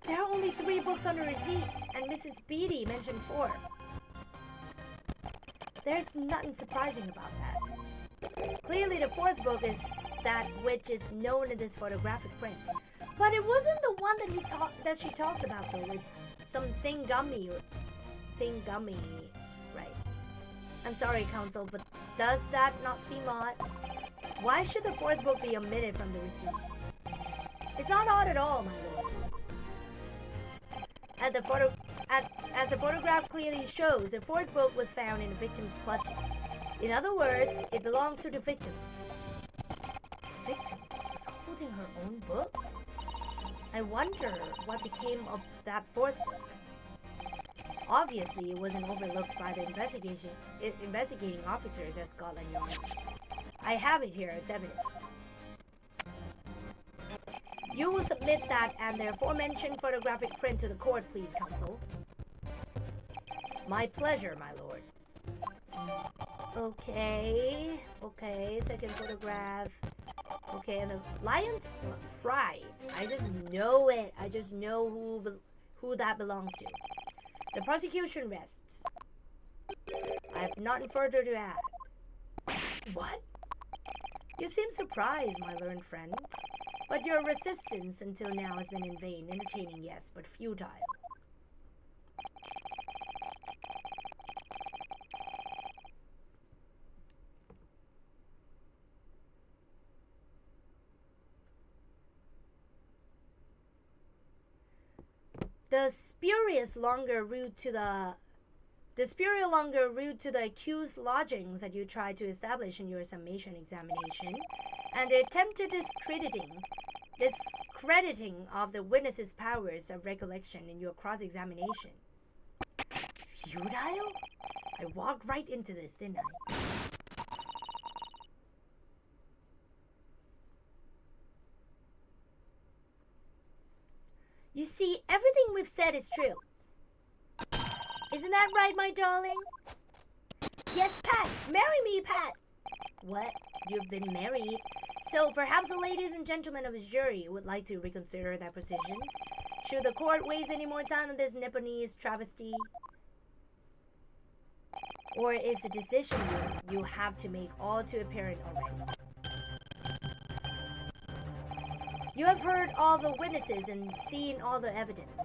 there are only 3 books on the receipt, and Mrs. Beatty mentioned 4. There's nothing surprising about that. Clearly, the 4th book is that which is known in this photographic print. But it wasn't the one that she talks about, though. It's some thingummy, right? I'm sorry, counsel, but does that not seem odd? Why should the 4th book be omitted from the receipt? It's not odd at all, my lord. As the photograph clearly shows, the 4th book was found in the victim's clutches. In other words, it belongs to the victim. The victim was holding her own books? I wonder what became of that 4th book. Obviously, it wasn't overlooked by the investigating officers at Scotland Yard. I have it here as evidence. You will submit that and the aforementioned photographic print to the court, please, counsel. My pleasure, my lord. Okay, second photograph. Okay, and the lion's pride. I just know it. I just know who that belongs to. The prosecution rests. I have nothing further to add. What? You seem surprised, my learned friend. But your resistance until now has been in vain. Entertaining, yes, but futile. The spurious longer route to the accused lodgings that you tried to establish in your summation examination, and the attempted discrediting of the witness's powers of recollection in your cross-examination. Futile? I walked right into this, didn't I? You see, everything we've said is true. Isn't that right, my darling? Yes, Pat. Marry me, Pat. What? You've been married? So perhaps the ladies and gentlemen of the jury would like to reconsider their positions? Should the court waste any more time on this Nipponese travesty? Or is the decision you have to make all too apparent already? You have heard all the witnesses and seen all the evidence.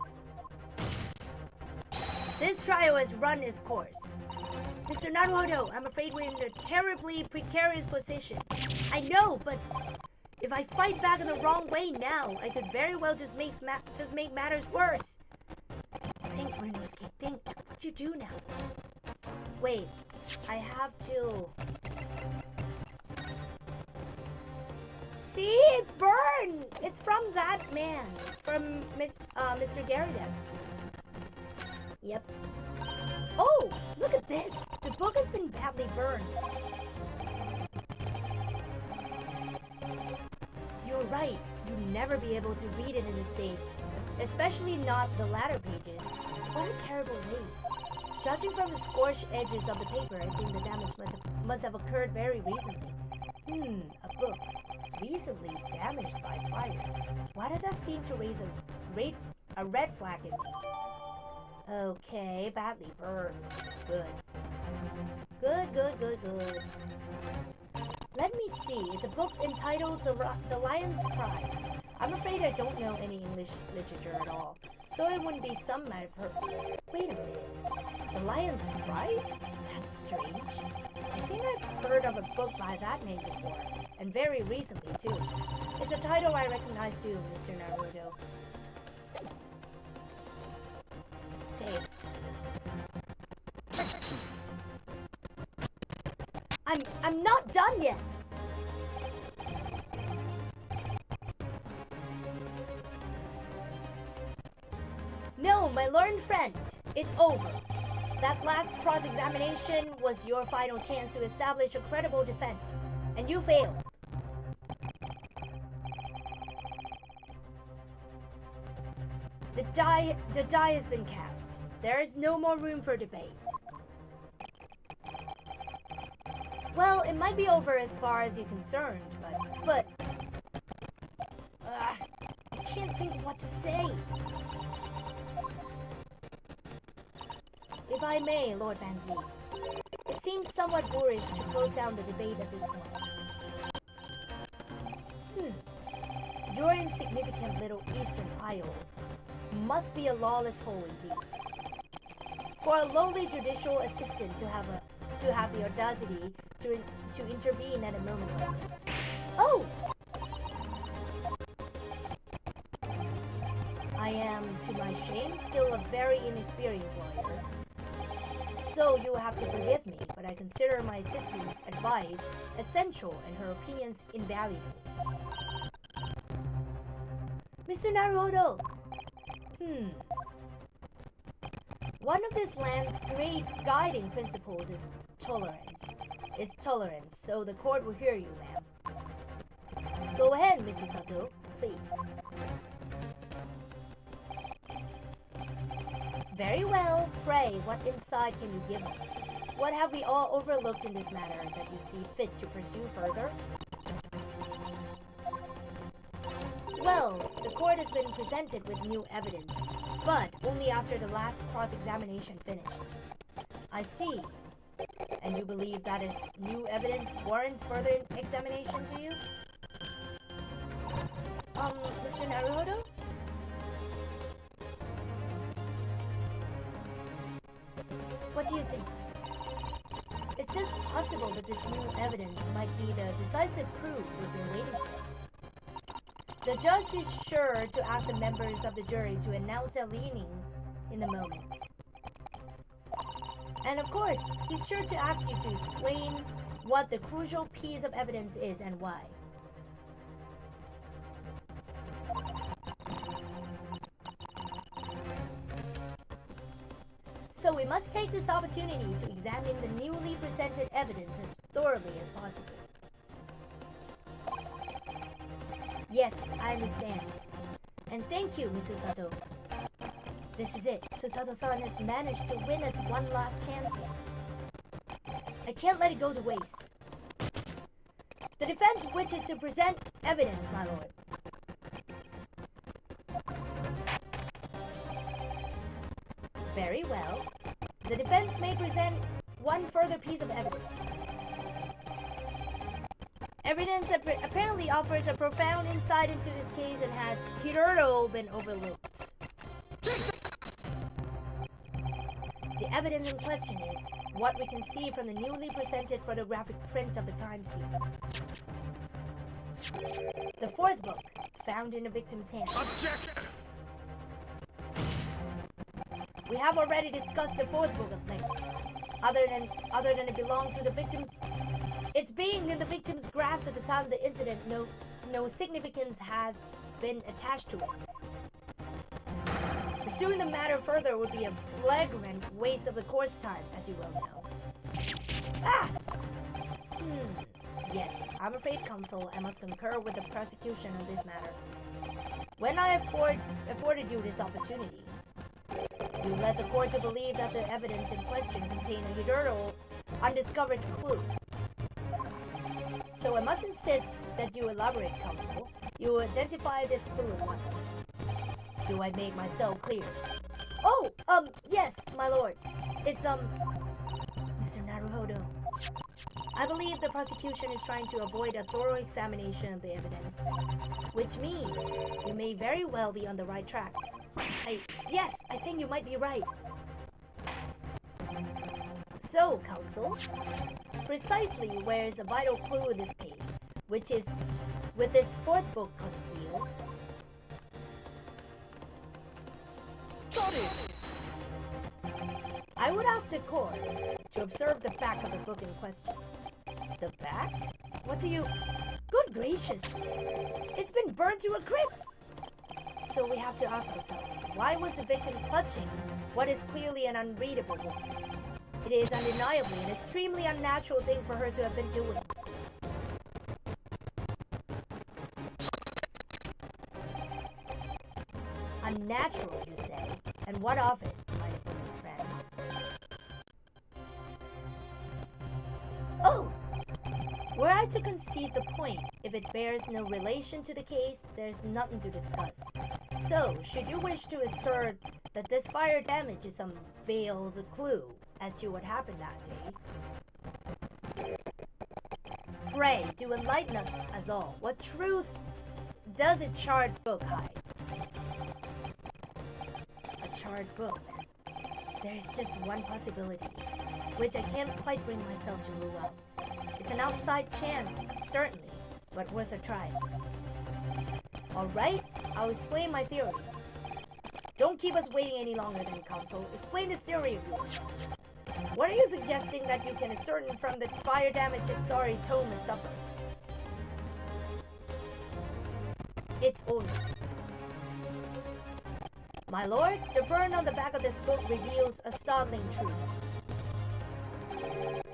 This trial has run its course. Mr. Naruhodo, I'm afraid we're in a terribly precarious position. I know, but if I fight back in the wrong way now, I could very well just make matters worse. Think, Ryunosuke, think. What you do now? Wait, I have to... See, it's burned! It's from that man. From Mr. Garrison. Yep. Oh, look at this. The book has been badly burned. You're right. You'd never be able to read it in this state. Especially not the latter pages. What a terrible waste. Judging from the scorched edges of the paper, I think the damage must have occurred very recently. A book. Recently damaged by fire. Why does that seem to raise a red flag in me? Okay, badly burned. Good. Good. Let me see. It's a book entitled The Lion's Pride. I'm afraid I don't know any English literature at all, so it wouldn't be some matter for... Wait a minute. The Lion's Pride? That's strange. I think I've heard of a book by that name before, and very recently too. It's a title I recognize too, Mr. Naruto. Okay. I'm not done yet! No, my learned friend, it's over. That last cross-examination was your final chance to establish a credible defense, and you failed. The die has been cast. There is no more room for debate. Well, it might be over as far as you're concerned, but... I can't think what to say. If I may, Lord Van Zieks, it seems somewhat boorish to close down the debate at this point. Your insignificant little Eastern Isle must be a lawless hole indeed. For a lowly judicial assistant to have the audacity to intervene at a moment like this. Oh! I am, to my shame, still a very inexperienced lawyer. So you will have to forgive me, but I consider my assistant's advice essential and her opinions invaluable. Mr. Naruhodo! One of this land's great guiding principles is tolerance. So the court will hear you, ma'am. Go ahead, Mr. Sato, please. Very well. Pray, what insight can you give us? What have we all overlooked in this matter that you see fit to pursue further? Well, the court has been presented with new evidence, but only after the last cross-examination finished. I see. And you believe that is new evidence warrants further examination to you? Mr. Naruhodo? What do you think? It's just possible that this new evidence might be the decisive proof we've been waiting for. The judge is sure to ask the members of the jury to announce their leanings in the moment. And of course, he's sure to ask you to explain what the crucial piece of evidence is and why. So we must take this opportunity to examine the newly presented evidence as thoroughly as possible. Yes, I understand. And thank you, Miss Susato. This is it. Susato-san has managed to win us one last chance here. I can't let it go to waste. The defense wishes to present evidence, my lord. Very well. The defense may present one further piece of evidence. Evidence that apparently offers a profound insight into this case and had hitherto been overlooked. The evidence in question is what we can see from the newly presented photographic print of the crime scene. The fourth book, found in the victim's hand. Objection! We have already discussed the fourth book at length. Other than it belonged to the victim's... Its being in the victim's grasp at the time of the incident, no significance has been attached to it. Pursuing the matter further would be a flagrant waste of the court's time, as you well know. Yes, I'm afraid, counsel, I must concur with the prosecution on this matter. When I afforded you this opportunity, you led the court to believe that the evidence in question contained a hitherto undiscovered clue. So I must insist that you elaborate, counsel. You identify this clue at once. Do I make myself clear? Oh, yes, my lord. It's, Mr. Naruhodo. I believe the prosecution is trying to avoid a thorough examination of the evidence, which means you may very well be on the right track. Yes, I think you might be right. So, counsel, precisely where is a vital clue in this case, which is what this fourth book conceals? Got it! I would ask the court to observe the back of the book in question. The back? What do you... Good gracious! It's been burned to a crisp! So we have to ask ourselves, why was the victim clutching what is clearly an unreadable book? It is undeniably an extremely unnatural thing for her to have been doing. Unnatural, you say? And what of it, my police friend? Oh! Were I to concede the point, if it bears no relation to the case, there's nothing to discuss. So, should you wish to assert that this fire damage is some veiled clue as to what happened that day? Pray, do enlighten us all. What truth does a charred book hide? A charred book. There's just one possibility, which I can't quite bring myself to rule out. It's an outside chance, certainly, but worth a try. Alright, I'll explain my theory. Don't keep us waiting any longer then, counsel. Explain this theory of yours. What are you suggesting that you can ascertain from the fire damage his sorry tome has suffered? Its owner. My lord, the burn on the back of this book reveals a startling truth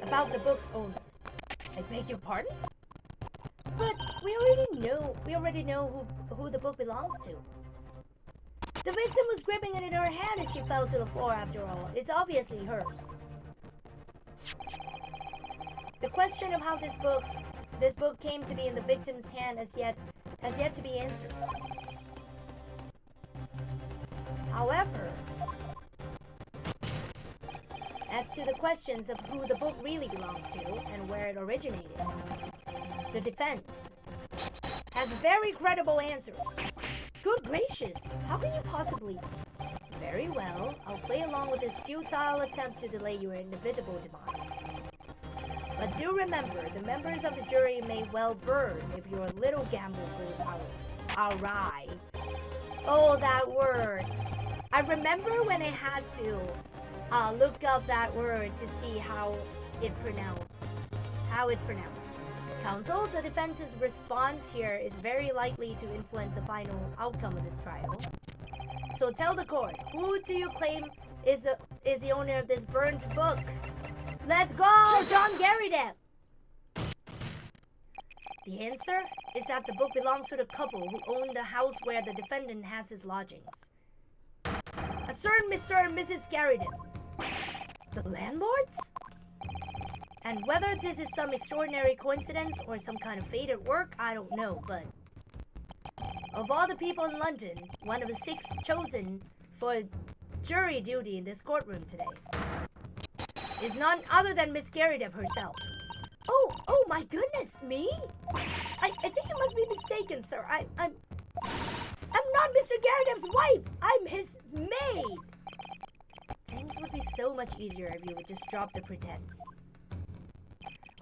about the book's owner. I beg your pardon? But we already know who the book belongs to. The victim was gripping it in her hand as she fell to the floor after all. It's obviously hers. The question of how this book came to be in the victim's hand has yet to be answered. However, as to the questions of who the book really belongs to and where it originated, the defense has very credible answers. Good gracious, how can you possibly? Very well, I'll play along with this futile attempt to delay your inevitable demise. But do remember, the members of the jury may well burn if your little gamble goes awry. Oh, that word. I remember when I had to look up that word to see how it's pronounced. Counsel, the defense's response here is very likely to influence the final outcome of this trial. So tell the court, who do you claim is the owner of this burnt book? Let's go, John Garrideb! The answer is that the book belongs to the couple who own the house where the defendant has his lodgings. A certain Mr. and Mrs. Garrideb. The landlords? And whether this is some extraordinary coincidence or some kind of fate at work, I don't know, but of all the people in London, one of the 6 chosen for jury duty in this courtroom today is none other than Miss Garrideb herself. Oh my goodness, me? I think you must be mistaken, sir. I'm not Mr. Garrideb's wife. I'm his maid. Things would be so much easier if you would just drop the pretense.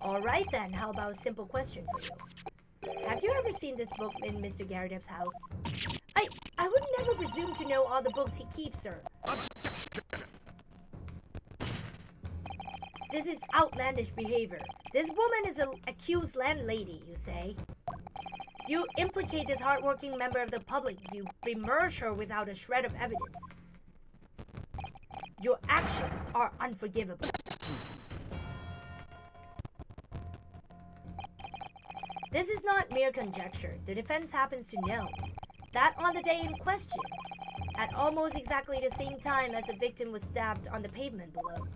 Alright then, how about a simple question for you? Have you ever seen this book in Mr. Garrideb's house? I would never presume to know all the books he keeps, sir. This is outlandish behavior. This woman is an accused landlady, you say. You implicate this hardworking member of the public. You bemerge her without a shred of evidence. Your actions are unforgivable. This is not mere conjecture. The defense happens to know that on the day in question, at almost exactly the same time as the victim was stabbed on the pavement below,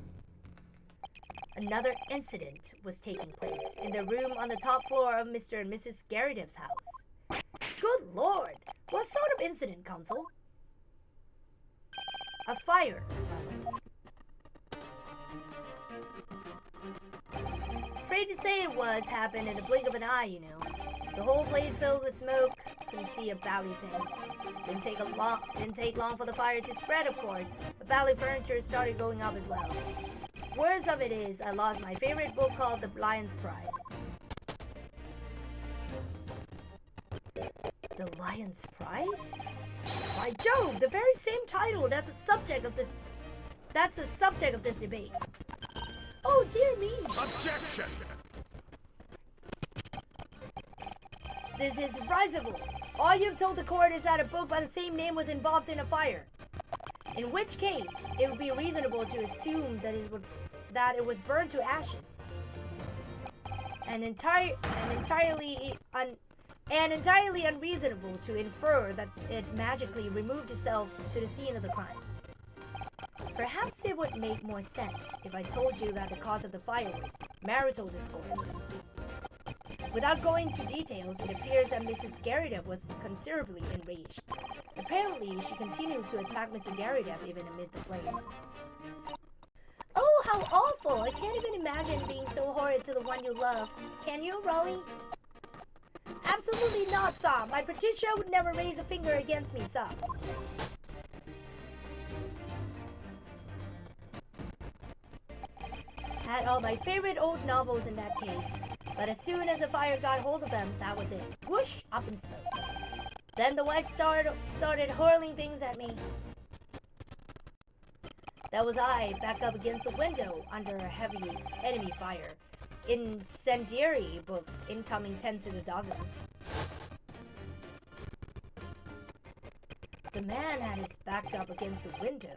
another incident was taking place in the room on the top floor of Mr. and Mrs. Garrideb's house. Good Lord! What sort of incident, counsel? A fire. Afraid to say it happened in the blink of an eye, you know. The whole place filled with smoke. Couldn't see a bally thing. Didn't take long for the fire to spread, of course. The bally furniture started going up as well. Worst of it is, I lost my favorite book called The Lion's Pride. The Lion's Pride? By Jove, the very same title that's the subject of this debate. Oh dear me. Objection! This is risible. All you've told the court is that a book by the same name was involved in a fire. In which case, it would be reasonable to assume that it was burned to ashes. And entirely unreasonable to infer that it magically removed itself to the scene of the crime. Perhaps it would make more sense if I told you that the cause of the fire was marital discord. Without going into details, it appears that Mrs. Garrideb was considerably enraged. Apparently, she continued to attack Mr. Garrideb even amid the flames. Oh, how awful! I can't even imagine being so horrid to the one you love. Can you, Rowie? Absolutely not, sir. My Patricia would never raise a finger against me, sir. Had all my favorite old novels in that case. But as soon as the fire got hold of them, that was it. Whoosh, up in smoke. Then the wife started hurling things at me. That was I, back up against the window under a heavy enemy fire. Incendiary books incoming 10 to the dozen. The man had his back up against the window,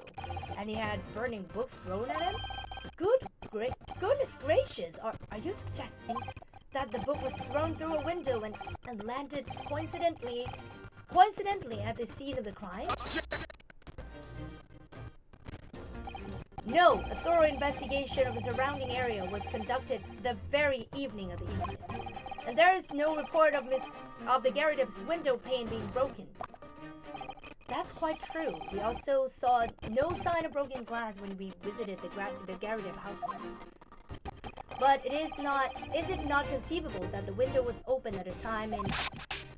and he had burning books thrown at him? Goodness gracious, are you suggesting that the book was thrown through a window and landed coincidentally at the scene of the crime? No, a thorough investigation of the surrounding area was conducted the very evening of the incident, and there is no report of the Garridip's window pane being broken. That's quite true. We also saw no sign of broken glass when we visited the Garridip household. But is it not conceivable that the window was open at a time in...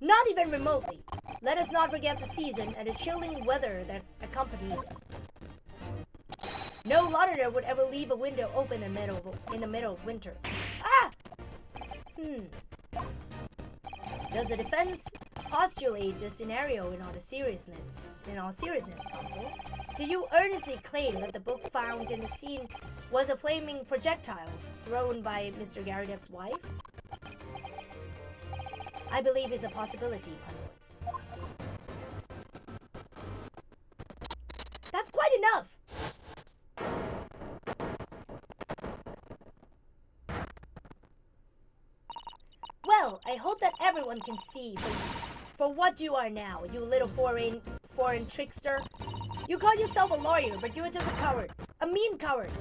Not even remotely. Let us not forget the season and the chilling weather that accompanies it. No Londoner would ever leave a window open in the middle of winter. Ah! Does the defense postulate this scenario in all seriousness, counsel? Do you earnestly claim that the book found in the scene was a flaming projectile thrown by Mr. Garridip's wife? I believe it's a possibility, my lord. That's quite enough! Well, I hope that everyone can see for what you are now, you little foreign trickster. You call yourself a lawyer, but you're just a coward. A mean coward.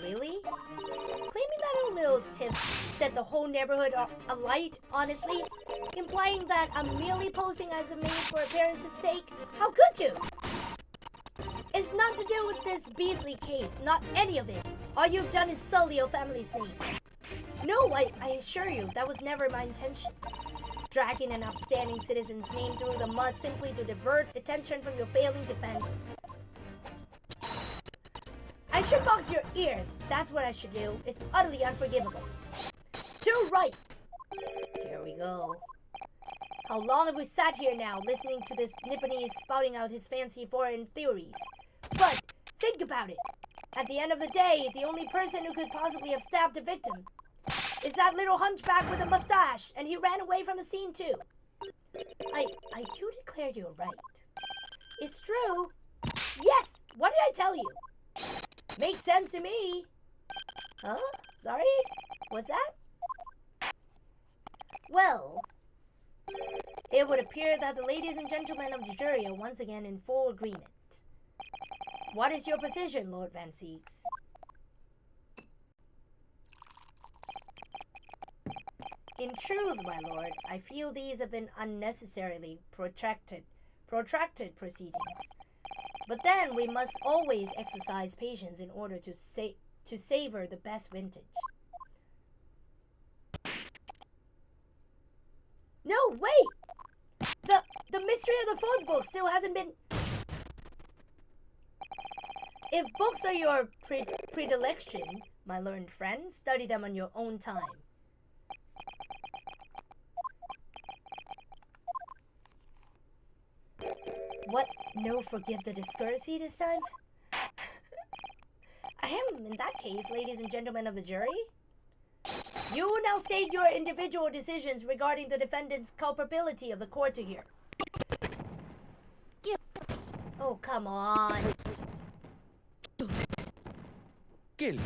Really? Claiming that a little tip set the whole neighborhood alight, honestly? Implying that I'm merely posing as a maid for appearance's sake? How could you? It's not to do with this Beasley case, not any of it. All you've done is sully your family's name. No, I assure you, that was never my intention. Dragging an upstanding citizen's name through the mud simply to divert attention from your failing defense. I should box your ears. That's what I should do. It's utterly unforgivable. Too right. Here we go. How long have we sat here now, listening to this Nipponese spouting out his fancy foreign theories? But think about it. At the end of the day, the only person who could possibly have stabbed a victim is that little hunchback with a mustache, and he ran away from the scene too. I do declare you're right. It's true. Yes, what did I tell you? Makes sense to me. Huh? Sorry? What's that? Well, it would appear that the ladies and gentlemen of the jury are once again in full agreement. What is your position, Lord Van Seeks? In truth, my lord, I feel these have been unnecessarily protracted proceedings. But then we must always exercise patience in order to savor the best vintage. No, wait! The mystery of the fourth book still hasn't been... If books are your predilection, my learned friend, study them on your own time. What? No forgive the discourtesy this time? I am, in that case, ladies and gentlemen of the jury. You will now state your individual decisions regarding the defendant's culpability of the court to hear. Oh, come on. Guilty.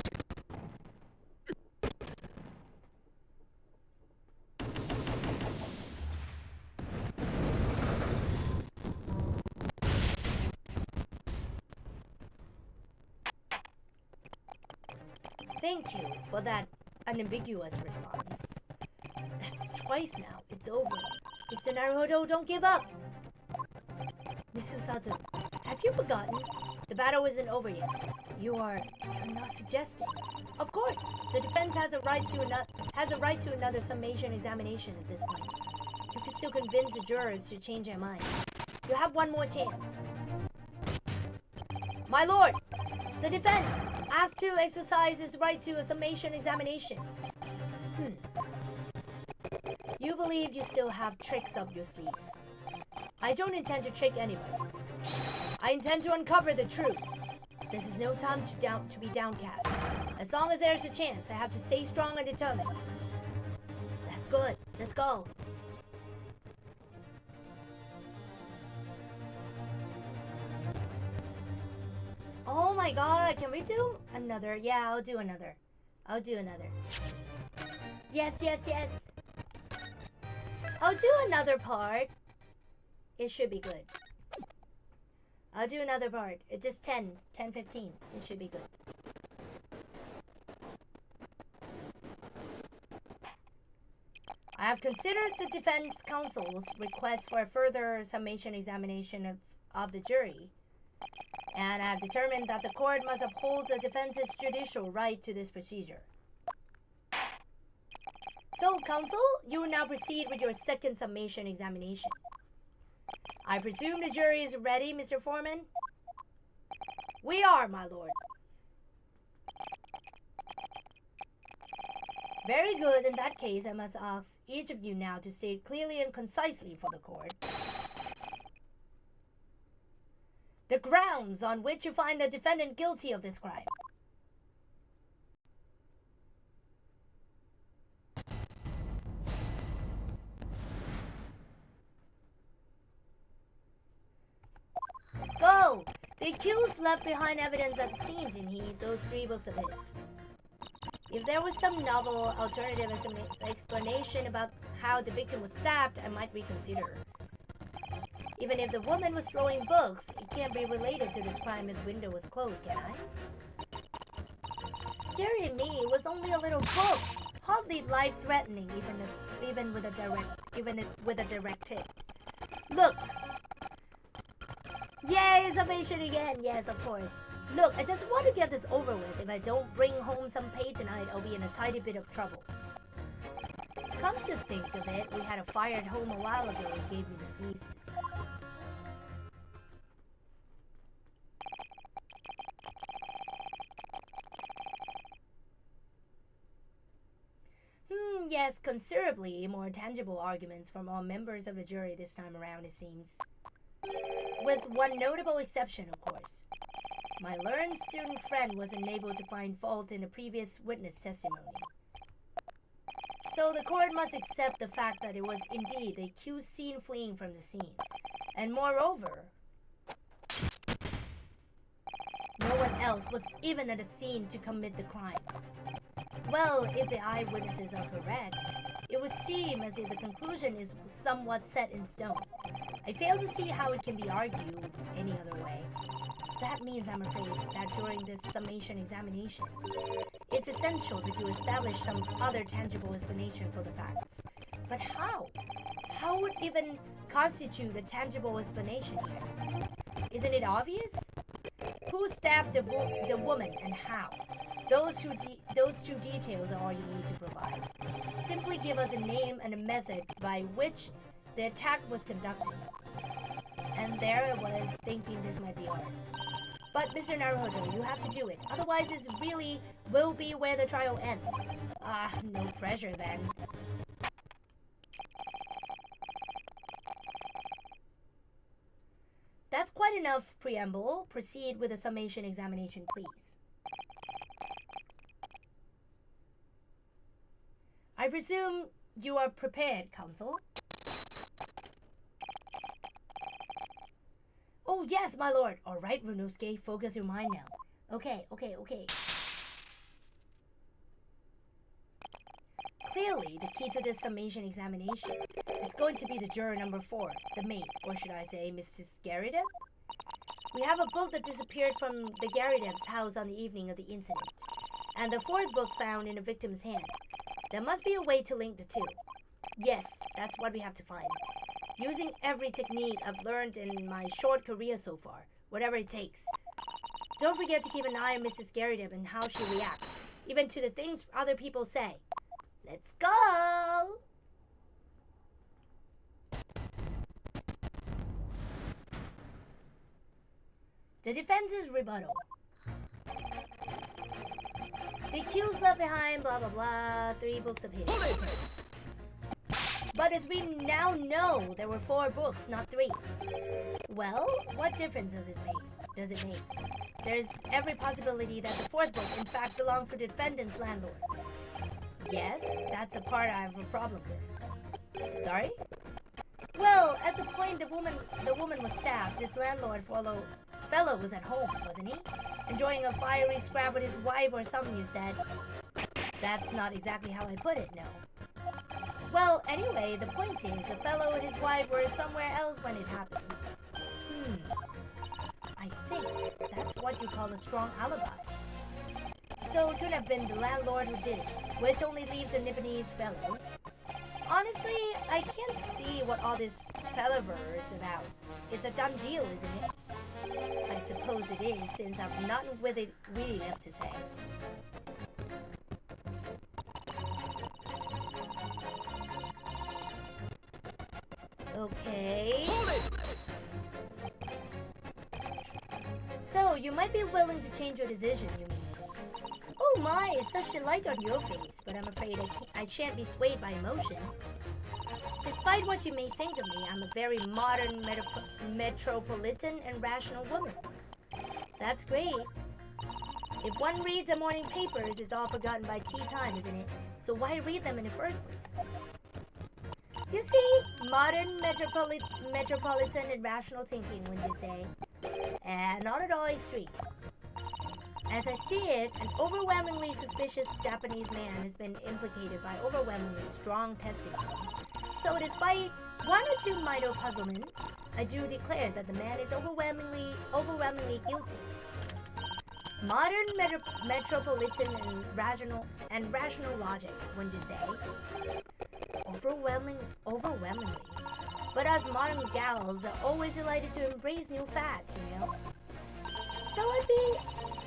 Thank you for that unambiguous response. That's twice now. It's over. Mr. Naruhodo, don't give up. Miss Usato, have you forgotten? The battle isn't over yet. You're not suggesting. Of course, the defense has a right to another summation examination at this point. You can still convince the jurors to change their minds. You have one more chance. My lord, the defense asked to exercise its right to a summation examination. You believe you still have tricks up your sleeve. I don't intend to trick anybody. I intend to uncover the truth. This is no time to be downcast. As long as there's a chance, I have to stay strong and determined. That's good. Let's go. Oh my god, can we do another? Yeah, I'll do another. Yes. I'll do another part. It should be good. I'll do another part. It's just 10, 15. It should be good. I have considered the defense counsel's request for a further summation examination of the jury, and I have determined that the court must uphold the defense's judicial right to this procedure. So, counsel, you will now proceed with your second summation examination. I presume the jury is ready, Mr. Foreman? We are, my lord. Very good. In that case, I must ask each of you now to state clearly and concisely for the court the grounds on which you find the defendant guilty of this crime. Let's go! The accused left behind evidence at the scene, didn't he? Those 3 books of his. If there was some novel alternative explanation about how the victim was stabbed, I might reconsider. Even if the woman was throwing books, it can't be related to this crime if the window was closed, can I? Jerry and me, it was only a little book, hardly life-threatening, even with a direct hit. Look. Yay, summation again. Yes, of course. Look, I just want to get this over with. If I don't bring home some pay tonight, I'll be in a tiny bit of trouble. Come to think of it, we had a fire at home a while ago and gave me the sneezes. Yes, considerably more tangible arguments from all members of the jury this time around, it seems. With one notable exception, of course. My learned student friend was unable to find fault in the previous witness testimony. So the court must accept the fact that it was indeed the accused seen fleeing from the scene. And moreover, no one else was even at the scene to commit the crime. Well, if the eyewitnesses are correct, it would seem as if the conclusion is somewhat set in stone. I fail to see how it can be argued any other way. That means, I'm afraid, that during this summation examination, it's essential that you establish some other tangible explanation for the facts. But how? How would even constitute a tangible explanation here? Isn't it obvious? Who stabbed the woman and how? Those two details are all you need to provide. Simply give us a name and a method by which the attack was conducted. And there I was thinking this might be hard. But Mr. Naruhodo, you have to do it. Otherwise this really will be where the trial ends. No pressure then. That's quite enough preamble. Proceed with the summation examination, please. I presume you are prepared, counsel? Oh, yes, my lord. All right, Runosuke, focus your mind now. Okay. Clearly, the key to this summation examination is going to be the juror number 4, the maid, or should I say, Mrs. Garrideb? We have a book that disappeared from the Garrideb's house on the evening of the incident, and the 4th book found in the victim's hand. There must be a way to link the two. Yes, that's what we have to find. Using every technique I've learned in my short career so far, whatever it takes. Don't forget to keep an eye on Mrs. Garrideb and how she reacts, even to the things other people say. Let's go! The defense's rebuttal. The accused left behind blah blah blah 3 books of his. But as we now know, there were 4 books, not 3. Well, what difference does it make? There's every possibility that the 4th book in fact belongs to the defendant's landlord. Yes, that's a part I have a problem with. Sorry? Well, at the point the woman was stabbed, this landlord fellow was at home, wasn't he? Enjoying a fiery scrap with his wife or something, you said. That's not exactly how I put it, no. Well, anyway, the point is, the fellow and his wife were somewhere else when it happened. you call a strong alibi. So it could have been the landlord who did it, which only leaves a Nipponese fellow. Honestly, I can't see what all this palaver is about. It's a done deal, isn't it? I suppose it is, since I've nothing with it really left to say. Okay. So, you might be willing to change your decision, you mean? Oh my, it's such a light on your face, but I'm afraid I shan't be swayed by emotion. Despite what you may think of me, I'm a very modern, metropolitan, and rational woman. That's great. If one reads the morning papers, it's all forgotten by tea time, isn't it? So why read them in the first place? You see, modern, metropolitan, and rational thinking, when you say, and not at all extreme. As I see it, an overwhelmingly suspicious Japanese man has been implicated by overwhelmingly strong testimony. So despite one or two minor puzzlements, I do declare that the man is overwhelmingly guilty. Modern metropolitan and rational logic, wouldn't you say? Overwhelmingly. But us modern gals are always delighted to embrace new fads, you know? So I'd be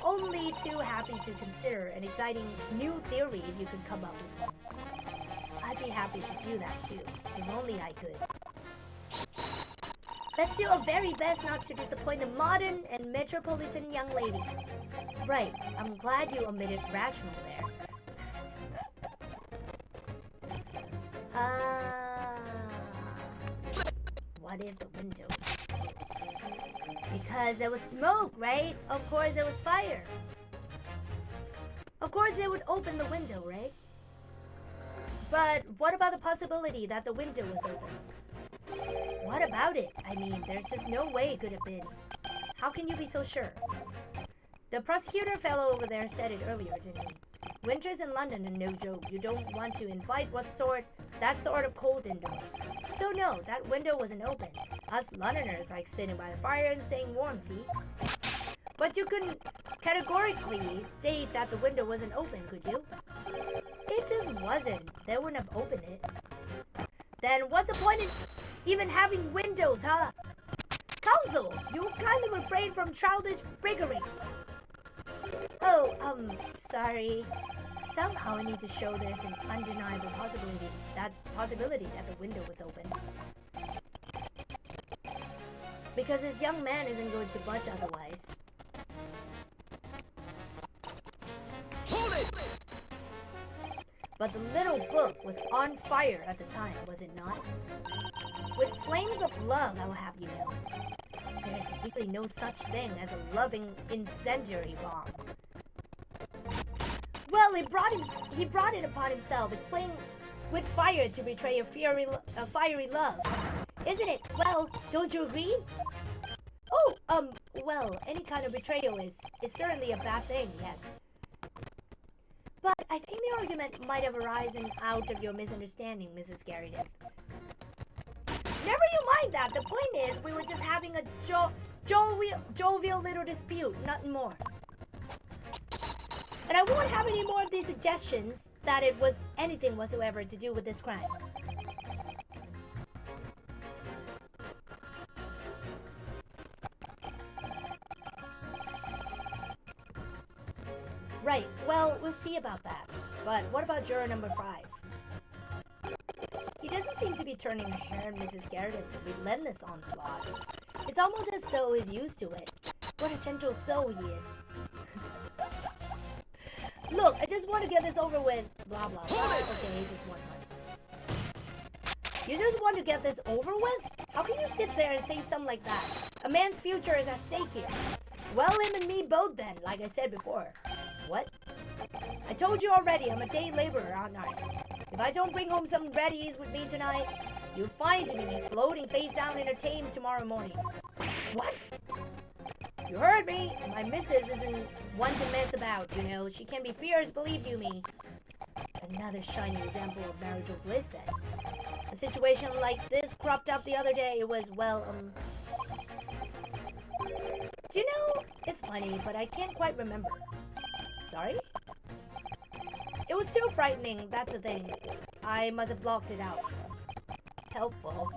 only too happy to consider an exciting new theory if you could come up with one. I'd be happy to do that too, if only I could. Let's do our very best not to disappoint the modern and metropolitan young lady. Right, I'm glad you omitted rational there. What if the window was closed? Because there was smoke, right? Of course there was fire. Of course they would open the window, right? But what about the possibility that the window was open? What about it? I mean, there's just no way it could have been. How can you be so sure? The prosecutor fellow over there said it earlier, didn't he? Winters in London are no joke. You don't want to invite that sort of cold indoors. So no, that window wasn't open. Us Londoners like sitting by the fire and staying warm, see? But you couldn't categorically state that the window wasn't open, could you? It just wasn't. They wouldn't have opened it. Then what's the point in even having windows, huh? Counsel, you kindly refrain from childish briggery. Oh, sorry. Somehow I need to show there's an undeniable possibility that the window was open. Because this young man isn't going to budge otherwise. Hold it! But the little book was on fire at the time, was it not? With flames of love, I will have you know. There's really no such thing as a loving incendiary bomb. Well, he brought it upon himself. It's playing with fire to betray a fiery love. Isn't it? Well, don't you agree? Oh, well, any kind of betrayal is certainly a bad thing, yes. But I think the argument might have arisen out of your misunderstanding, Mrs. Garrydon. Never you mind that. The point is, we were just having a jovial little dispute, nothing more. And I won't have any more of these suggestions that it was anything whatsoever to do with this crime. Right, well, we'll see about that. But what about juror number 5? He doesn't seem to be turning a hair in Mrs. Garrydon's relentless onslaughts. It's almost as though he's used to it. What a gentle soul he is. Look, I just want to get this over with. Blah, blah, blah. Okay, just one month. You just want to get this over with? How can you sit there and say something like that? A man's future is at stake here. Well, him and me both then, like I said before. What? I told you already, I'm a day laborer, aren't I? If I don't bring home some reddies with me tonight, you'll find me floating face down in her Thames tomorrow morning. What? You heard me. My missus isn't one to mess about, you know. She can be fierce, believe you me. Another shining example of marital bliss, then. A situation like this cropped up the other day. It was, well, do you know, It's funny, but I can't quite remember. Sorry? It was too frightening, that's the thing. I must have blocked it out. Helpful.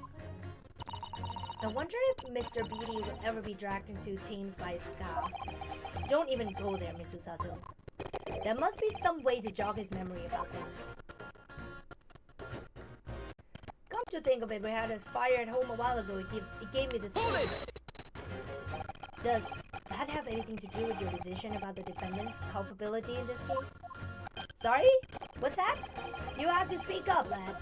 I wonder if Mr. Beatty would ever be dragged into teams by his scarf. Don't even go there, Miss Usato. There must be some way to jog his memory about this. Come to think of it, we had a fire at home a while ago. It gave me the sniffles. Does that have anything to do with your decision about the defendant's culpability in this case? Sorry? What's that? You have to speak up, lad.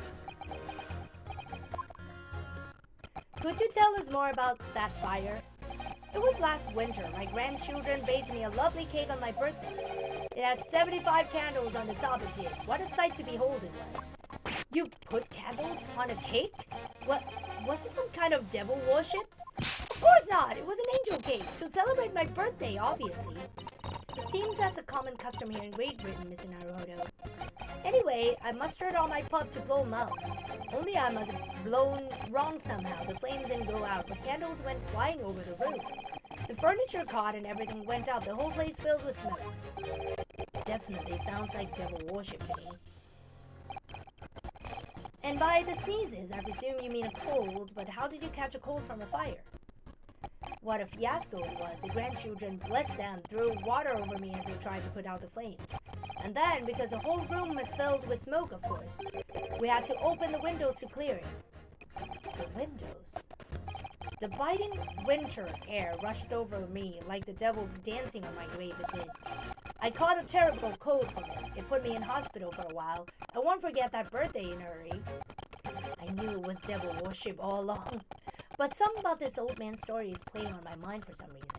Could you tell us more about that fire? It was last winter. My grandchildren baked me a lovely cake on my birthday. It has 75 candles on the top it did. What a sight to behold it was. You put candles on a cake? What, was it some kind of devil worship? Of course not! It was an angel cake, to celebrate my birthday, obviously. It seems that's a common custom here in Great Britain, Mr. Naruhodo. Anyway, I mustered all my puff to blow them out. Only I must have blown wrong somehow. The flames didn't go out, but candles went flying over the roof. The furniture caught and everything went up. The whole place filled with smoke. Definitely sounds like devil worship to me. And by the sneezes, I presume you mean a cold, but how did you catch a cold from a fire? What a fiasco it was. The grandchildren, bless them, threw water over me as they tried to put out the flames. And then, because the whole room was filled with smoke, of course, we had to open the windows to clear it. The windows? The biting winter air rushed over me like the devil dancing on my grave it did. I caught a terrible cold from it. It put me in hospital for a while. I won't forget that birthday in a hurry. I knew it was devil worship all along. But something about this old man's story is playing on my mind for some reason.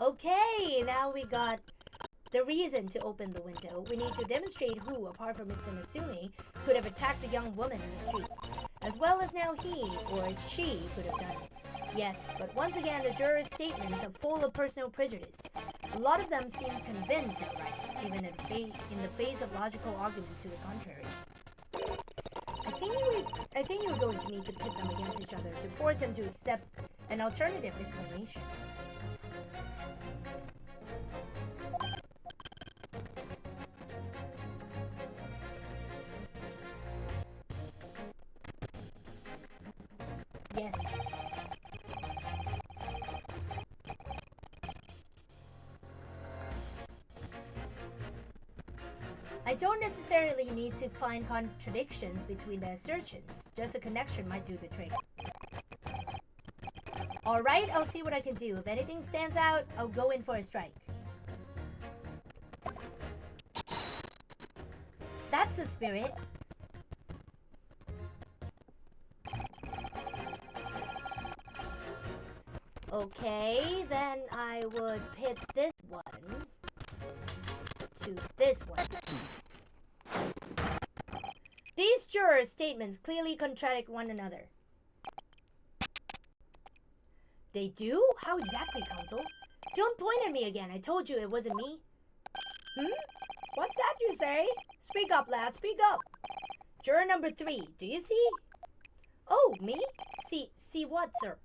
Okay, now we got the reason to open the window. We need to demonstrate who, apart from Mr. Natsume, could have attacked a young woman in the street. As well as now he, or she, could have done it. Yes, but once again the jurors' statements are full of personal prejudice. A lot of them seem convinced they're right, even in the face of logical arguments to the contrary. I think you're going to need to pit them against each other to force them to accept an alternative explanation. Yes. I don't necessarily need to find contradictions between the assertions. Just a connection might do the trick. Alright, I'll see what I can do. If anything stands out, I'll go in for a strike. That's the spirit. Okay, then I would pit this one to this one. These jurors' statements clearly contradict one another. They do? How exactly, counsel? Don't point at me again. I told you it wasn't me. What's that you say? Speak up, lad. Speak up. Juror number 3. Do you see? Oh, me? See what, sir?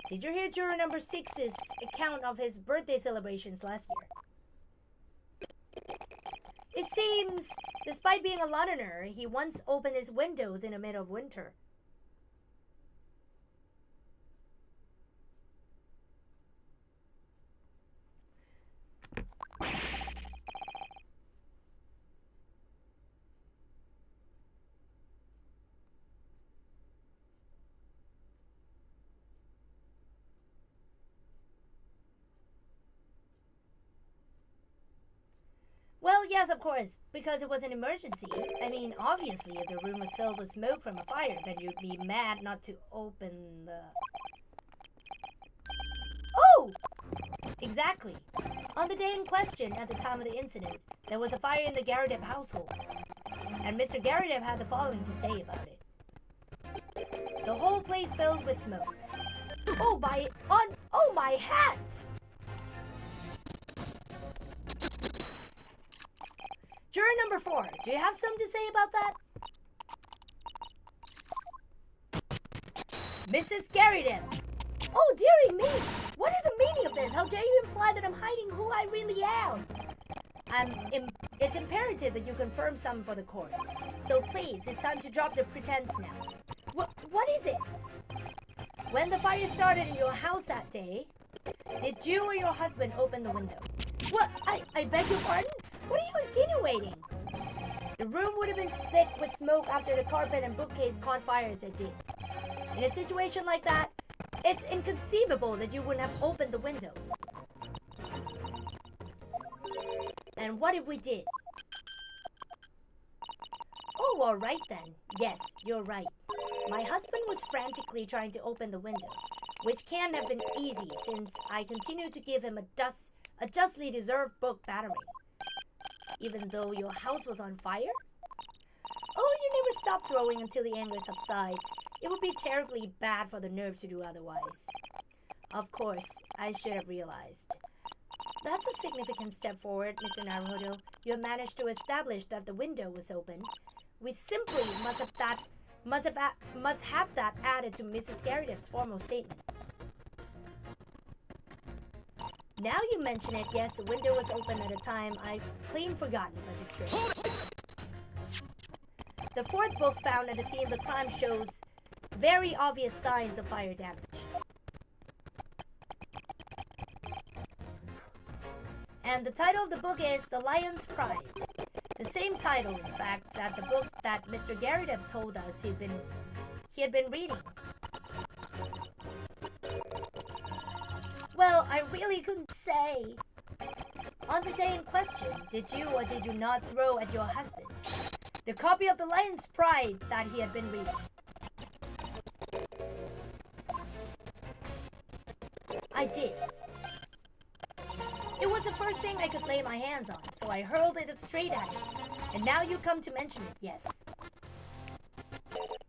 Did you hear juror number 6's account of his birthday celebrations last year? It seems, despite being a Londoner, he once opened his windows in the middle of winter. Well, yes, of course, because it was an emergency. I mean, obviously, if the room was filled with smoke from a fire, then you'd be mad not to open the... Oh! Exactly. On the day in question, at the time of the incident, there was a fire in the Garadeb household. And Mr. Garadeb had the following to say about it. The whole place filled with smoke. Oh, my hat! Juror number 4, do you have something to say about that? Mrs. Garadeb. Oh, dearie me! What is the meaning of this? How dare you imply that I'm hiding who I really am? It's imperative that you confirm something for the court. So please, it's time to drop the pretense now. What is it? When the fire started in your house that day, did you or your husband open the window? What? I beg your pardon? What are you insinuating? The room would have been thick with smoke after the carpet and bookcase caught fire as it did. In a situation like that, it's inconceivable that you wouldn't have opened the window. And what if we did? Oh, all right then. Yes, you're right. My husband was frantically trying to open the window, which can't have been easy since I continued to give him a justly deserved book battering. Even though your house was on fire? Oh, you never stop throwing until the anger subsides. It would be terribly bad for the nerve to do otherwise. Of course, I should have realized. That's a significant step forward, Mr. Naruhodo. You have managed to establish that the window was open. We simply must have that added to Mrs. Garrideff's formal statement. Now you mention it, yes, the window was open at a time I clean forgotten, Magistrate. The fourth book found at the scene of the crime shows very obvious signs of fire damage. And the title of the book is The Lion's Pride. The same title, in fact, that the book that Mr. Garridev told us he had been reading. Well, I really couldn't say. On the day in question, did you or did you not throw at your husband the copy of The Lion's Pride that he had been reading? I did. It was the first thing I could lay my hands on, so I hurled it straight at him. And now you come to mention it, yes.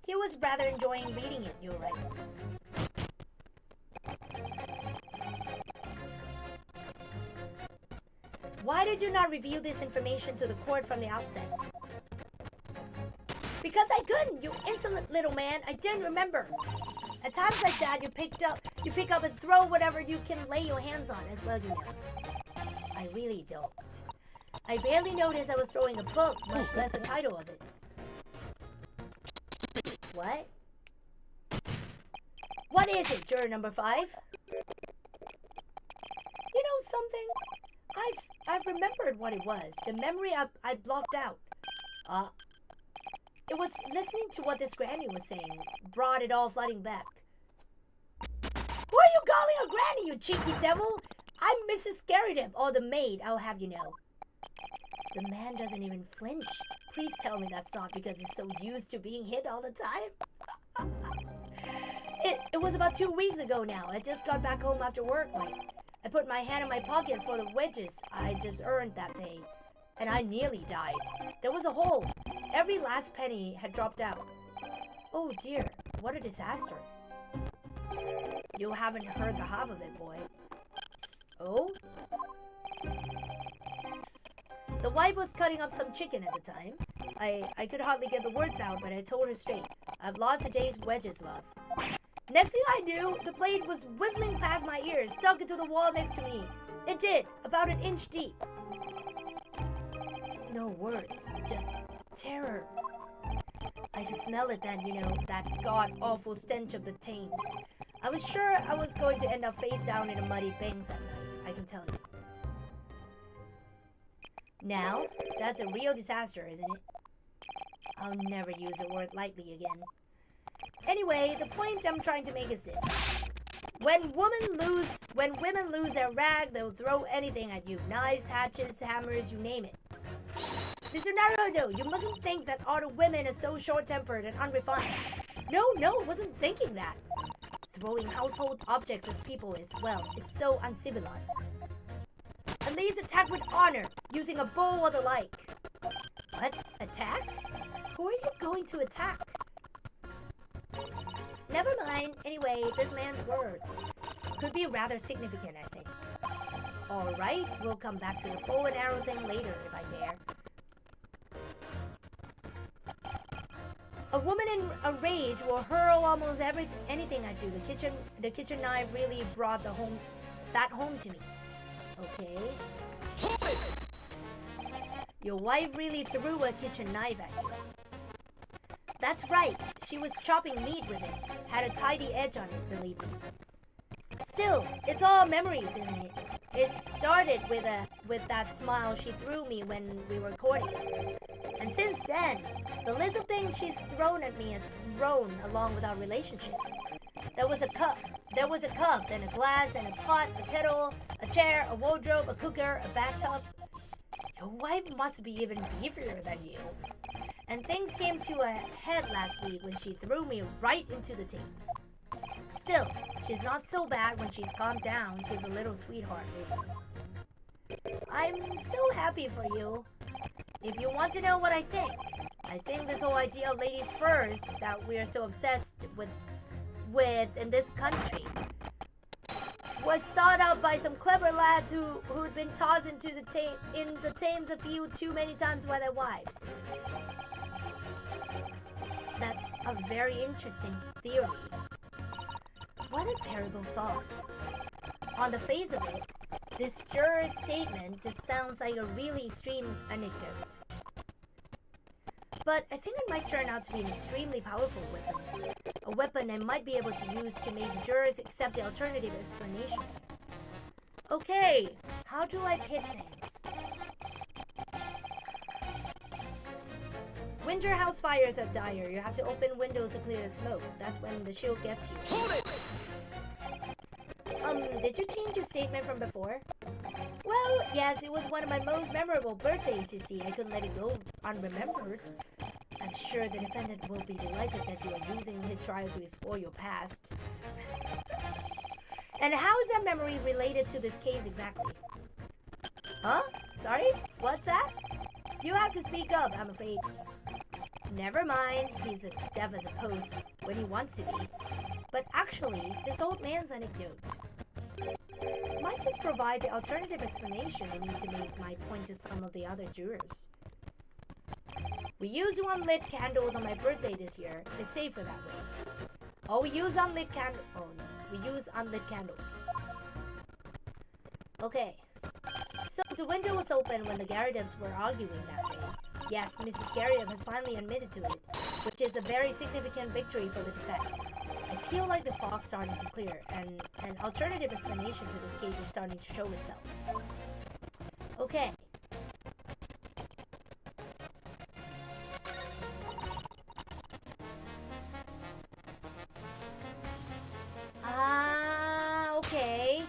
He was rather enjoying reading it, you're right. Why did you not reveal this information to the court from the outset? Because I couldn't, you insolent little man. I didn't remember. At times like that, you pick up and throw whatever you can lay your hands on, as well you know. I really don't. I barely noticed I was throwing a book, much less the title of it. What? What is it, juror number 5? You know something? I've remembered what it was. The memory I blocked out. It was listening to what this granny was saying. Brought it all flooding back. Who are you calling her granny, you cheeky devil? I'm Mrs. Garridev, or the maid, I'll have you know. The man doesn't even flinch. Please tell me that's not because he's so used to being hit all the time. It was about 2 weeks ago now. I just got back home after work late. I put my hand in my pocket for the wedges I just earned that day, and I nearly died. There was a hole. Every last penny had dropped out. Oh dear, what a disaster. You haven't heard the half of it, boy. Oh? The wife was cutting up some chicken at the time. I could hardly get the words out, but I told her straight. I've lost a day's wedges, love. Next thing I knew, the blade was whistling past my ears, stuck into the wall next to me. It did, about an inch deep. No words, just terror. I could smell it then, you know, that god-awful stench of the Thames. I was sure I was going to end up face down in a muddy Banks at night, I can tell you. Now, that's a real disaster, isn't it? I'll never use the word lightly again. Anyway, the point I'm trying to make is this. When women lose their rag, they'll throw anything at you. Knives, hatchets, hammers, you name it. Mr. Naruto, you mustn't think that all the women are so short-tempered and unrefined. No, I wasn't thinking that. Throwing household objects as people is so uncivilized. At least attack with honor, using a bow or the like. What? Attack? Who are you going to attack? Never mind. Anyway, this man's words could be rather significant, I think. Alright, we'll come back to the bow and arrow thing later, if I dare. A woman in a rage will hurl almost anything at you. The kitchen knife really brought that home to me. Okay. Hold it! Your wife really threw a kitchen knife at you. That's right. She was chopping meat with it. Had a tidy edge on it, believe me. Still, it's all memories, isn't it? It started with that smile she threw me when we were courting. And since then, the list of things she's thrown at me has grown along with our relationship. There was a cup, then a glass, and a pot, a kettle, a chair, a wardrobe, a cooker, a bathtub. Your wife must be even beefier than you. And things came to a head last week when she threw me right into the Thames. Still, she's not so bad when she's calmed down. She's a little sweetheart, really. I'm so happy for you. If you want to know what I think this whole idea of ladies first that we are so obsessed with in this country was thought out by some clever lads who'd been tossed into the Thames a few too many times by their wives. That's a very interesting theory. What a terrible thought. On the face of it, this juror's statement just sounds like a really extreme anecdote. But I think it might turn out to be an extremely powerful weapon. A weapon I might be able to use to make the jurors accept the alternative explanation. Okay, how do I pit things? Winter house fires are dire. You have to open windows to clear the smoke. That's when the shield gets you. Hold it! Did you change your statement from before? Well, yes, it was one of my most memorable birthdays, you see. I couldn't let it go unremembered. I'm sure the defendant will be delighted that you are using his trial to explore your past. And how is that memory related to this case exactly? Huh? Sorry? What's that? You have to speak up, I'm afraid. Never mind, he's as deaf as a post when he wants to be. But actually, this old man's anecdote might just provide the alternative explanation I need to make my point to some of the other jurors. We used unlit candles on my birthday this year. It's safer that way. Oh, we use unlit candles. Oh no, we use unlit candles. Okay. So the window was open when the Garridebs were arguing that day. Yes, Mrs. Garrideb has finally admitted to it, which is a very significant victory for the defense. I feel like the fog's starting to clear, and an alternative explanation to this case is starting to show itself. Okay. Okay.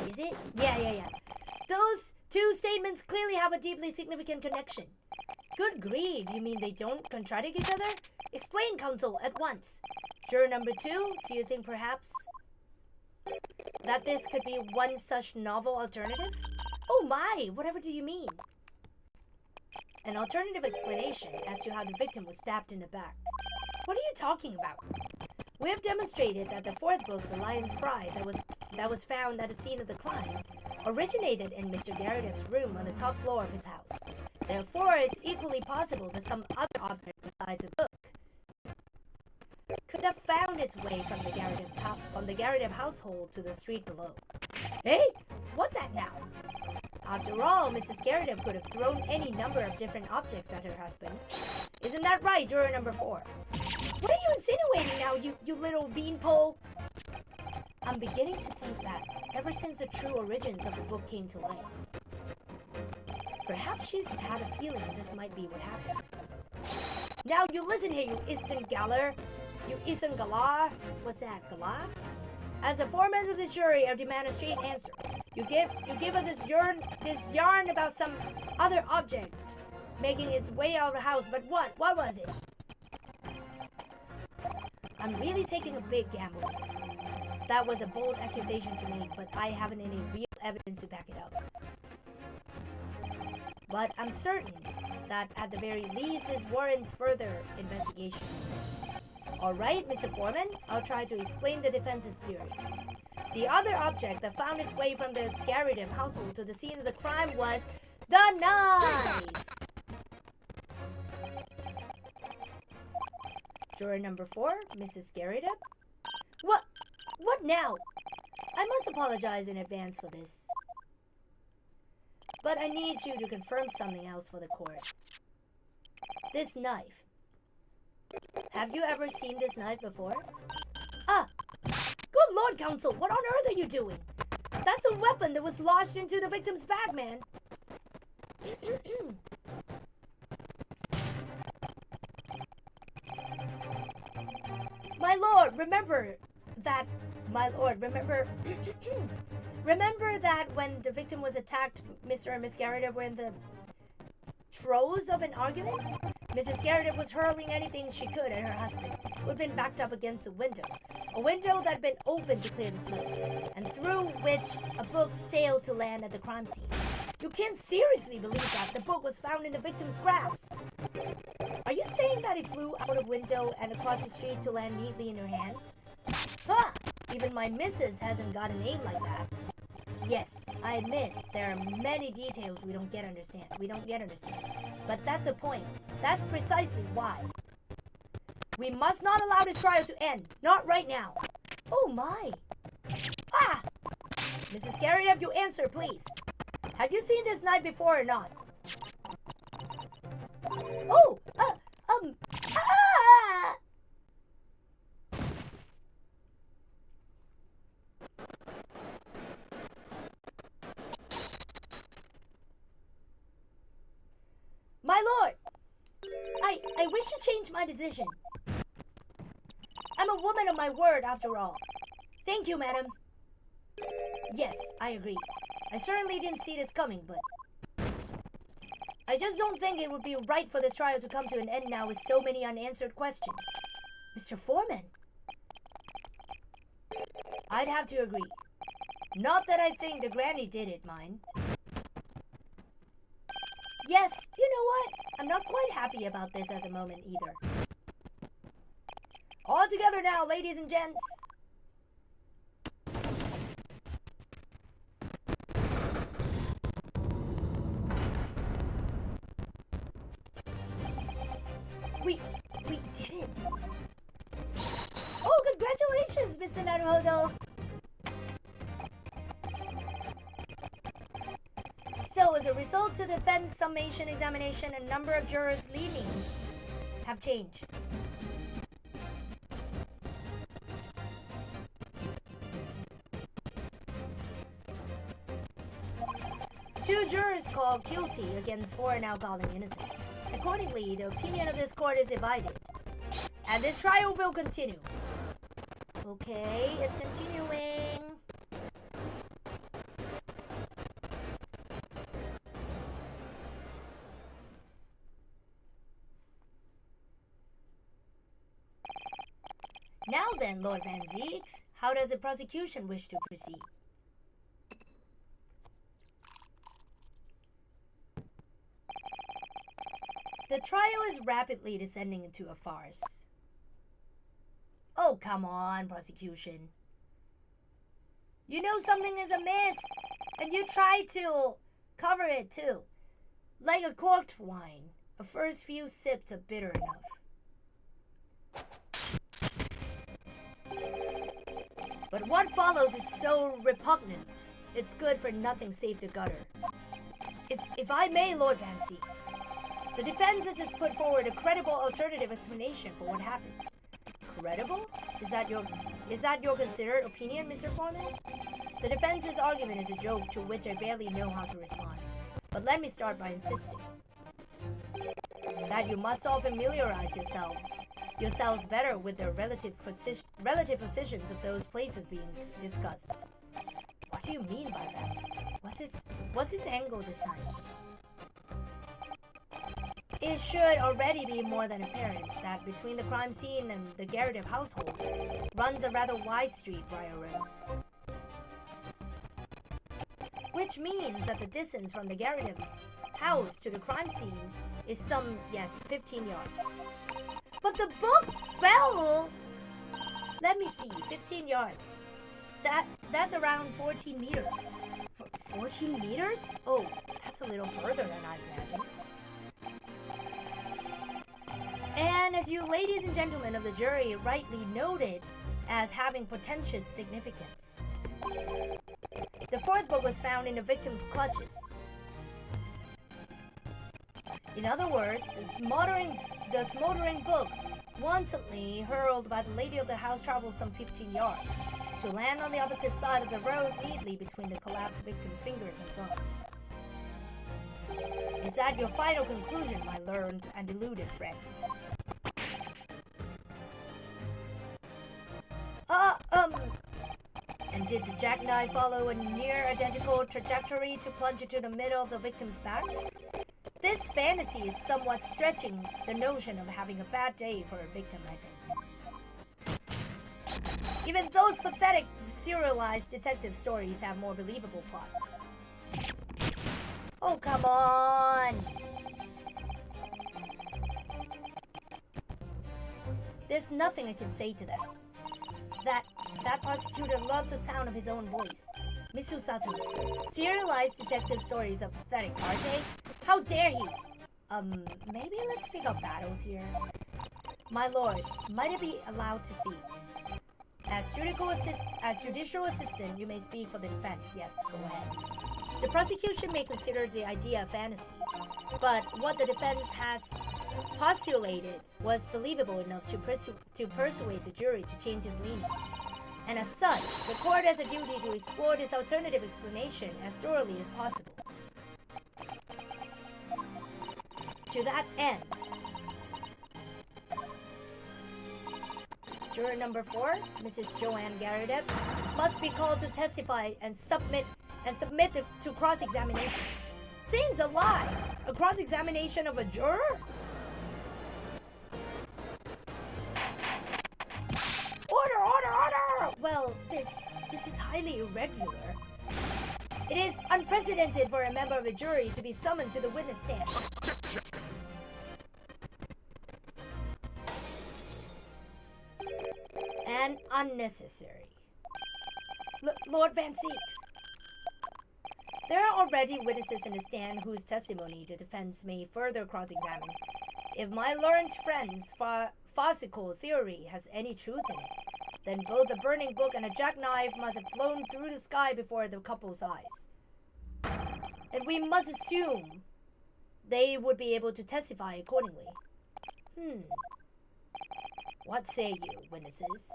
Is it? Yeah. Those two statements clearly have a deeply significant connection. Good grief, you mean they don't contradict each other? Explain, counsel, at once. Juror number 2, do you think perhaps that this could be one such novel alternative? Oh my, whatever do you mean? An alternative explanation as to how the victim was stabbed in the back. What are you talking about? We have demonstrated that the fourth book, The Lion's Pride, that was found at the scene of the crime, originated in Mr. Garrideb's room on the top floor of his house. Therefore, it's equally possible that some other object besides a book could have found its way from the Garrideb household to the street below. Hey, what's that now? After all, Mrs. Garrideb could have thrown any number of different objects at her husband. Isn't that right, juror number 4? What are you insinuating now, you little beanpole? I'm beginning to think that ever since the true origins of the book came to light, perhaps she's had a feeling this might be what happened. Now you listen here, you Eastern Galler. You Eastern Galar. What's that, Galar? As a foreman of the jury, I demand a straight answer. You give us this yarn about some other object making its way out of the house, but what? What was it? I'm really taking a big gamble. That was a bold accusation to make, but I haven't any real evidence to back it up. But I'm certain that at the very least this warrants further investigation. Alright, Mr. Foreman, I'll try to explain the defense's theory. The other object that found its way from the Garrideb household to the scene of the crime was the knife! Juror number 4, Mrs. Garrett. What now? I must apologize in advance for this. But I need you to confirm something else for the court. This knife. Have you ever seen this knife before? Ah! Good Lord, Counsel, what on earth are you doing? That's a weapon that was lodged into the victim's bag, man. My lord, remember that when the victim was attacked, Mr. and Miss Garrett were in the throes of an argument? Mrs. Garrett was hurling anything she could at her husband, who had been backed up against a window that had been opened to clear the smoke, and through which a book sailed to land at the crime scene. You can't seriously believe that the book was found in the victim's grasp. Are you saying that it flew out of window and across the street to land neatly in her hand? Ha! Even my missus hasn't got a name like that. Yes, I admit there are many details we don't yet understand. But that's the point. That's precisely why. We must not allow this trial to end. Not right now. Oh my. Ah! Mrs. Garrett, have you answered, please? Have you seen this knife before or not? Oh! Ah! My lord! I wish to change my decision. I'm a woman of my word, after all. Thank you, madam. Yes, I agree. I certainly didn't see this coming, but I just don't think it would be right for this trial to come to an end now with so many unanswered questions. Mr. Foreman? I'd have to agree. Not that I think the granny did it, mind. Yes, you know what? I'm not quite happy about this as a moment either. All together now, ladies and gents. We did it. Oh, congratulations, Mr. Naruhodo. So, as a result to the defense summation examination, a number of jurors' leanings have changed. Two jurors called guilty against 4 are now calling innocent. Accordingly, the opinion of this court is divided, and this trial will continue. Okay, it's continuing. Now then, Lord Van Zeeks, how does the prosecution wish to proceed? The trial is rapidly descending into a farce. Oh, come on, prosecution. You know something is amiss, and you try to cover it too. Like a corked wine, a first few sips are bitter enough. But what follows is so repugnant, it's good for nothing save the gutter. If I may, Lord Van Zeeks, the defense has just put forward a credible alternative explanation for what happened. Credible? Is that your considered opinion, Mr. Foreman? The defense's argument is a joke to which I barely know how to respond. But let me start by insisting that you must all familiarize yourselves better with the relative positions of those places being discussed. What do you mean by that? What's his angle this time? It should already be more than apparent that between the crime scene and the Garrett household runs a rather wide street right around. Which means that the distance from the Garrett's house to the crime scene is some, 15 yards. But the book fell! Let me see, 15 yards. That's around 14 meters. 14 meters? Oh, that's a little further than I imagined. and as you ladies and gentlemen of the jury rightly noted as having portentous significance. The fourth book was found in the victim's clutches. In other words, the smoldering book wantonly hurled by the lady of the house traveled some 15 yards to land on the opposite side of the road neatly between the collapsed victim's fingers and thumb. Is that your final conclusion, my learned and deluded friend? And did the jackknife follow a near identical trajectory to plunge into the middle of the victim's back? This fantasy is somewhat stretching the notion of having a bad day for a victim, I think. Even those pathetic serialized detective stories have more believable plots. Oh, come on! There's nothing I can say to that. That prosecutor loves the sound of his own voice. Misu Sato, serialized detective stories are pathetic, aren't they? How dare he? Maybe let's pick up battles here. My lord, might I be allowed to speak? As judicial assistant, you may speak for the defense. Yes, go ahead. The prosecution may consider the idea a fantasy, but what the defense has postulated was believable enough to persuade the jury to change his leaning. And as such, the court has a duty to explore this alternative explanation as thoroughly as possible. To that end, juror number 4, Mrs. Joanne Garrideb, must be called to testify and submit to cross-examination. Seems a lie! A cross-examination of a juror? Order! Well, this is highly irregular. It is unprecedented for a member of a jury to be summoned to the witness stand. And unnecessary. Lord Van Seeks. There are already witnesses in the stand whose testimony the defense may further cross-examine. If my learned friend's farcical theory has any truth in it, then both a burning book and a jackknife must have flown through the sky before the couple's eyes. And we must assume they would be able to testify accordingly. What say you, witnesses?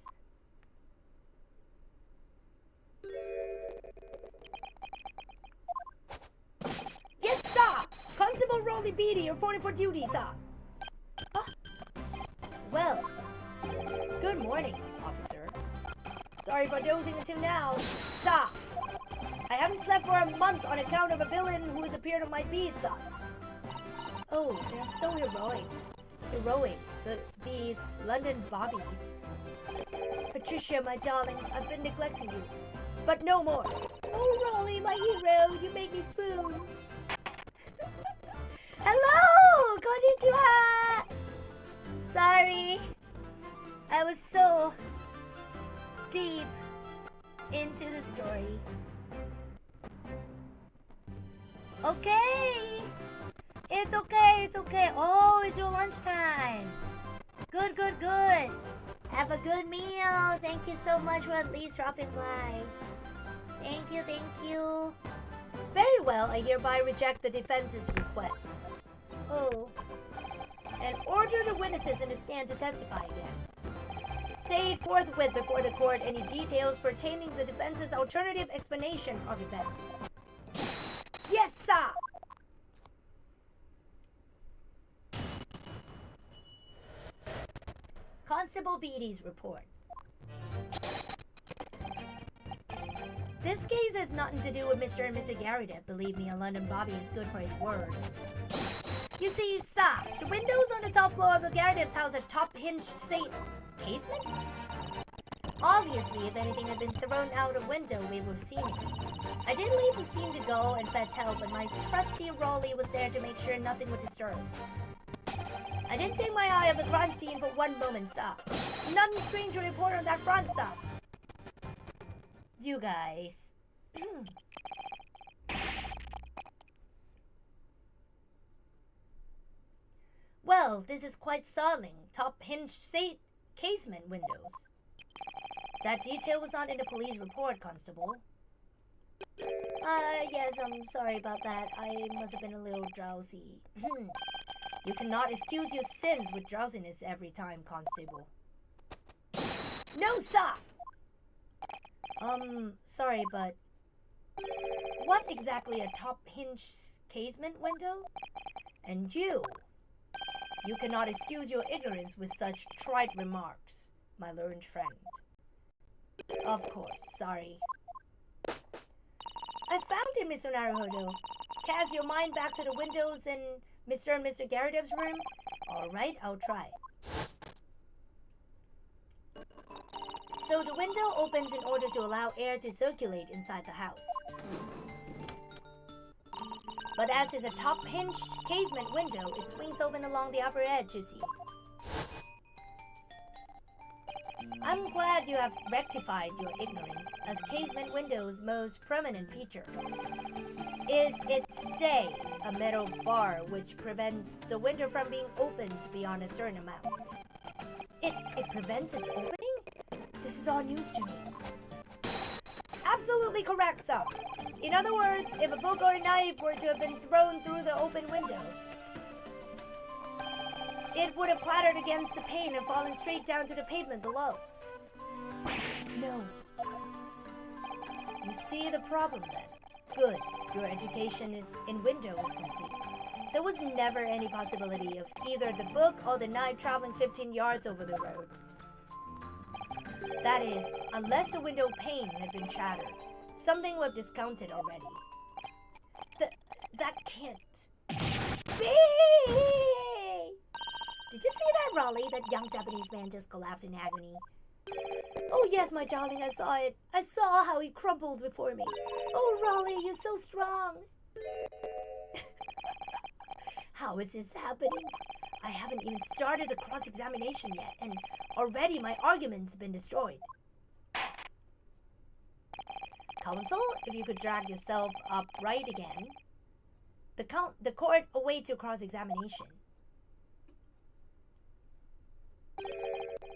Yes, sir! Constable Rolly Beatty reporting for duty, sir. Well, good morning, officer. Sorry for dozing until now. Sir, I haven't slept for a month on account of a villain who has appeared on my beat, sir. Oh, they're so heroic. These London bobbies. Patricia, my darling, I've been neglecting you. But no more. Oh, Rolly, my hero, you make me swoon. Hello! Konnichiwa! Sorry. I was so deep into the story. Okay. It's okay. Oh, it's your lunchtime. Good. Have a good meal. Thank you so much for at least dropping by. Thank you. Very well, I hereby reject the defense's request. Oh. And order the witnesses in the stand to testify again. State forthwith before the court any details pertaining to the defense's alternative explanation of events. Yes, sir! Constable Beatty's report. This case has nothing to do with Mr. and Mrs. Garrideb. Believe me, a London Bobby is good for his word. You see, sir, the windows on the top floor of the Garrideb's house are top-hinged casements? Obviously, if anything had been thrown out a window, we would have seen it. I did leave the scene to go and fetch help, but my trusty Rolly was there to make sure nothing would disturb. I didn't take my eye off the crime scene for one moment, sir. Nothing strange to report on that front, sir. You guys. Well, Well, this is quite startling. Top hinge casement windows. That detail was not in the police report, Constable. Yes, I'm sorry about that. I must have been a little drowsy. You cannot excuse your sins with drowsiness every time, Constable. No, sir! Sorry, but... What exactly a top hinge casement window? And you cannot excuse your ignorance with such trite remarks, my learned friend. Of course, sorry. I found it, Mr. Naruhodo. Cast your mind back to the windows in Mr. and Mr. Garadev's room. Alright, I'll try. So the window opens in order to allow air to circulate inside the house. But as it's a top hinge casement window, it swings open along the upper edge, you see. I'm glad you have rectified your ignorance, as casement window's most prominent feature is its stay, a metal bar which prevents the window from being opened beyond a certain amount. It prevents its opening? This is all news to me. Absolutely correct, sir. In other words, if a book or a knife were to have been thrown through the open window, it would have clattered against the pane and fallen straight down to the pavement below. No. You see the problem then? Good. Your education in window is complete. There was never any possibility of either the book or the knife traveling 15 yards over the road. That is, unless the window pane had been shattered. Something we've discounted already. That can't be! Did you see that, Raleigh? That young Japanese man just collapsed in agony. Oh yes, my darling, I saw it. I saw how he crumpled before me. Oh, Raleigh, you're so strong. How is this happening? I haven't even started the cross-examination yet, and already my argument's been destroyed. Counsel, if you could drag yourself upright again. The court awaits your cross-examination.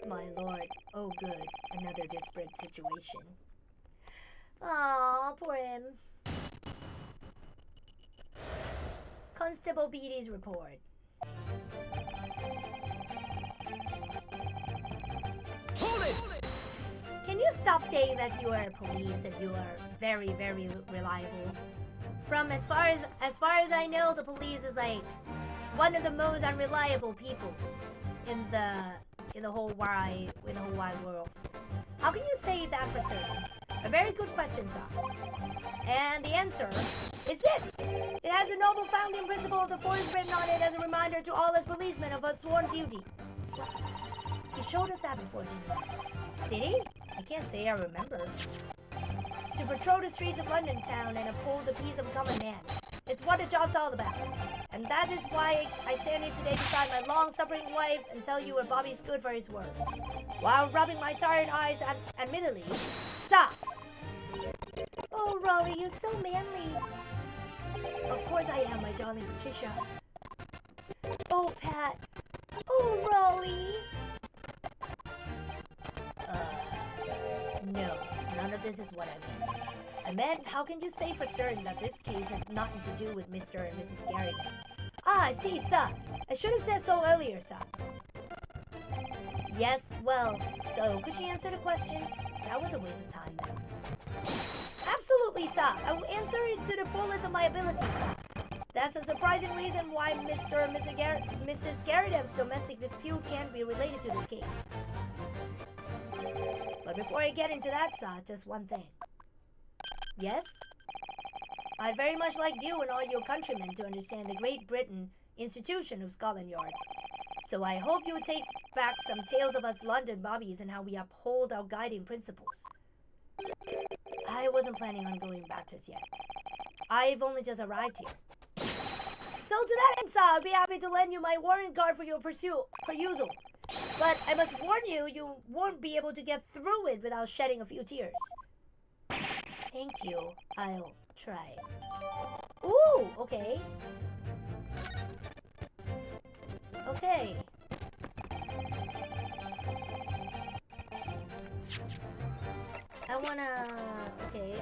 My lord, oh good, another desperate situation. Aw, poor him. Constable Beatty's report. Hold it! Can you stop saying that you are police and you are very, very reliable? From as far as I know, the police is like one of the most unreliable people in the whole wide world. How can you say that for certain? A very good question, sir. And the answer is this. It has a noble founding principle of the force written on it as a reminder to all as policemen of a sworn duty. He showed us that before, didn't he? Did he? I can't say I remember. To patrol the streets of London town and uphold the peace of common man. It's what the job's all about. And that is why I stand here today beside my long-suffering wife and tell you what Bobby's good for his word. While rubbing my tired eyes admittedly, stop! Oh, Raleigh, you're so manly. Of course I am, my darling Patricia. Oh, Pat. Oh, Raleigh. No, none of this is what I meant. I meant, how can you say for certain that this case had nothing to do with Mr. and Mrs. Garrett? Ah, I see, sir. I should have said so earlier, sir. Yes, well, so could you answer the question? That was a waste of time, then. Absolutely, sir. I will answer it to the fullest of my ability, sir. That's a surprising reason why Mr. and Mrs. Garrett's domestic dispute can't be related to this case. But before I get into that, sir, just one thing. Yes? I'd very much like you and all your countrymen to understand the Great Britain institution of Scotland Yard. So I hope you would take back some tales of us London bobbies and how we uphold our guiding principles. I wasn't planning on going back just yet. I've only just arrived here. So to that end, sir, I'd be happy to lend you my warrant card for your perusal. But I must warn you, you won't be able to get through it without shedding a few tears. Thank you. I'll try. Ooh, okay. Okay. I wanna examine it.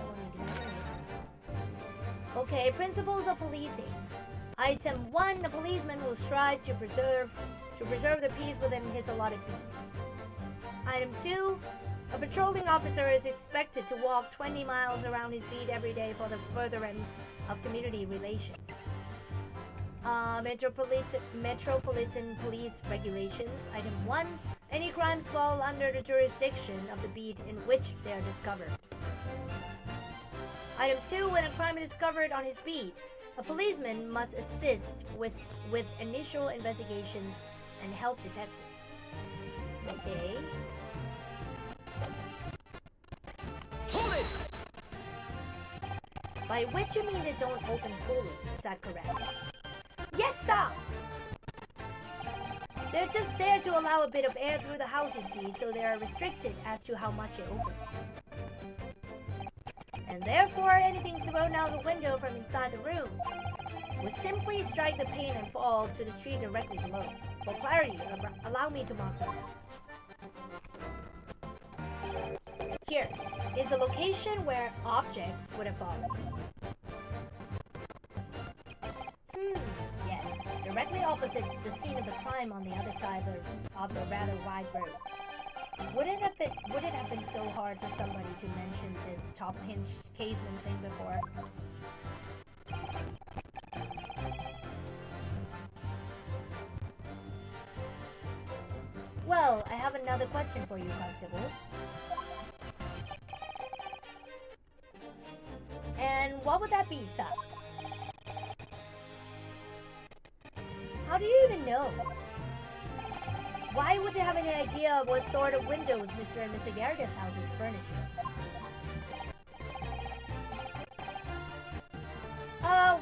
Okay, principles of policing. Item 1, a policeman will strive to preserve the peace within his allotted beat. Item 2, a patrolling officer is expected to walk 20 miles around his beat every day for the furtherance of community relations. Metropolitan Police Regulations. Item 1, any crimes fall under the jurisdiction of the beat in which they are discovered. Item 2, when a crime is discovered on his beat, a policeman must assist with initial investigations and help detectives. Okay. Hold it! By which you mean they don't open fully, is that correct? Yes, sir! They're just there to allow a bit of air through the house, you see, so they are restricted as to how much they open. And therefore, anything thrown out the window from inside the room would simply strike the pane and fall to the street directly below. For clarity, allow me to mark them out. Here is a location where objects would have fallen. Yes, directly opposite the scene of the crime on the other side of the rather wide road. Would it have been so hard for somebody to mention this top-hinged casement thing before? Well, I have another question for you, Constable. And what would that be, sir? How do you even know? Why would you have any idea of what sort of windows Mr. and Mr. Garrett's house is furnished with?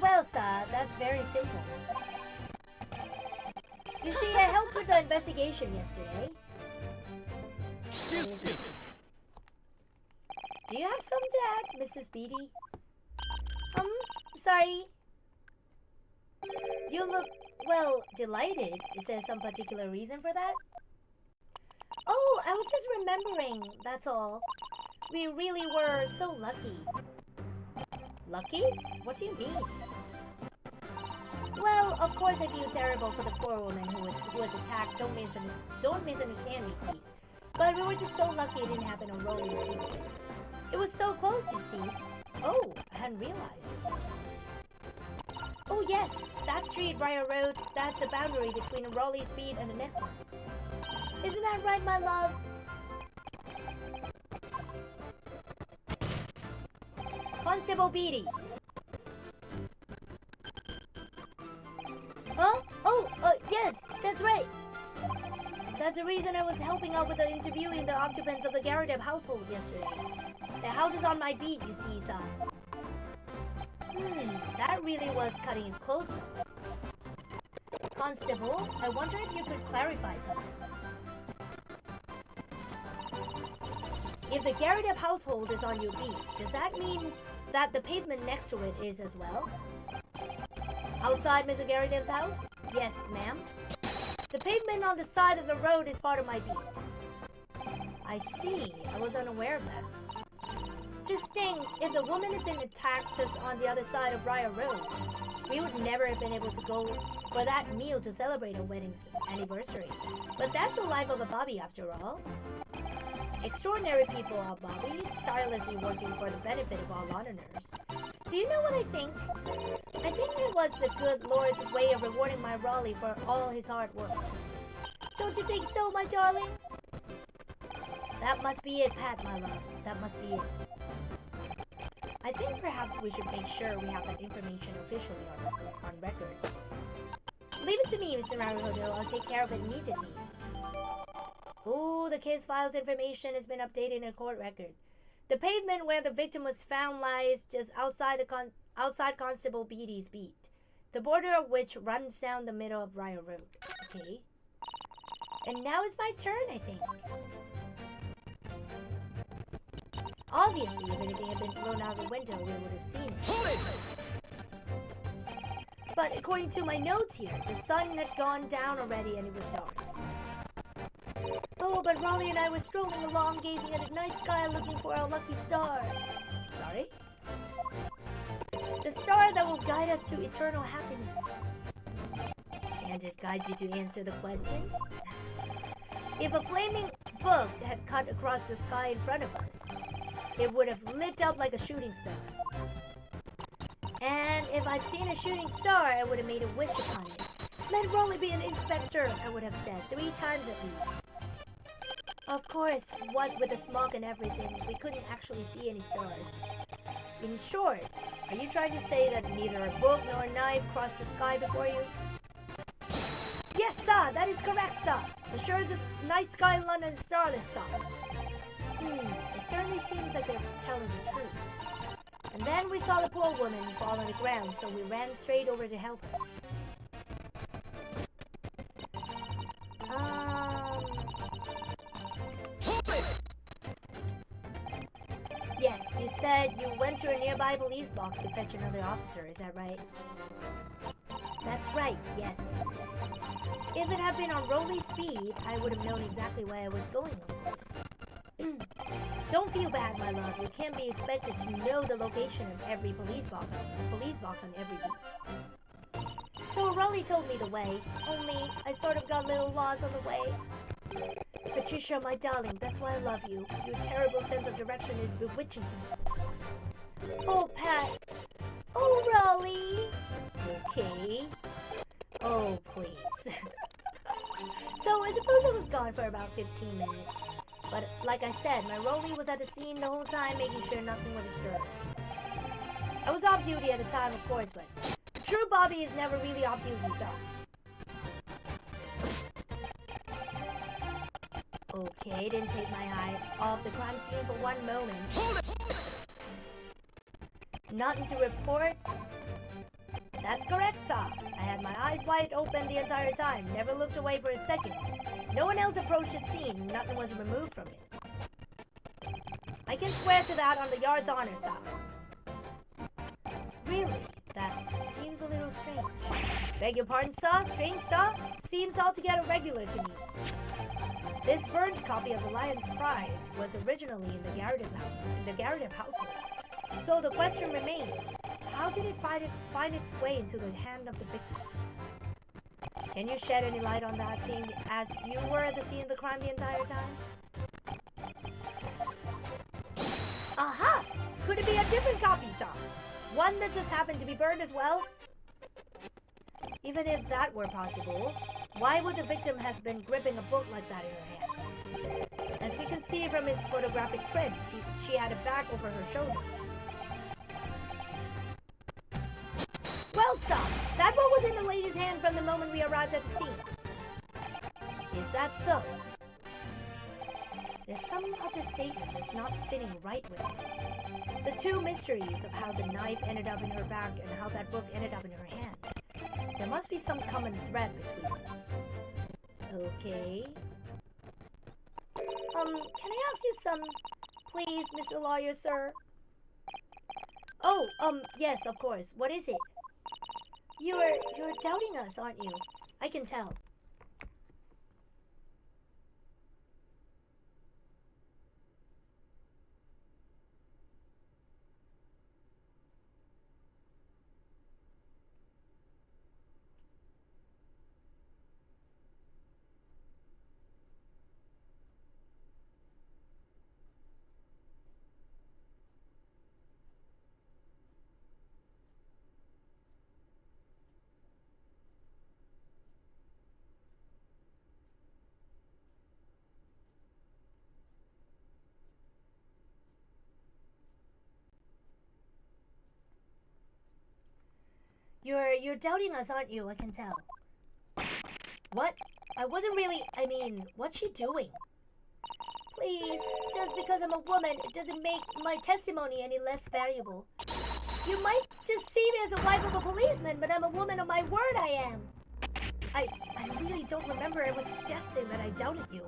Well, sir, that's very simple. You see, I helped with the investigation yesterday. Excuse me. Do you have something to add, Mrs. Beatty? Sorry. You look, well, delighted. Is there some particular reason for that? Oh, I was just remembering, that's all. We really were so lucky. Lucky? What do you mean? Well, of course I feel terrible for the poor woman who was attacked. Don't misunderstand me, please. But we were just so lucky it didn't happen on Rolly's beat. It was so close, you see. Oh, I hadn't realized. Oh yes, that street, Briar Road, that's the boundary between Rolly's beat and the next one. Isn't that right, my love? Constable Beatty. Huh? Oh, yes, that's right. That's the reason I was helping out with the interviewing the occupants of the Garredev household yesterday. The house is on my beat, you see, sir. That really was cutting it close then. Constable, I wonder if you could clarify something. If the Garredev household is on your beat, does that mean that the pavement next to it is as well? Outside Mr. Garredev's house? Yes, ma'am. The pavement on the side of the road is part of my beat. I see. I was unaware of that. Just think, if the woman had been attacked just on the other side of Briar Road, we would never have been able to go for that meal to celebrate our wedding's anniversary. But that's the life of a Bobby after all. Extraordinary people are Bobbies, tirelessly working for the benefit of all Londoners. Do you know what I think? I think it was the good Lord's way of rewarding my Raleigh for all his hard work. Don't you think so, my darling? That must be it, Pat, my love. That must be it. I think perhaps we should make sure we have that information officially on record. Leave it to me, Mr. Maruhodo. I'll take care of it immediately. Ooh, the case file's information has been updated in a court record. The pavement where the victim was found lies just outside Constable Beatty's beat, the border of which runs down the middle of Briar Road. Okay. And now it's my turn, I think. Obviously, if anything had been thrown out the window, we would have seen it. but according to my notes here, the sun had gone down already and it was dark. Oh, but Raleigh and I were strolling along, gazing at a night sky, looking for our lucky star. Sorry? The star that will guide us to eternal happiness. Can't it guide you to answer the question? If a flaming book had cut across the sky in front of us, it would have lit up like a shooting star. And if I'd seen a shooting star, I would have made a wish upon it. Let Raleigh be an inspector, I would have said, 3 times at least. Of course, what with the smog and everything, we couldn't actually see any stars. In short, are you trying to say that neither a book nor a knife crossed the sky before you? Yes, sir, that is correct, sir. As sure as the night sky in London is starless, sir. It certainly seems like they're telling the truth. And then we saw the poor woman fall on the ground, so we ran straight over to help her. Yes, you said you went to a nearby police box to fetch another officer, is that right? That's right, yes. If it had been on rolling speed, I would have known exactly where I was going, of course. Don't feel bad, my love. You can't be expected to know the location of every police box on every beat. So Raleigh told me the way, only I sort of got a little lost on the way. Patricia, my darling, that's why I love you. Your terrible sense of direction is bewitching to me. Oh, Pat. Oh, Raleigh. Okay. Oh, please. So I suppose I was gone for about 15 minutes. But like I said, my Rolly was at the scene the whole time, making sure nothing was disturbed. I was off duty at the time, of course, but a true Bobby is never really off duty, so. Okay, didn't take my eye off the crime scene for one moment. Nothing to report? That's correct, sir. I had my eyes wide open the entire time, never looked away for a second. No one else approached the scene, nothing was removed from it. I can swear to that on the yard's honor, sir. Really? That seems a little strange. Beg your pardon, sir? Strange, sir? Seems altogether regular to me. This burned copy of The Lion's Pride was originally in the Garrett household. So the question remains, how did it find its way into the hand of the victim? Can you shed any light on that, seeing as you were at the scene of the crime the entire time? Aha! Could it be a different copy, sir? One that just happened to be burned as well? Even if that were possible, why would the victim have been gripping a book like that in her hand? As we can see from his photographic print, she had a bag over her shoulder. Well, sir, that book was in the lady's hand from the moment we arrived at the scene. Is that so? There's some of the statement that's not sitting right with me. The two mysteries of how the knife ended up in her back and how that book ended up in her hand. There must be some common thread between them. Okay. Can I ask you some, please, Mr. Lawyer, sir? Oh, yes, of course. What is it? You're doubting us, aren't you? I can tell. You're doubting us, aren't you? I can tell. What? I wasn't really... I mean, what's she doing? Please, just because I'm a woman, it doesn't make my testimony any less valuable. You might just see me as a wife of a policeman, but I'm a woman of my word, I am. I really don't remember ever suggesting that I doubted you.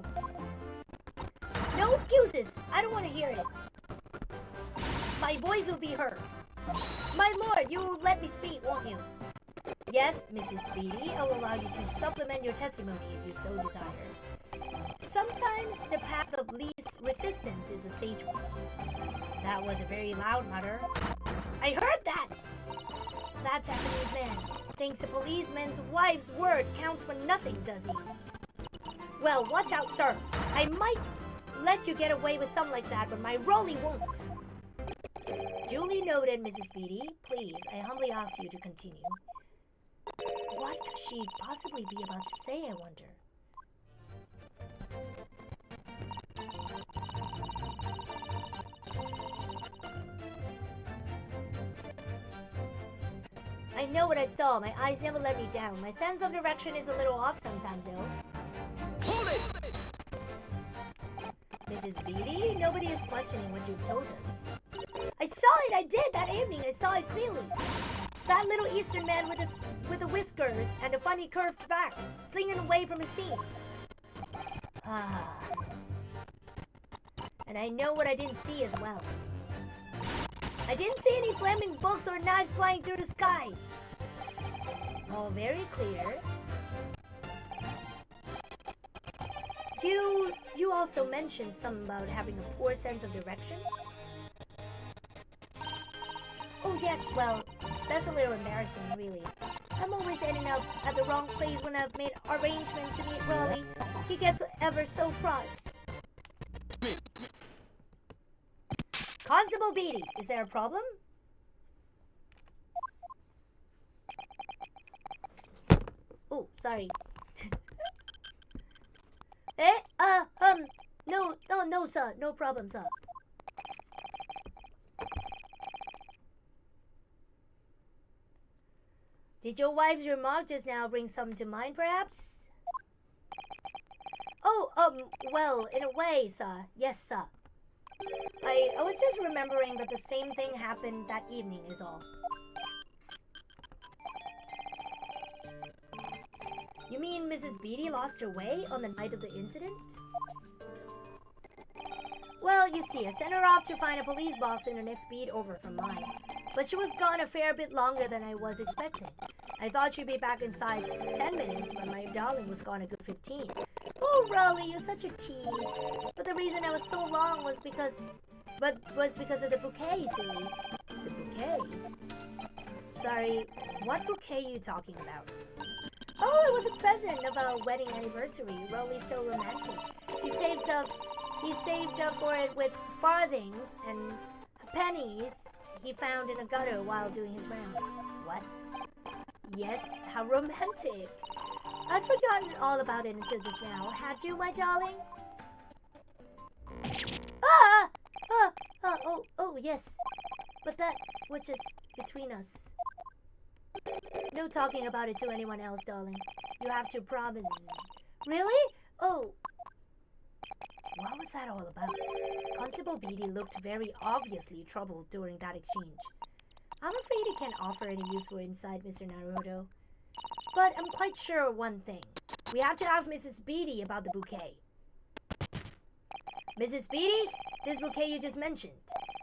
No excuses. I don't want to hear it. My voice will be heard. My lord, you will let me speak, won't you? Yes, Mrs. Beatty, I will allow you to supplement your testimony if you so desire. Sometimes the path of least resistance is a safe one. That was a very loud mutter. I heard that! That Japanese man thinks a policeman's wife's word counts for nothing, does he? Well, watch out, sir. I might let you get away with something like that, but my Rolly won't. Duly noted, Mrs. Beatty. Please, I humbly ask you to continue. What could she possibly be about to say, I wonder? I know what I saw. My eyes never let me down. My sense of direction is a little off sometimes, though. Hold it! Mrs. Beatty, nobody is questioning what you've told us. I saw it! I did! That evening, I saw it clearly. That little Eastern man with the whiskers and a funny curved back, slinging away from his scene. And I know what I didn't see as well. I didn't see any flaming books or knives flying through the sky. All very clear. You also mentioned something about having a poor sense of direction? Oh yes, well, that's a little embarrassing, really. I'm always ending up at the wrong place when I've made arrangements to meet Raleigh. He gets ever so cross. Constable Beatty, is there a problem? Oh, sorry. No, sir. No problem, sir. Did your wife's remark just now bring something to mind, perhaps? Oh, well, in a way, sir. Yes, sir. I was just remembering that the same thing happened that evening is all. You mean Mrs. Beatty lost her way on the night of the incident? Well, you see, I sent her off to find a police box in the next beat over from mine. But she was gone a fair bit longer than I was expecting. I thought she'd be back inside 10 minutes, but my darling was gone a good 15. Oh, Raleigh, you're such a tease. But the reason I was so long was because of the bouquet, silly. The bouquet? Sorry, what bouquet are you talking about? Oh, it was a present of our wedding anniversary. Raleigh's so romantic. He saved up for it with farthings and pennies he found in a gutter while doing his rounds. What? Yes, how romantic. I'd forgotten all about it until just now. Had you, my darling? Oh, yes. But that was just between us. No talking about it to anyone else, darling. You have to promise. Really? Oh. What was that all about? Constable Beatty looked very obviously troubled during that exchange. I'm afraid he can't offer any useful insight, Mr. Naruto. But I'm quite sure of one thing. We have to ask Mrs. Beatty about the bouquet. Mrs. Beatty, this bouquet you just mentioned.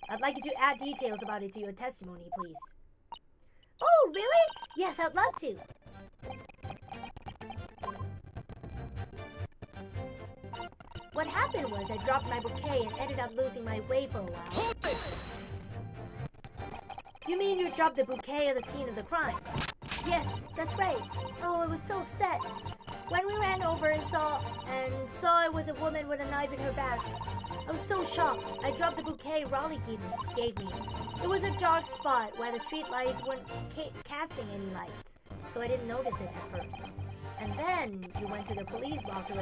I'd like you to add details about it to your testimony, please. Oh, really? Yes, I'd love to. What happened was I dropped my bouquet and ended up losing my way for a while. You mean you dropped the bouquet at the scene of the crime? Yes, that's right. Oh, I was so upset. When we ran over and saw it was a woman with a knife in her back, I was so shocked. I dropped the bouquet Raleigh gave me. It was a dark spot where the street lights weren't casting any lights, so I didn't notice it at first. And then you went to the police box to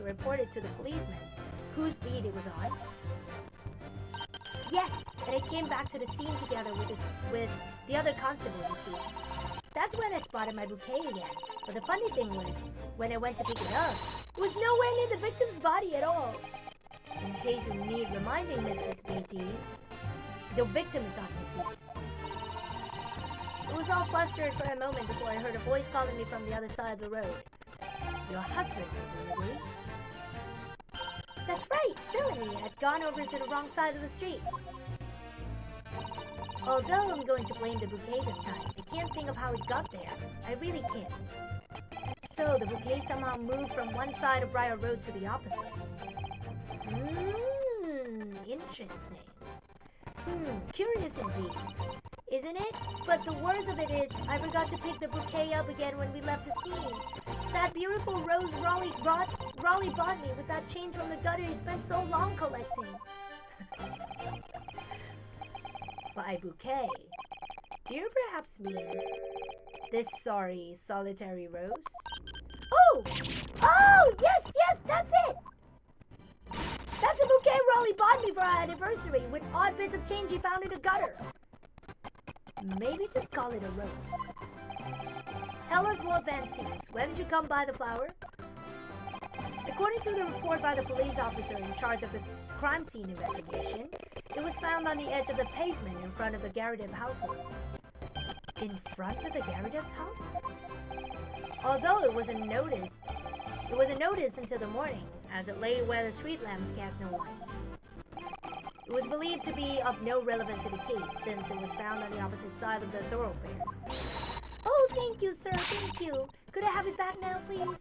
report it to the policeman, whose beat it was on. Yes, and it came back to the scene together with the other constable, you see. That's when I spotted my bouquet again. But the funny thing was, when I went to pick it up, it was nowhere near the victim's body at all. In case you need reminding, Mrs. Beatty, the victim is not deceased. I was all flustered for a moment before I heard a voice calling me from the other side of the road. Your husband, presumably. That's right, silly me. I'd gone over to the wrong side of the street. Although I'm going to blame the bouquet this time, I can't think of how it got there. I really can't. So the bouquet somehow moved from one side of Briar Road to the opposite. Interesting. Curious indeed. Isn't it? But the worst of it is, I forgot to pick the bouquet up again when we left the scene. That beautiful rose Raleigh bought me with that change from the gutter he spent so long collecting. By bouquet, do you perhaps mean this sorry, solitary rose? Oh! Oh! Yes, that's it! That's a bouquet Raleigh bought me for our anniversary with odd bits of change he found in the gutter. Maybe just call it a rose. Tell us, Lord Van Seens, when did you come by the flower? According to the report by the police officer in charge of the crime scene investigation, it was found on the edge of the pavement in front of the Garrideb household. In front of the Garrideb's house? Although it wasn't noticed until the morning, as it lay where the street lamps cast no light. It was believed to be of no relevance to the case, since it was found on the opposite side of the thoroughfare. Oh, thank you, sir, thank you. Could I have it back now, please?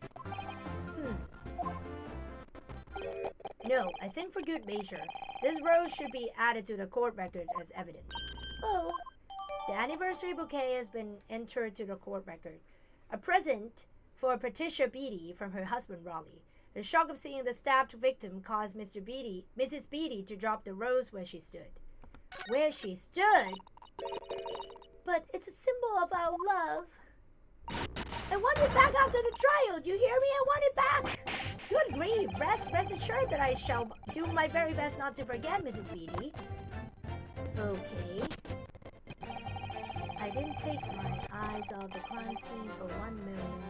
No, I think for good measure, this rose should be added to the court record as evidence. Oh, the anniversary bouquet has been entered to the court record. A present for Patricia Beatty from her husband Raleigh. The shock of seeing the stabbed victim caused Mrs. Beatty to drop the rose where she stood. Where she stood? But it's a symbol of our love. I want it back after the trial. Do you hear me? I want it back. Good grief. Rest assured that I shall do my very best not to forget, Mrs. Beatty. Okay. I didn't take my eyes off the crime scene for one moment.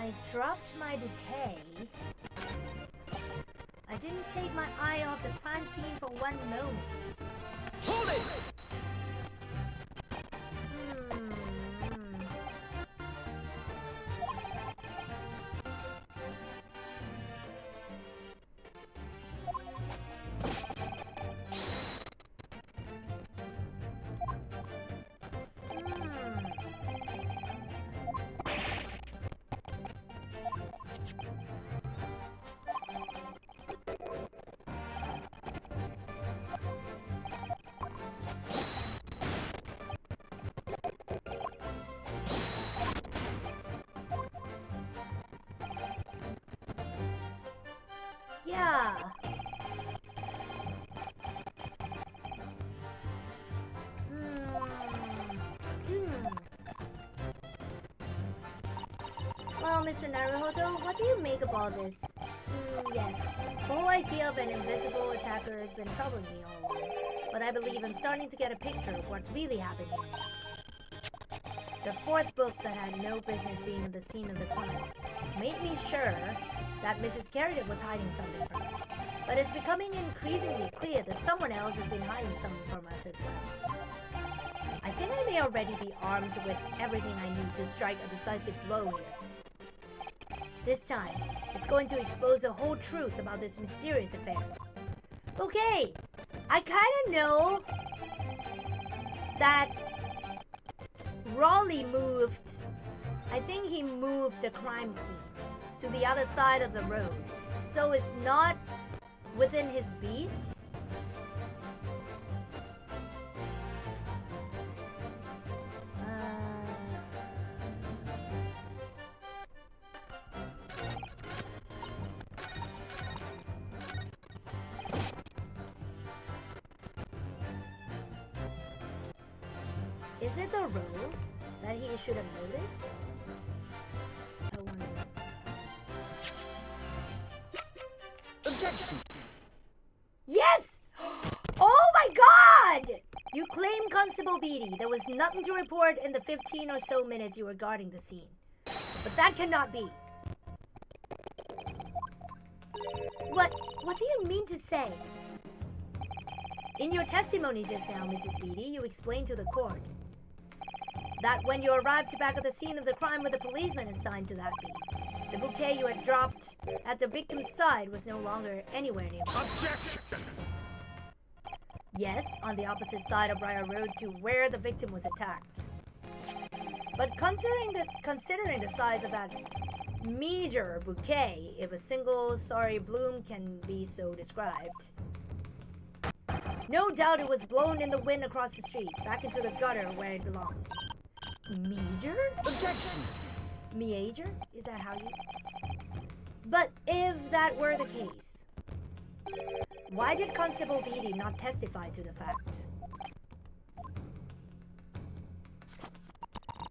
I dropped my bouquet. I didn't take my eye off the crime scene for one moment. Hold it! Yeah. Well, Mr. Naruhodo, what do you make of all this? Yes, the whole idea of an invisible attacker has been troubling me all along, but I believe I'm starting to get a picture of what really happened here. The fourth book that had no business being at the scene of the crime made me sure that Mrs. Garrideb was hiding something from us, but it's becoming increasingly clear that someone else has been hiding something from us as well. I think I may already be armed with everything I need to strike a decisive blow here. This time, it's going to expose the whole truth about this mysterious affair. Okay, I kinda know that Raleigh moved, I think he moved the crime scene to the other side of the road, so it's not within his beat. Is it the rose that he should have noticed? I wonder. Objection! Yes! Constable Beatty, there was nothing to report in the 15 or so minutes you were guarding the scene. But that cannot be. What do you mean to say? In your testimony just now, Mrs. Beatty, you explained to the court that when you arrived back at the scene of the crime with a policeman assigned to that beat, the bouquet you had dropped at the victim's side was no longer anywhere near. Objection! Yes, on the opposite side of Briar Road to where the victim was attacked. But considering the size of that meager bouquet, if a single sorry bloom can be so described, no doubt it was blown in the wind across the street, back into the gutter where it belongs. Meager? Objection! Meager? Is that how you... But if that were the case, why did Constable Beatty not testify to the fact?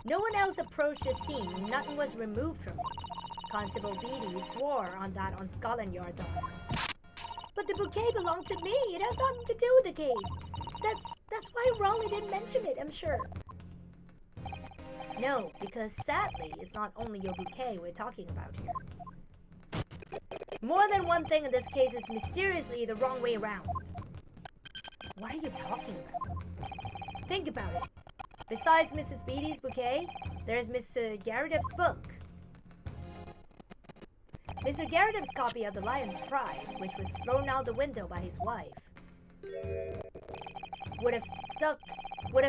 No one else approached the scene, nothing was removed from it. Constable Beatty swore on that on Scotland Yard's honor. But the bouquet belonged to me. It has nothing to do with the case. That's why Raleigh didn't mention it, I'm sure. No, because sadly, it's not only your bouquet we're talking about here. More than one thing in this case is mysteriously the wrong way around. What are you talking about? Think about it. Besides Mrs. Beatty's bouquet, there's Mr. Garrideb's book. Mr. Garrideb's copy of The Lion's Pride, which was thrown out the window by his wife, would have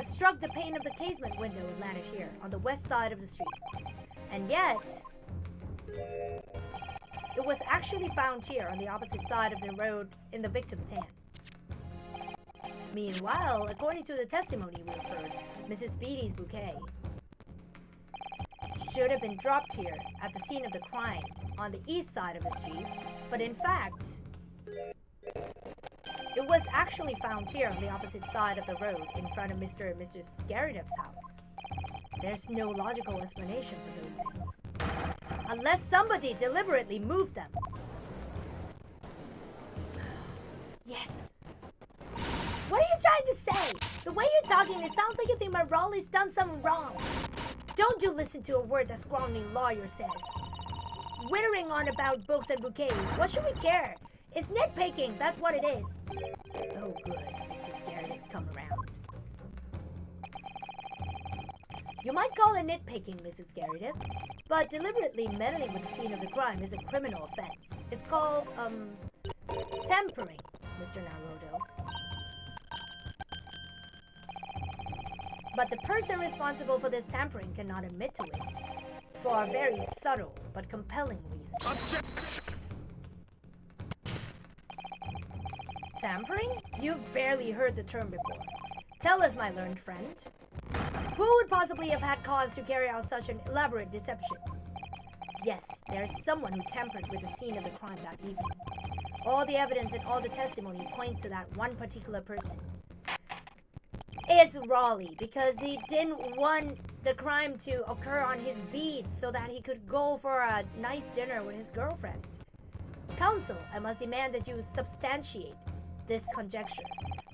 struck the pane of the casement window and landed here, on the west side of the street. And yet, it was actually found here on the opposite side of the road in the victim's hand. Meanwhile, according to the testimony we have heard, Mrs. Beatty's bouquet should have been dropped here at the scene of the crime on the east side of the street, but in fact, it was actually found here on the opposite side of the road in front of Mr. and Mrs. Garrideb's house. There's no logical explanation for those things, unless somebody deliberately moved them. Yes. What are you trying to say? The way you're talking, it sounds like you think my Raleigh's done something wrong. Don't you listen to a word that scrawny lawyer says. Wittering on about books and bouquets, what should we care? It's nitpicking, that's what it is. Oh good, Mrs. Garrideb's come around. You might call it nitpicking, Mrs. Garrideb, but deliberately meddling with the scene of the crime is a criminal offense. It's called, tampering, Mr. Naruto. But the person responsible for this tampering cannot admit to it, for a very subtle but compelling reason. Objection! Tampering? You've barely heard the term before. Tell us, my learned friend. Who would possibly have had cause to carry out such an elaborate deception? Yes, there is someone who tampered with the scene of the crime that evening. All the evidence and all the testimony points to that one particular person. It's Raleigh, because he didn't want the crime to occur on his beat so that he could go for a nice dinner with his girlfriend. Counsel, I must demand that you substantiate this conjecture.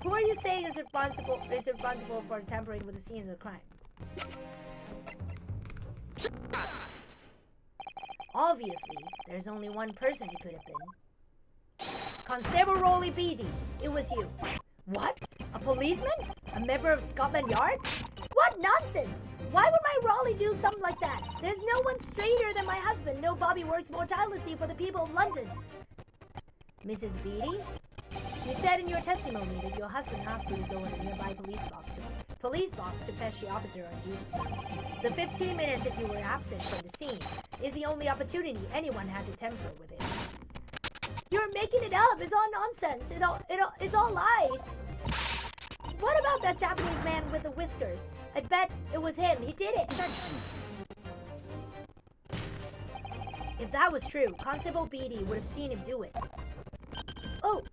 Who are you saying is responsible for tampering with the scene of the crime? Obviously, there's only one person it could have been. Constable Raleigh Beatty, it was you. What? A policeman? A member of Scotland Yard? What nonsense! Why would my Raleigh do something like that? There's no one straighter than my husband. No Bobby works more tirelessly for the people of London. Mrs. Beatty, you said in your testimony that your husband asked you to go in a nearby police box to fetch the officer on duty. The 15 minutes that you were absent from the scene is the only opportunity anyone had to tamper with it. You're making it up. It's all nonsense. It's all lies. What about that Japanese man with the whiskers? I bet it was him. He did it. If that was true, Constable Beatty would have seen him do it. Oh,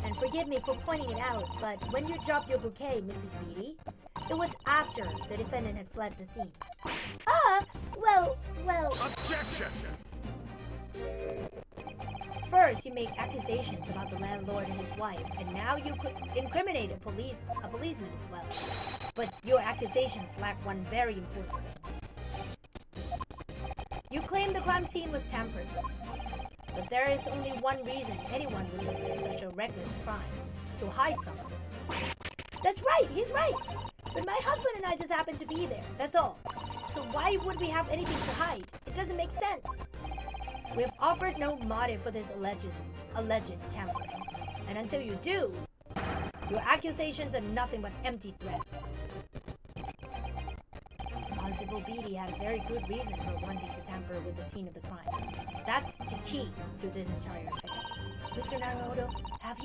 and forgive me for pointing it out, but when you dropped your bouquet, Mrs. Beatty, it was after the defendant had fled the scene. Well... Objection! First, you make accusations about the landlord and his wife, and now you incriminate a policeman as well. But your accusations lack one very important thing. You claim the crime scene was tampered with. But there is only one reason anyone would commit such a reckless crime: to hide something. That's right, he's right. But my husband and I just happened to be there, that's all. So why would we have anything to hide? It doesn't make sense. We have offered no motive for this alleged tampering. And until you do, your accusations are nothing but empty threats. Constable Beatty had a very good reason for wanting to tamper with the scene of the crime. That's the key to this entire affair. Mr. Naruhodo, have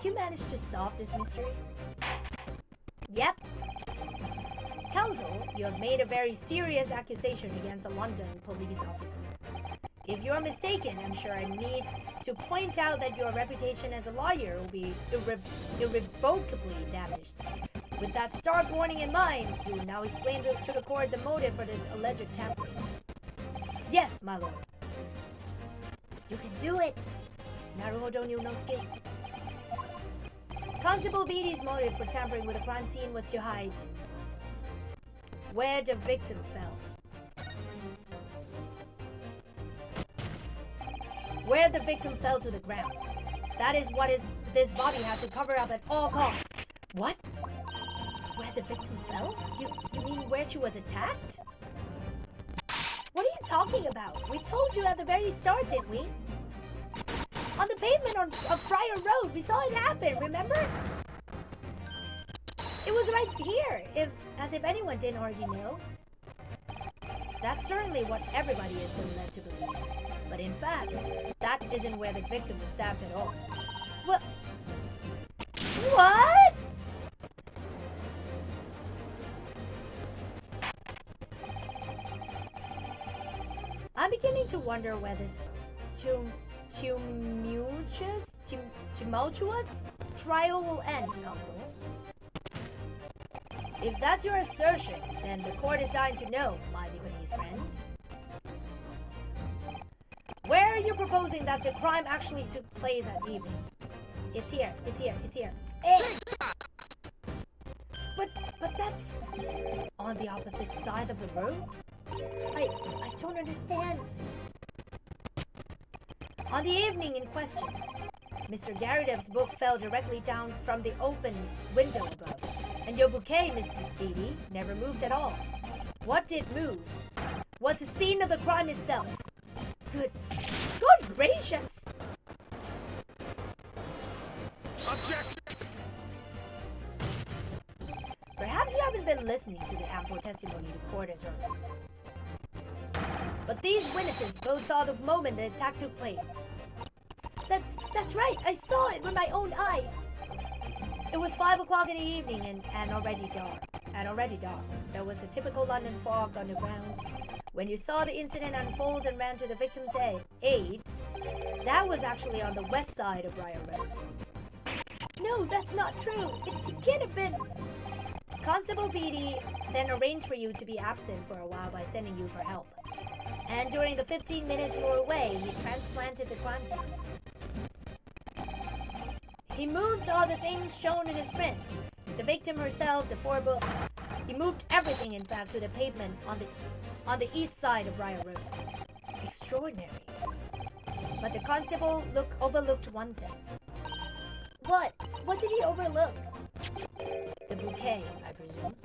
you managed to solve this mystery? Yep. Counsel, you have made a very serious accusation against a London police officer. If you are mistaken, I'm sure I need to point out that your reputation as a lawyer will be irrevocably damaged. With that stark warning in mind, you will now explain to the court the motive for this alleged tampering. Yes, my lord. You can do it, Naruhodo Ryunosuke. Constable Beatty's motive for tampering with the crime scene was to hide where the victim fell. Where the victim fell to the ground. That is what this body had to cover up at all costs. What? Where the victim fell? You mean where she was attacked? What are you talking about? We told you at the very start, didn't we? On the pavement of Briar Road, we saw it happen, remember? It was right here, as if anyone didn't already know. That's certainly what everybody has been led to believe. But in fact, that isn't where the victim was stabbed at all. What? What? I'm beginning to wonder where this tumultuous trial will end, Counsel. If that's your assertion, then the court is dying to know, my Lebanese friend. Where are you proposing that the crime actually took place that evening? It's here. Hey! But that's on the opposite side of the road? I don't understand. On the evening in question, Mr. Garadev's book fell directly down from the open window above, and your bouquet, Mrs. Beatty, never moved at all. What did move was the scene of the crime itself. Good gracious! Objection! Perhaps you haven't been listening to the ample testimony the court has heard. But these witnesses both saw the moment the attack took place. That's right, I saw it with my own eyes. It was 5 o'clock in the evening and already dark. There was a typical London fog on the ground. When you saw the incident unfold and ran to the victim's aid, that was actually on the west side of Briar Road. No, that's not true. It can't have been. Constable Beatty then arranged for you to be absent for a while by sending you for help. And during the 15 minutes you were away, he transplanted the crime scene. He moved all the things shown in his print. The victim herself, the 4 books. He moved everything, in fact, to the pavement on the east side of Briar Road. Extraordinary. But the constable overlooked one thing. What? What did he overlook? The bouquet, I presume.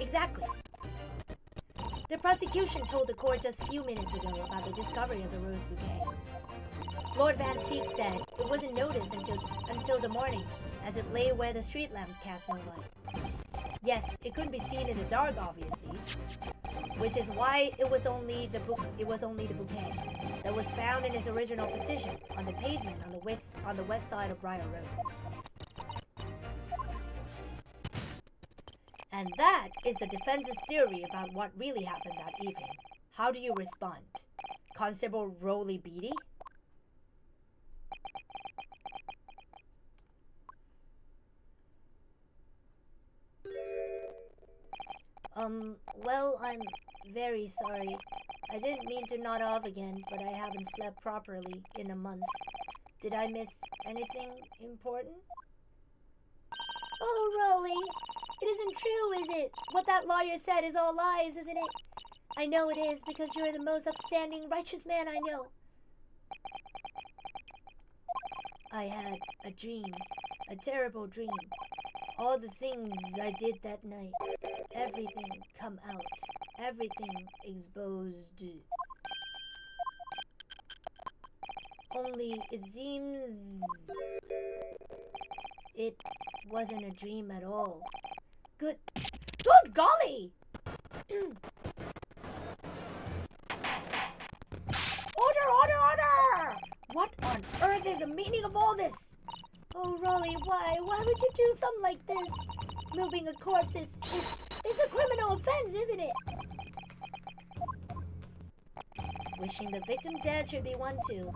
Exactly. The prosecution told the court just a few minutes ago about the discovery of the rose bouquet. Lord Van Seek said it wasn't noticed until the morning, as it lay where the street lamps cast no light. Yes, it couldn't be seen in the dark, obviously, which is why it was only the bouquet that was found in its original position on the pavement on the west side of Briar Road. And that is the defense's theory about what really happened that evening. How do you respond? Constable Rowley Beatty? Well, I'm very sorry. I didn't mean to nod off again, but I haven't slept properly in a month. Did I miss anything important? Oh, Rolly, it isn't true, is it? What that lawyer said is all lies, isn't it? I know it is, because you're the most upstanding, righteous man I know. I had a dream, a terrible dream. All the things I did that night, everything come out, everything exposed. Only it seems it wasn't a dream at all. Good golly! Order! What on earth is the meaning of all this? Oh, Rolly, why would you do something like this? Moving a corpse is a criminal offense, isn't it? Wishing the victim dead should be one too.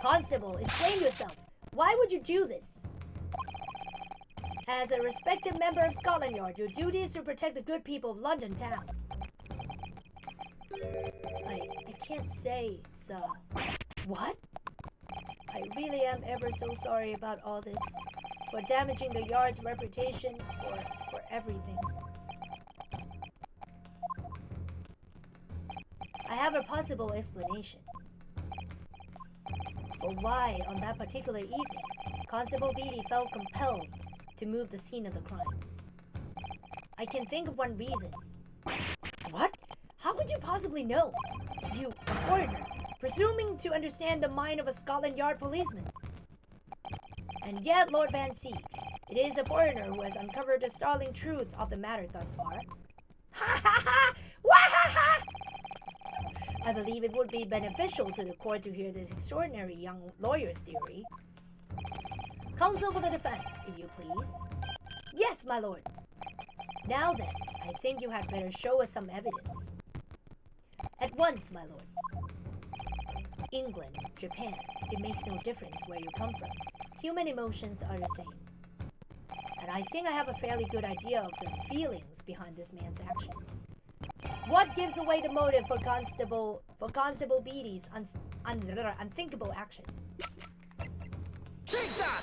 Constable, explain yourself. Why would you do this? As a respected member of Scotland Yard, your duty is to protect the good people of London town. I can't say, sir. What? I really am ever so sorry about all this. For damaging the Yard's reputation, for everything. I have a possible explanation for why, on that particular evening, Constable Beatty felt compelled to move the scene of the crime. I can think of one reason. What? How could you possibly know? You, a foreigner, presuming to understand the mind of a Scotland Yard policeman. And yet, Lord Van Seeks, it is a foreigner who has uncovered the startling truth of the matter thus far. Ha ha ha! Wah ha ha! I believe it would be beneficial to the court to hear this extraordinary young lawyer's theory. Counsel for the defense, if you please. Yes, my lord. Now then, I think you had better show us some evidence. At once, my lord. England, Japan, it makes no difference where you come from. Human emotions are the same. And I think I have a fairly good idea of the feelings behind this man's actions. What gives away the motive for Constable Beatty's unthinkable action? Take that!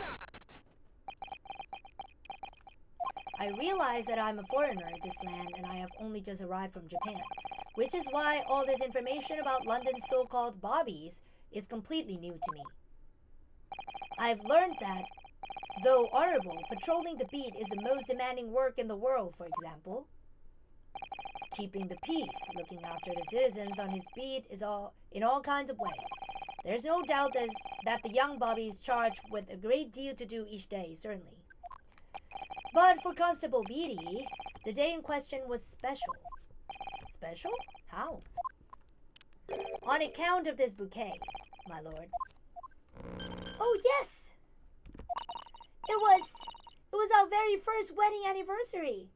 I realize that I'm a foreigner in this land and I have only just arrived from Japan, which is why all this information about London's so-called bobbies is completely new to me. I've learned that, though honorable, patrolling the beat is the most demanding work in the world, for example. Keeping the peace, looking after the citizens on his beat is in all kinds of ways. There's no doubt that the young bobby is charged with a great deal to do each day, certainly. But for Constable Beatty, the day in question was special. Special? How? On account of this bouquet, my lord. Oh, yes! It was our very first wedding anniversary.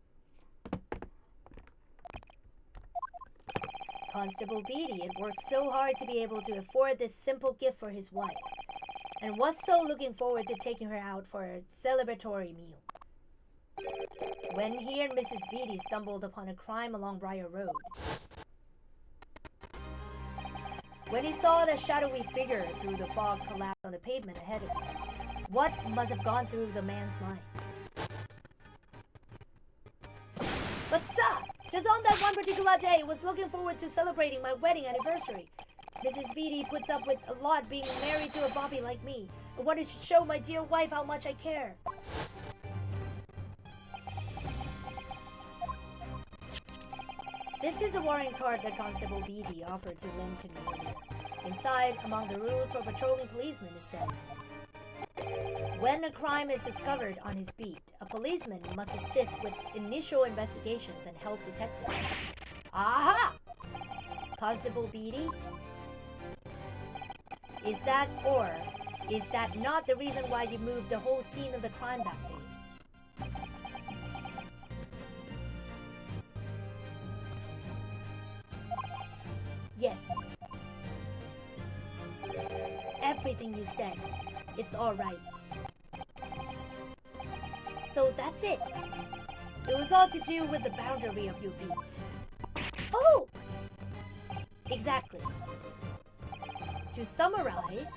Constable Beatty had worked so hard to be able to afford this simple gift for his wife, and was so looking forward to taking her out for a celebratory meal. When he and Mrs. Beatty stumbled upon a crime along Briar Road. When he saw the shadowy figure through the fog collapse on the pavement ahead of him, what must have gone through the man's mind? But sir, just on that one particular day, I was looking forward to celebrating my wedding anniversary. Mrs. Beatty puts up with a lot being married to a bobby like me. I wanted to show my dear wife how much I care. This is a warrant card that Constable Beatty offered to lend to me earlier. Inside, among the rules for patrolling policemen, it says, when a crime is discovered on his beat, a policeman must assist with initial investigations and help detectives. Aha! Constable Beatty? Is that not the reason why you moved the whole scene of the crime that day? Yes. Everything you said. It's all right. So that's it. It was all to do with the boundary of your beat. Oh! Exactly. To summarize,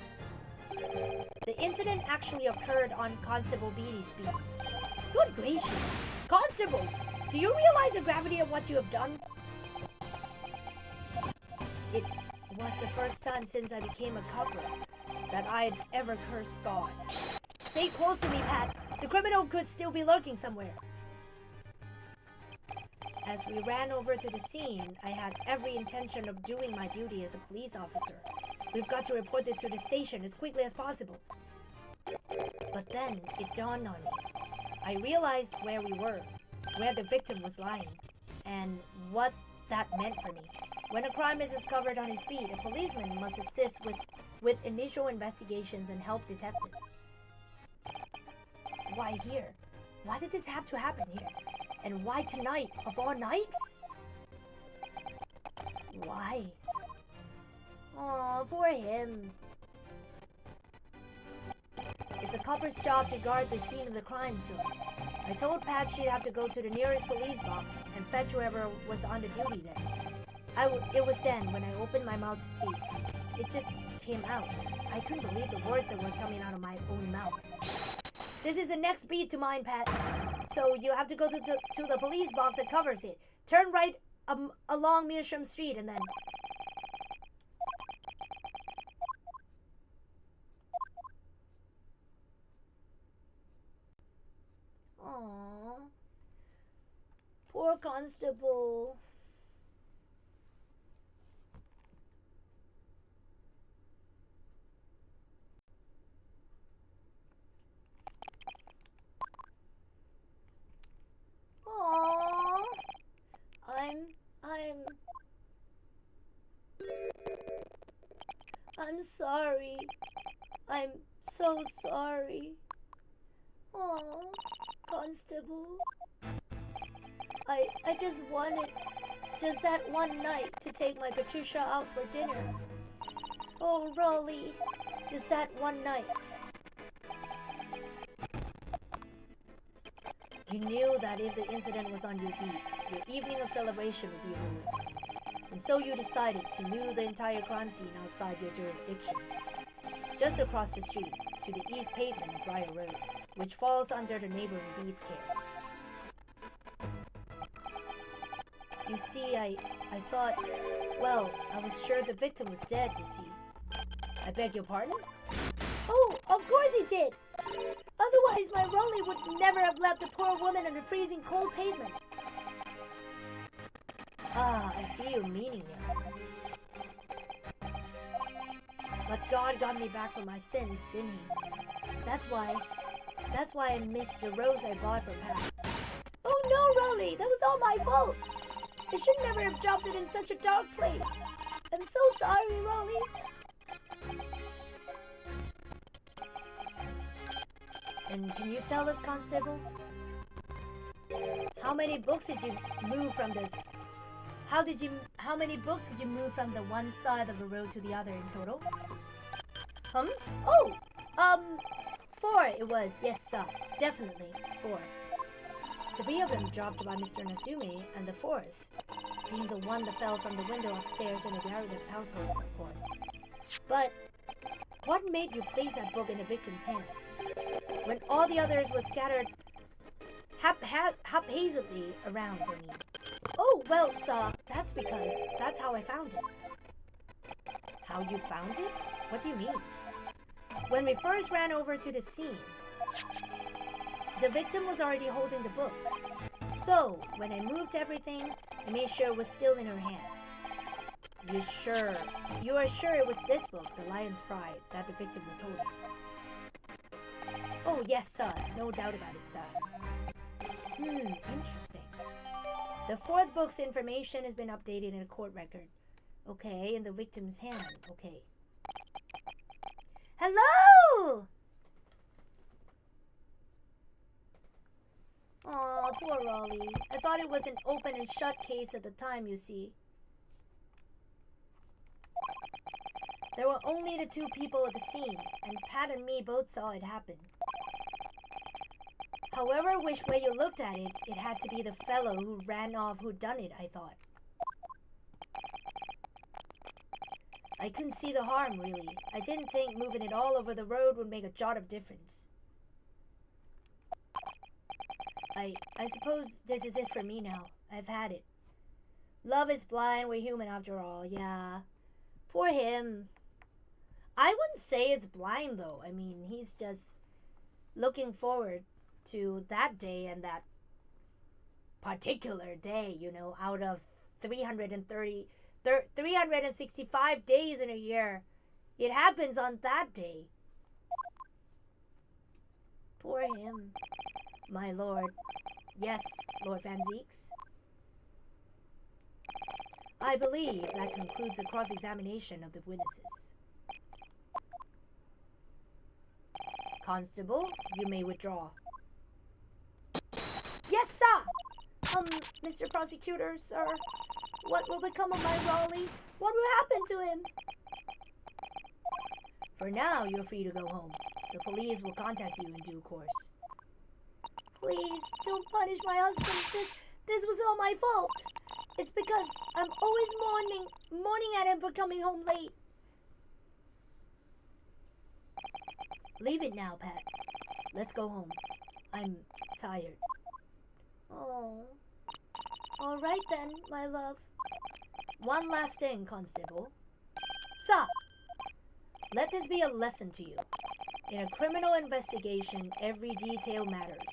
the incident actually occurred on Constable Beatty's beat. Good gracious! Constable! Do you realize the gravity of what you have done? It was the first time since I became a copper that I had ever cursed God. Stay close to me, Pat. The criminal could still be lurking somewhere. As we ran over to the scene, I had every intention of doing my duty as a police officer. We've got to report this to the station as quickly as possible. But then it dawned on me. I realized where we were, where the victim was lying, and what that meant for me. When a crime is discovered on his beat, a policeman must assist with initial investigations and help detectives. Why here? Why did this have to happen here? And why tonight, of all nights? Why? Aw, poor him. It's a copper's job to guard the scene of the crime scene. I told Pat she'd have to go to the nearest police box and fetch whoever was on the duty there. It was then when I opened my mouth to speak. It just came out. I couldn't believe the words that were coming out of my own mouth. This is the next beat to mine, Pat. So you have to go to the police box that covers it. Turn right along Mearsham Street and then... Aww. Poor Constable. Aww. I'm sorry. I'm so sorry. Aww, Constable. I just wanted just that one night to take my Patricia out for dinner. Oh, Rolly, just that one night. You knew that if the incident was on your beat, your evening of celebration would be ruined. And so you decided to move the entire crime scene outside your jurisdiction. Just across the street, to the east pavement of Briar Road, which falls under the neighboring beat's care. You see, I thought, well, I was sure the victim was dead, you see. I beg your pardon? Oh, of course he did! Otherwise, my Rolly would never have left the poor woman on the freezing cold pavement. Ah, I see your meaning now. But God got me back from my sins, didn't he? That's why I missed the rose I bought for Pat. Oh no, Rolly, that was all my fault. I should never have dropped it in such a dark place. I'm so sorry, Rolly. And can you tell us, Constable? How many books did you move from this? How many books did you move from the one side of the road to the other in total? Oh, 4 it was, yes sir, definitely 4. 3 of them dropped by Mr. Natsume, and the 4th being the one that fell from the window upstairs in the Garudep's household, of course. But what made you place that book in the victim's hand, when all the others were scattered haphazardly around, I mean? Oh, well, sir, that's because that's how I found it. How you found it? What do you mean? When we first ran over to the scene, the victim was already holding the book. So, when I moved everything, I made sure it was still in her hand. You are sure it was this book, The Lion's Pride, that the victim was holding? Oh, yes, sir. No doubt about it, sir. Interesting. The 4th book's information has been updated in a court record. Okay, in the victim's hand. Okay. Hello! Aw, poor Rolly. I thought it was an open and shut case at the time, you see. There were only the 2 people at the scene, and Pat and me both saw it happen. However which way you looked at it, it had to be the fellow who ran off who done it, I thought. I couldn't see the harm, really. I didn't think moving it all over the road would make a jot of difference. I suppose this is it for me now. I've had it. Love is blind, we're human after all, yeah. Poor him. I wouldn't say it's blind, though. I mean, he's just looking forward to that day and that particular day, you know, out of 365 days in a year. It happens on that day. Poor him. My lord. Yes, Lord Van Zeeks. I believe that concludes the cross-examination of the witnesses. Constable, you may withdraw. Yes, sir! Mr. Prosecutor, sir, what will become of my Raleigh? What will happen to him? For now, you're free to go home. The police will contact you in due course. Please, don't punish my husband. This was all my fault. It's because I'm always mourning at him for coming home late. Leave it now, Pat. Let's go home. I'm tired. Oh. All right then, my love. One last thing, Constable. Sir, let this be a lesson to you. In a criminal investigation, every detail matters,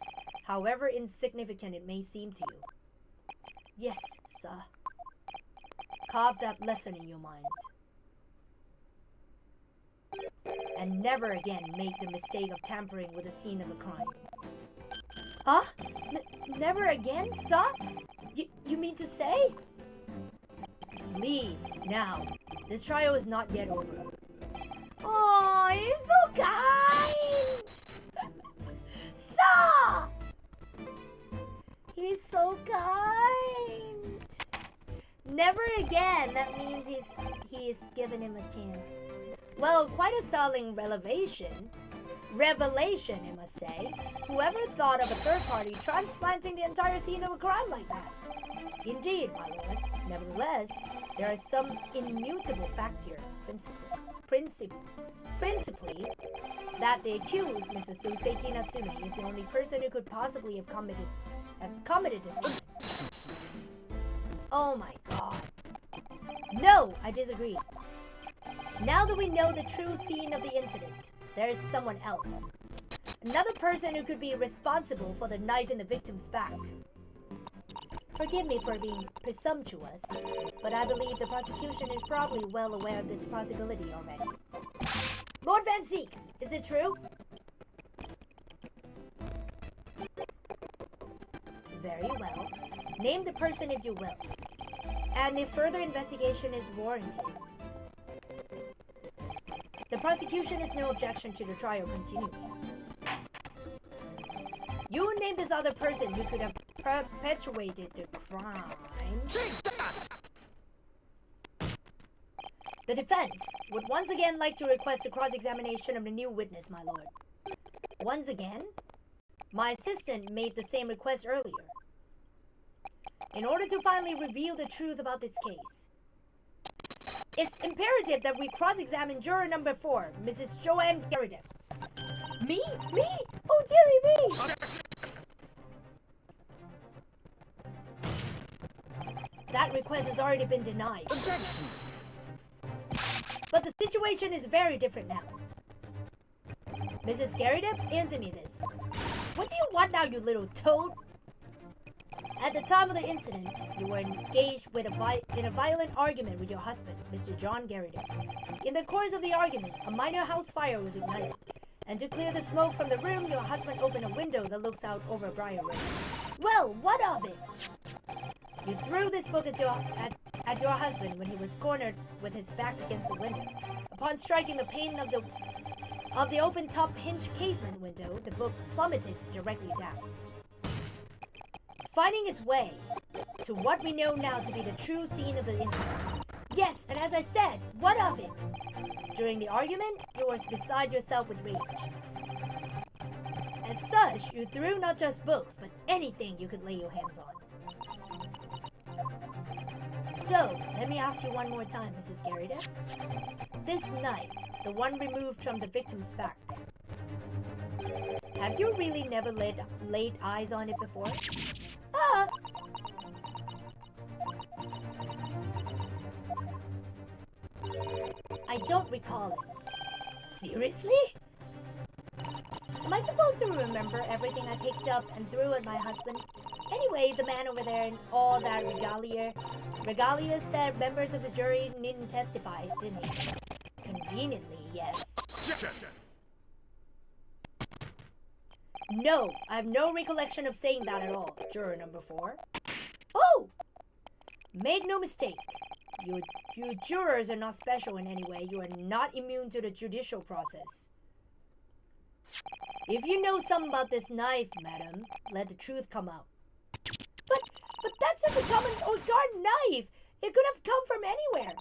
however insignificant it may seem to you. Yes, sir. Carve that lesson in your mind. And never again make the mistake of tampering with the scene of a crime. Huh? Never again, sir? You mean to say? Leave, now. This trial is not yet over. Oh, he's so kind! Sir! He's so kind! Never again. That means he's given him a chance. Well, quite a startling revelation, I must say. Whoever thought of a third party transplanting the entire scene of a crime like that? Indeed, my lord. Nevertheless, there are some immutable facts here. Principally, that the accused, Mr. Suseki Natsume, is the only person who could possibly have committed this crime. Oh my god. No, I disagree. Now that we know the true scene of the incident, there is someone else. Another person who could be responsible for the knife in the victim's back. Forgive me for being presumptuous, but I believe the prosecution is probably well aware of this possibility already. Lord Van Zeeks, is it true? Very well. Name the person if you will. And if further investigation is warranted. The prosecution has no objection to the trial continuing. You name this other person who could have perpetuated the crime. Take that! The defense would once again like to request a cross-examination of the new witness, my lord. Once again? My assistant made the same request earlier. In order to finally reveal the truth about this case, it's imperative that we cross-examine juror number 4, Mrs. Joanne Garrett. Me? Me? Oh, dearie me! That request has already been denied. Objection! But the situation is very different now. Mrs. Garrett, answer me this. What do you want now, you little toad? At the time of the incident, you were engaged in a violent argument with your husband, Mr. John Garrett. In the course of the argument, a minor house fire was ignited, and to clear the smoke from the room, your husband opened a window that looks out over Briar Road. Well, what of it? You threw this book at your husband when he was cornered with his back against the window. Upon striking the pane of the open top hinge casement window, the book plummeted directly down, finding its way to what we know now to be the true scene of the incident. Yes, and as I said, what of it? During the argument, you were beside yourself with rage. As such, you threw not just books, but anything you could lay your hands on. So, let me ask you one more time, Mrs. Garrida. This knife, the one removed from the victim's back, have you really never laid eyes on it before? I don't recall it. Seriously? Am I supposed to remember everything I picked up and threw at my husband? Anyway, the man over there in all that regalia said members of the jury needn't testify, didn't he? Conveniently, yes. No, I have no recollection of saying that at all, juror number 4. Oh! Make no mistake. You jurors are not special in any way. You are not immune to the judicial process. If you know something about this knife, madam, let the truth come out. But that's just a common or garden knife. It could have come from anywhere.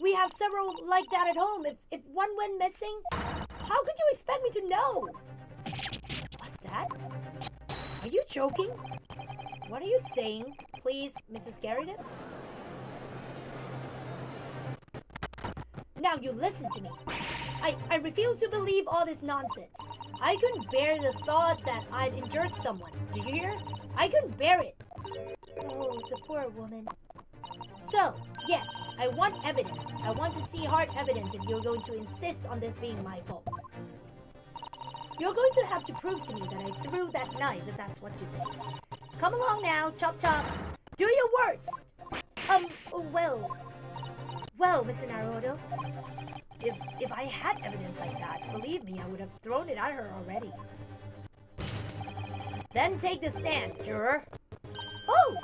We have several like that at home. If one went missing, how could you expect me to know? What's that? Are you joking? What are you saying, please, Mrs. Garrida? Now you listen to me. I refuse to believe all this nonsense. I couldn't bear the thought that I'd injured someone. Do you hear? I couldn't bear it. Oh, the poor woman. So, yes, I want evidence. I want to see hard evidence if you're going to insist on this being my fault. You're going to have to prove to me that I threw that knife if that's what you think. Come along now, chop chop. Do your worst. Well, Mr. Naruto, if I had evidence like that, believe me, I would have thrown it at her already. Then take the stand, juror. Oh!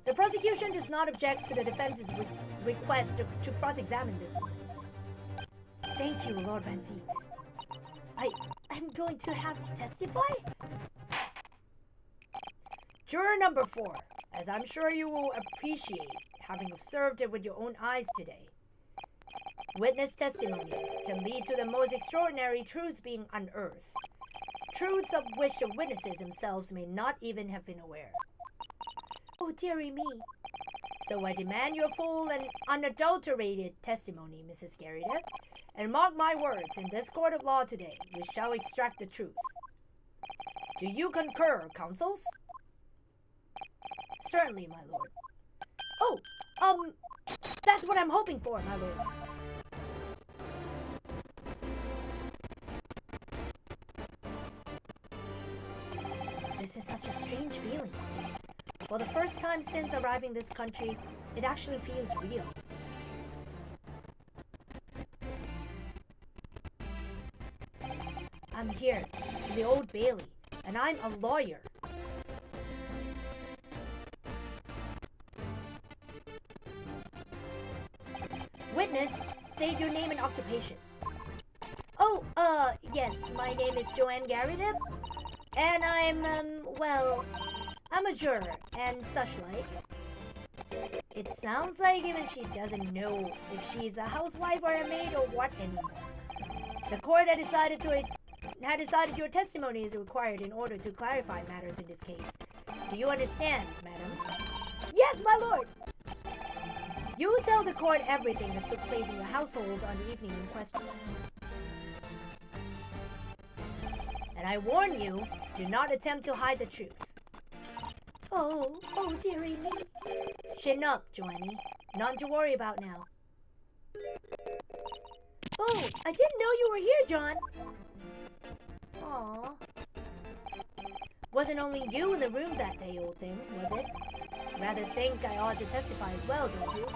The prosecution does not object to the defense's request to cross-examine this woman. Thank you, Lord Van Zieks. I'm going to have to testify? Juror number 4, as I'm sure you will appreciate, having observed it with your own eyes today. Witness testimony can lead to the most extraordinary truths being unearthed, truths of which the witnesses themselves may not even have been aware. Oh, dearie me. So I demand your full and unadulterated testimony, Mrs. Garrida, and mark my words, in this court of law today, we shall extract the truth. Do you concur, counsels? Certainly, my lord. Oh, that's what I'm hoping for, my lord. This is such a strange feeling. For the first time since arriving this country, it actually feels real. I'm here, in the Old Bailey, and I'm a lawyer. Witness, state your name and occupation. Oh, yes, my name is Joanne Garrida, and I'm a juror, and such like. It sounds like even she doesn't know if she's a housewife or a maid or what anymore. The court had decided your testimony is required in order to clarify matters in this case. Do you understand, madam? Yes, my lord! You will tell the court everything that took place in your household on the evening in question. And I warn you, do not attempt to hide the truth. Oh, dearie me. Chin up, Joannie. Nothing to worry about now. Oh, I didn't know you were here, John. Aww. Wasn't only you in the room that day, old thing, was it? Rather think I ought to testify as well, don't you?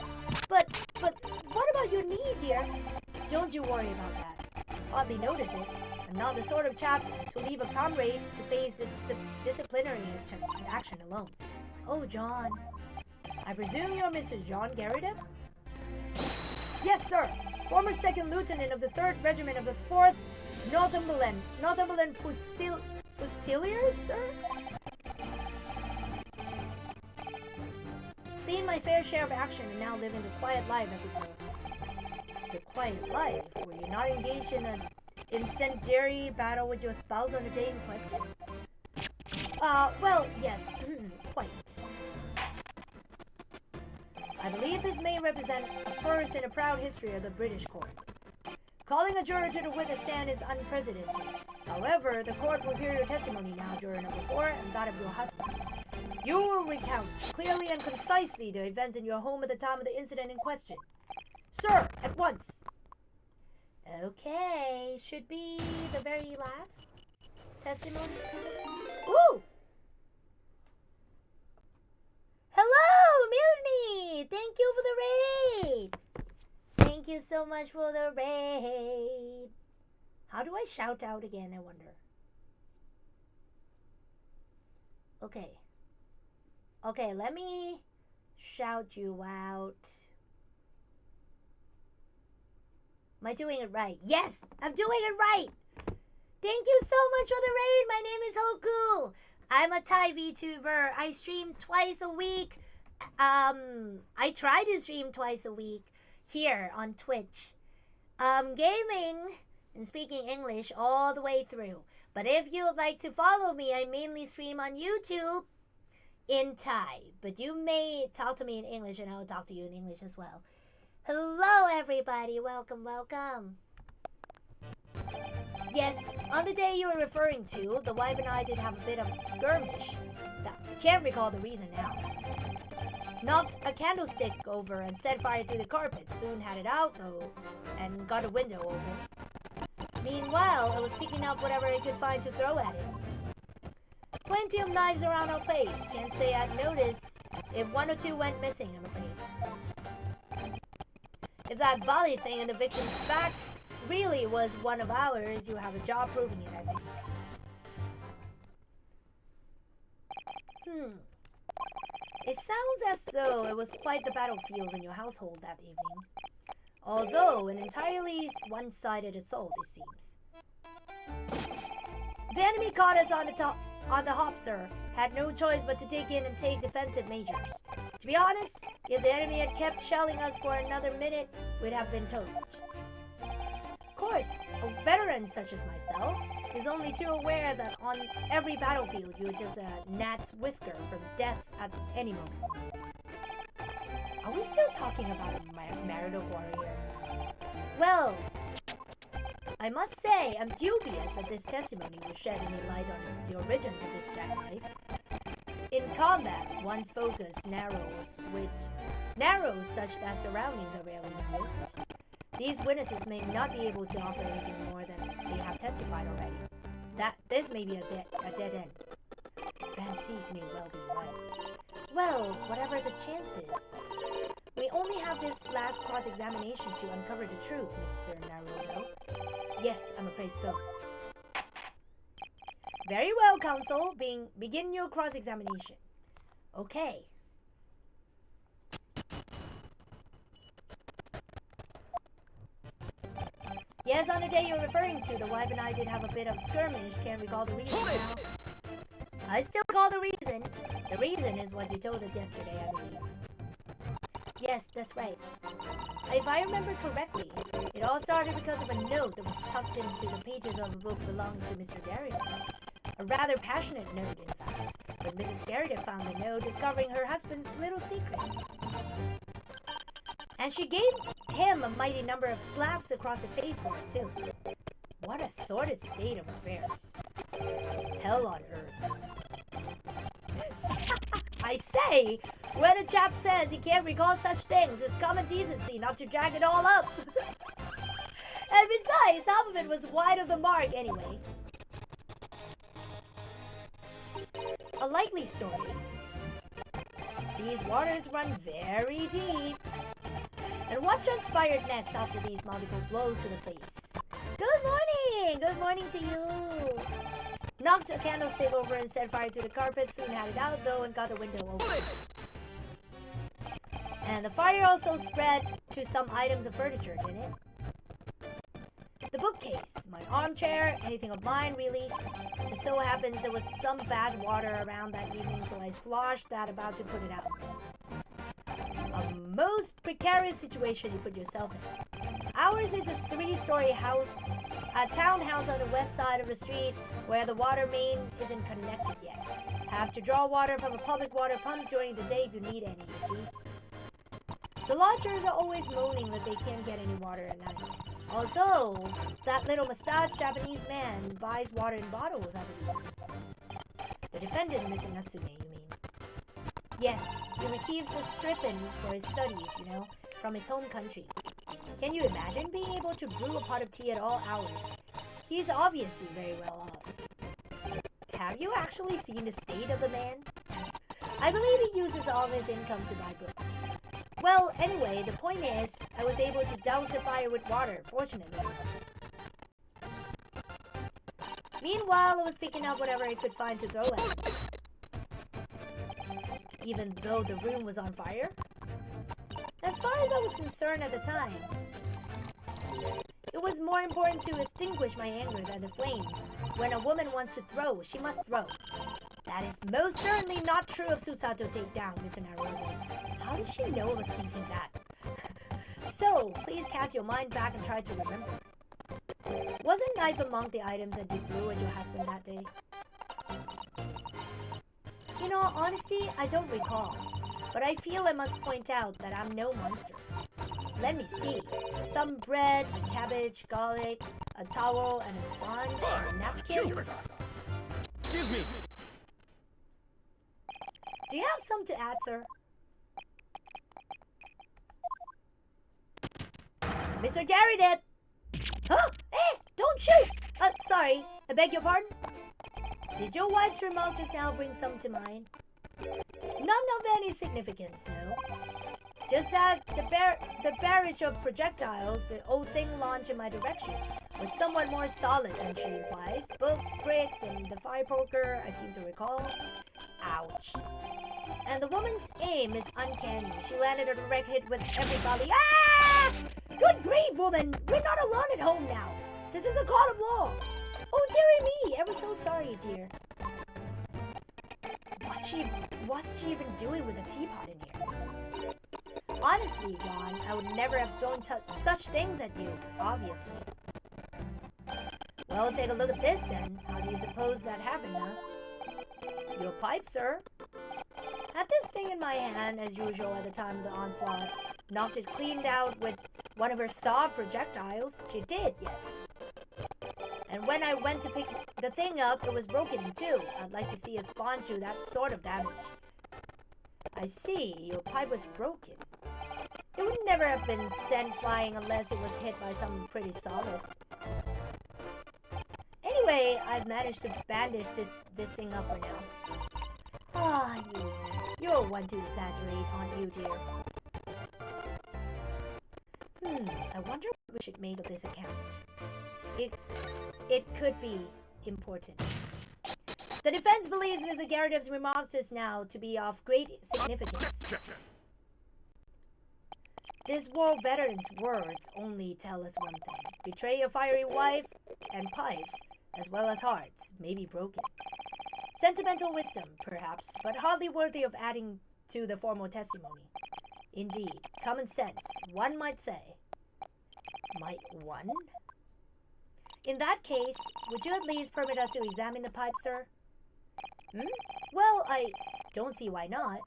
But what about your knee, dear? Don't you worry about that. Hardly notice it. I'm not the sort of chap to leave a comrade to face this disciplinary action alone. Oh, John. I presume you're Mr. John Garrida? Yes, sir. Former 2nd Lieutenant of the 3rd Regiment of the 4th Northumberland Fusiliers, sir? Seen my fair share of action and now living the quiet life, as it were. The quiet life, where you're not engaged in a incendiary battle with your spouse on the day in question? Well, yes, quite. I believe this may represent a first in a proud history of the British court. Calling a juror to the witness stand is unprecedented. However, the court will hear your testimony now, juror number 4, and that of your husband. You will recount clearly and concisely the events in your home at the time of the incident in question. Sir, at once. Okay, should be the very last testimony. Ooh! Hello, Mutiny! Thank you for the raid! Thank you so much for the raid. How do I shout out again, I wonder? Okay. Okay, let me shout you out. Am I doing it right? Yes, I'm doing it right! Thank you so much for the raid! My name is Hoku! I'm a Thai VTuber. I stream twice a week. I try to stream twice a week here on Twitch. Gaming and speaking English all the way through. But if you would like to follow me, I mainly stream on YouTube in Thai. But you may talk to me in English and I'll talk to you in English as well. Hello everybody, welcome, welcome. Yes, on the day you were referring to, the wife and I did have a bit of skirmish. I can't recall the reason now. Knocked a candlestick over and set fire to the carpet. Soon had it out though, and got a window open. Meanwhile, I was picking up whatever I could find to throw at it. Plenty of knives around our place. Can't say I'd noticed if 1 or 2 went missing, I'm afraid. If that body thing in the victim's back really was one of ours, you have a job proving it, I think. It sounds as though it was quite the battlefield in your household that evening. Although an entirely one-sided assault, it seems. The enemy caught us on the hop, sir. Had no choice but to take in and take defensive measures. To be honest, if the enemy had kept shelling us for another minute, we'd have been toast. Of course, a veteran such as myself is only too aware that on every battlefield you're just a gnat's whisker from death at any moment. Are we still talking about a marital warrior? Well, I must say I'm dubious that this testimony will shed any light on the origins of this jackknife. In combat, one's focus narrows such that surroundings are rarely noticed. These witnesses may not be able to offer anything more than they have testified already. This may be a dead end. Van Seeks may well be right. Well, whatever the chances, we only have this last cross-examination to uncover the truth, Mr. Naruto. Yes, I'm afraid so. Very well, counsel. Begin your cross-examination. Okay. Yes, on the day you're referring to, the wife and I did have a bit of skirmish. Can't recall the reason now. I still recall the reason. The reason is what you told us yesterday, I believe. Yes, that's right. If I remember correctly, it all started because of a note that was tucked into the pages of a book belonging to Mr. Garrett. A rather passionate note, in fact, when Mrs. Garrett found the note discovering her husband's little secret. And she gave him a mighty number of slaps across the face for it, too. What a sordid state of affairs. Hell on earth. I say, when a chap says he can't recall such things, it's common decency not to drag it all up. And besides, half of it was wide of the mark anyway. A likely story. These waters run very deep. And what transpired next after these multiple blows to the face? Good morning! Good morning to you! Knocked a candlestick over and set fire to the carpet, soon had it out though and got the window open. And the fire also spread to some items of furniture, didn't it? The bookcase, my armchair, anything of mine really. Just so happens there was some bad water around that evening, so I sloshed that about to put it out. A most precarious situation you put yourself in. Ours is a 3-story house, a townhouse on the west side of the street where the water main isn't connected yet. Have to draw water from a public water pump during the day if you need any, you see. The lodgers are always moaning that they can't get any water at night. Although, that little mustached Japanese man buys water in bottles, I believe. The defendant, Mr. Natsume, you mean? Yes, he receives a stipend for his studies, you know, from his home country. Can you imagine being able to brew a pot of tea at all hours? He's obviously very well off. Have you actually seen the state of the man? I believe he uses all his income to buy books. Well, anyway, the point is, I was able to douse the fire with water, fortunately. Meanwhile, I was picking up whatever I could find to throw at him. Even though the room was on fire? As far as I was concerned at the time, it was more important to extinguish my anger than the flames. When a woman wants to throw, she must throw. That is most certainly not true of Susato takedown, Mr. Naruto. How did she know I was thinking that? So, please cast your mind back and try to remember. Wasn't knife among the items that you threw at your husband that day? In all honesty, I don't recall. But I feel I must point out that I'm no monster. Let me see. Some bread, a cabbage, garlic, a towel, and a sponge, and a napkin. Excuse me. Do you have some to add, sir? Mr. Garrett! Huh? Hey! Don't shoot! Sorry. I beg your pardon? Did your wife's remark just now bring some to mind? None of any significance, no. Just that the barrage of projectiles the old thing launched in my direction was somewhat more solid than she implies. Books, bricks, and the fire poker, I seem to recall. Ouch. And the woman's aim is uncanny. She landed a direct hit with everybody. Ah! Good grief, woman! We're not alone at home now. This is a court of law. Oh, dearie me! Ever so sorry, dear. What's she even doing with a teapot in here? Honestly, John, I would never have thrown such things at you, obviously. Well, take a look at this then. How do you suppose that happened, huh? Your pipe, sir. Had this thing in my hand, as usual at the time of the onslaught. Knocked it cleaned out with one of her soft projectiles. She did, yes. And when I went to pick the thing up, it was broken in two. I'd like to see a sponge do that sort of damage. I see, your pipe was broken. It would never have been sent flying unless it was hit by something pretty solid. Anyway, I've managed to bandage this thing up for now. Ah, you're one to exaggerate, aren't you, dear? I wonder what we should make of this account. It could be important. The defense believes Mr. Garrett's remarks just now to be of great significance. This war veteran's words only tell us one thing. Betray your fiery wife and pipes, as well as hearts, may be broken. Sentimental wisdom, perhaps, but hardly worthy of adding to the formal testimony. Indeed, common sense, one might say. Might one? In that case, would you at least permit us to examine the pipe, sir? Well, I don't see why not.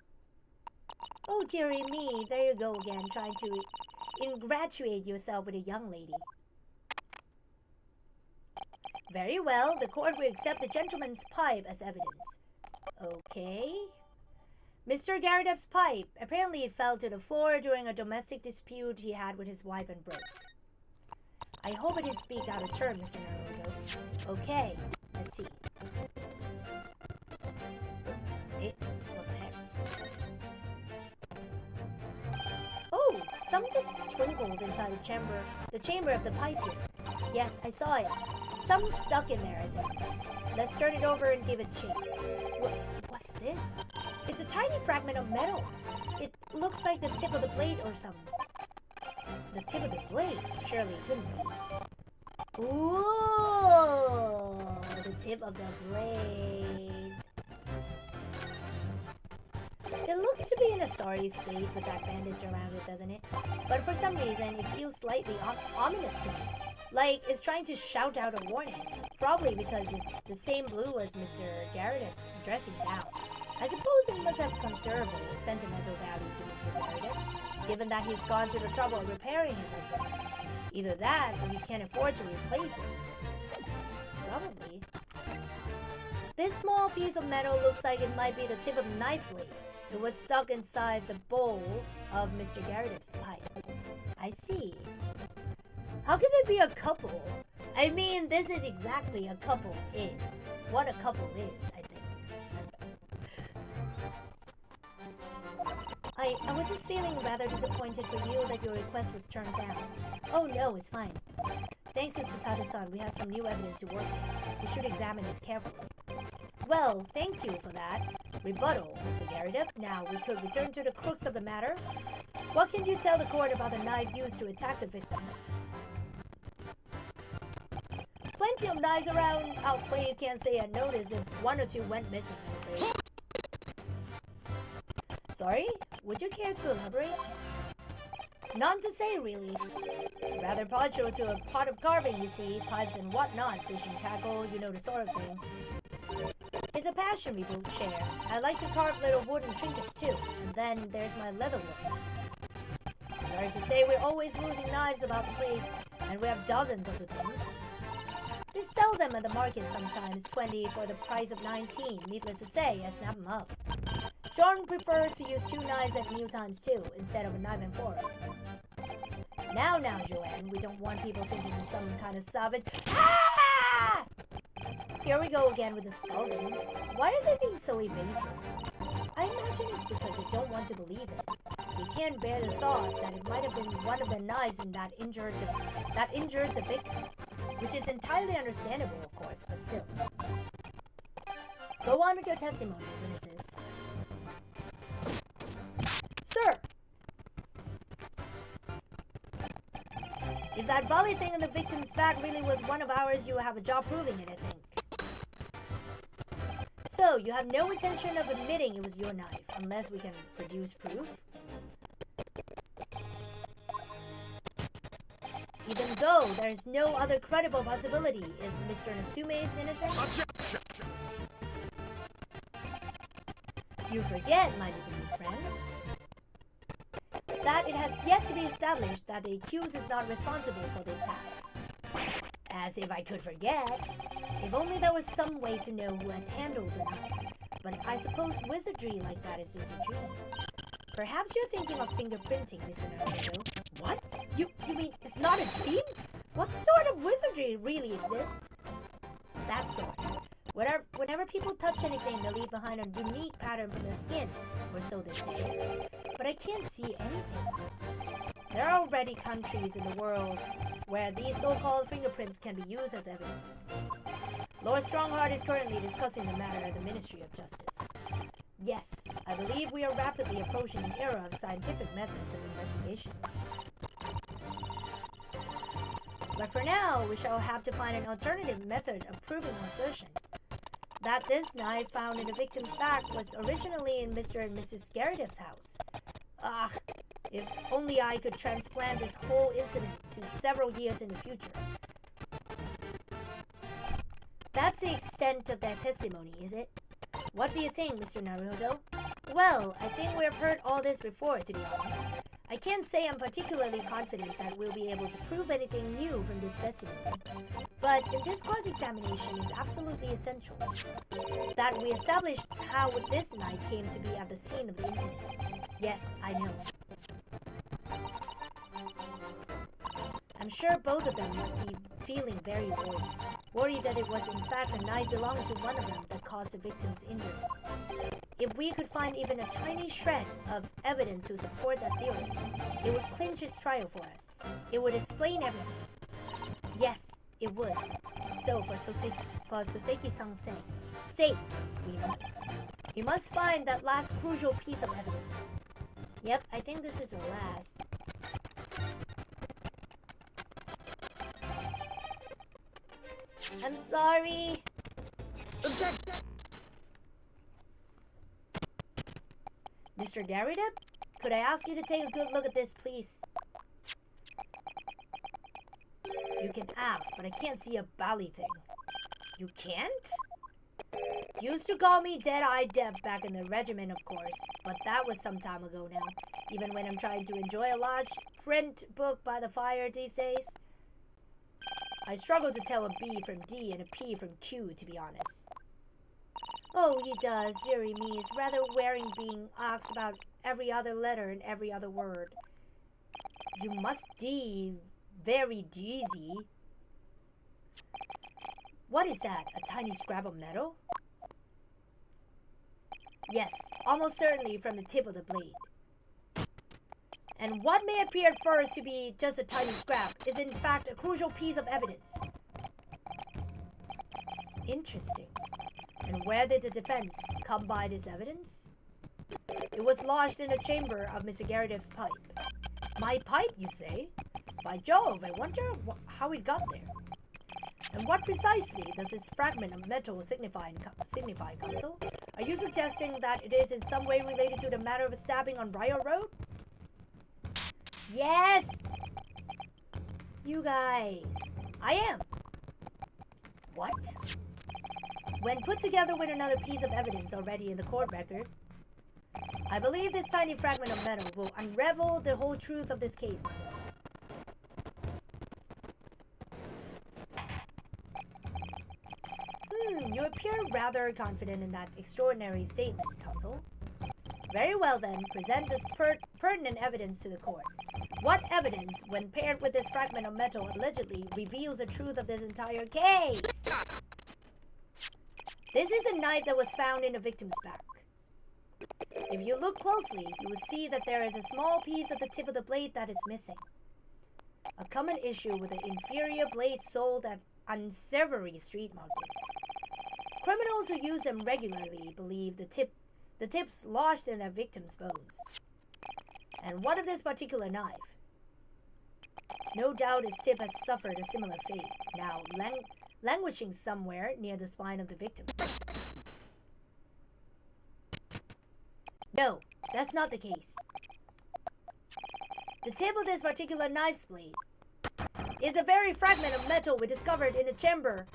Oh, dearie me, there you go again, trying to ingratiate yourself with a young lady. Very well, the court will accept the gentleman's pipe as evidence. Okay. Mr. Garrett's pipe apparently fell to the floor during a domestic dispute he had with his wife and broke. I hope I didn't speak out of turn, Mr. Naruto. Okay, let's see. What the heck? Oh, some just twinkled inside the chamber of the pipe here. Yes, I saw it. Some stuck in there, I think. Let's turn it over and give it a shake. What's this? It's a tiny fragment of metal. It looks like the tip of the blade or something. The tip of the blade? Surely it couldn't be. Ooh, the tip of the blade. It looks to be in a sorry state with that bandage around it, doesn't it? But for some reason, it feels slightly ominous to me. Like it's trying to shout out a warning. Probably because it's the same blue as Mr. Garrett's dressing gown. I suppose it must have considerable sentimental value to Mr. Garrett, given that he's gone to the trouble of repairing it like this. Either that, or he can't afford to replace it. Probably. This small piece of metal looks like it might be the tip of the knife blade. It was stuck inside the bowl of Mr. Garrett's pipe. I see. How can they be a couple? I mean, this is exactly a couple is. What a couple is, I think. I was just feeling rather disappointed for you that your request was turned down. Oh no, it's fine. Thanks to Susato-san, we have some new evidence to work with. We should examine it carefully. Well, thank you for that. Rebuttal, Mr. Garrett. Now we could return to the crux of the matter. What can you tell the court about the knife used to attack the victim? Plenty of knives around. Our players can't say unnoticed if one or two went missing, I'm afraid. Sorry? Would you care to elaborate? None to say, really. Rather partial to a pot of carving, you see, pipes and whatnot, fishing tackle, you know the sort of thing. It's a passion we both share. I like to carve little wooden trinkets too, and then there's my leather work. Sorry to say, we're always losing knives about the place, and we have dozens of the things. We sell them at the market sometimes, 20 for the price of 19. Needless to say, I snap them up. John prefers to use 2 knives at mealtimes too, instead of a knife and fork. Now, Joanne, we don't want people thinking of some kind of savage. Ah! Here we go again with the scoldings. Why are they being so evasive? I imagine it's because they don't want to believe it. They can't bear the thought that it might have been one of the knives that injured the victim, which is entirely understandable, of course, but still. Go on with your testimony, witnesses. Sir! If that belly thing on the victim's back really was one of ours, you have a job proving it, I think. So, you have no intention of admitting it was your knife, unless we can produce proof? Even though there is no other credible possibility if Mr. Natsume is innocent? You forget, my Japanese friends, that it has yet to be established that the accused is not responsible for the attack. As if I could forget. If only there was some way to know who had handled the knife. But I suppose wizardry like that is just a dream. Perhaps you're thinking of fingerprinting, Mr. Naruto. What? You mean it's not a dream? What sort of wizardry really exists? That sort. Whenever people touch anything, they leave behind a unique pattern from their skin, or so they say. But I can't see anything. There are already countries in the world where these so-called fingerprints can be used as evidence. Lord Strongheart is currently discussing the matter at the Ministry of Justice. Yes, I believe we are rapidly approaching an era of scientific methods of investigation. But for now, we shall have to find an alternative method of proving our assertion that this knife found in the victim's back was originally in Mr. and Mrs. Garrett's house. Ah, if only I could transplant this whole incident to several years in the future. That's the extent of that testimony, is it? What do you think, Mr. Naruto? Well, I think we have heard all this before, to be honest. I can't say I'm particularly confident that we'll be able to prove anything new from this testimony. But in this cross-examination is absolutely essential that we establish how this knife came to be at the scene of the incident. Yes, I know. I'm sure both of them must be feeling very worried. Worried that it was in fact a knife belonging to one of them that caused the victim's injury. If we could find even a tiny shred of evidence to support that theory, it would clinch his trial for us. It would explain everything. Yes, it would. So for Soseki-san's sake, we must find that last crucial piece of evidence. Yep, I think this is the last. I'm sorry. Mr. Mr. Garrideb, could I ask you to take a good look at this, please? You can ask, but I can't see a bally thing. You can't? Used to call me Dead-Eye Deb back in the regiment, of course, but that was some time ago now. Even when I'm trying to enjoy a large print book by the fire these days, I struggle to tell a B from D and a P from Q, to be honest. Oh, he does, dearie me. It's rather wearing being asked about every other letter and every other word. You must be very dizzy. What is that? A tiny scrap of metal? Yes, almost certainly from the tip of the blade. And what may appear at first to be just a tiny scrap is in fact a crucial piece of evidence. Interesting. And where did the defense come by this evidence? It was lodged in the chamber of Mr. Garrideb's pipe. My pipe, you say? By Jove, I wonder how it got there. And what precisely does this fragment of metal signify, Counsel? Are you suggesting that it is in some way related to the matter of a stabbing on Briar Road? Yes! You guys. I am. What? When put together with another piece of evidence already in the court record, I believe this tiny fragment of metal will unravel the whole truth of this case, my lord. You appear rather confident in that extraordinary statement, Counsel. Very well then, present this pertinent evidence to the court. What evidence, when paired with this fragment of metal, allegedly reveals the truth of this entire case? This is a knife that was found in the victim's back. If you look closely, you will see that there is a small piece at the tip of the blade that is missing. A common issue with the inferior blades sold at unsavory street markets. Criminals who use them regularly believe the tips lodged in their victim's bones. And what of this particular knife? No doubt its tip has suffered a similar fate, now languishing somewhere near the spine of the victim. No, that's not the case. The tip of this particular knife's blade is a very fragment of metal we discovered in the chamber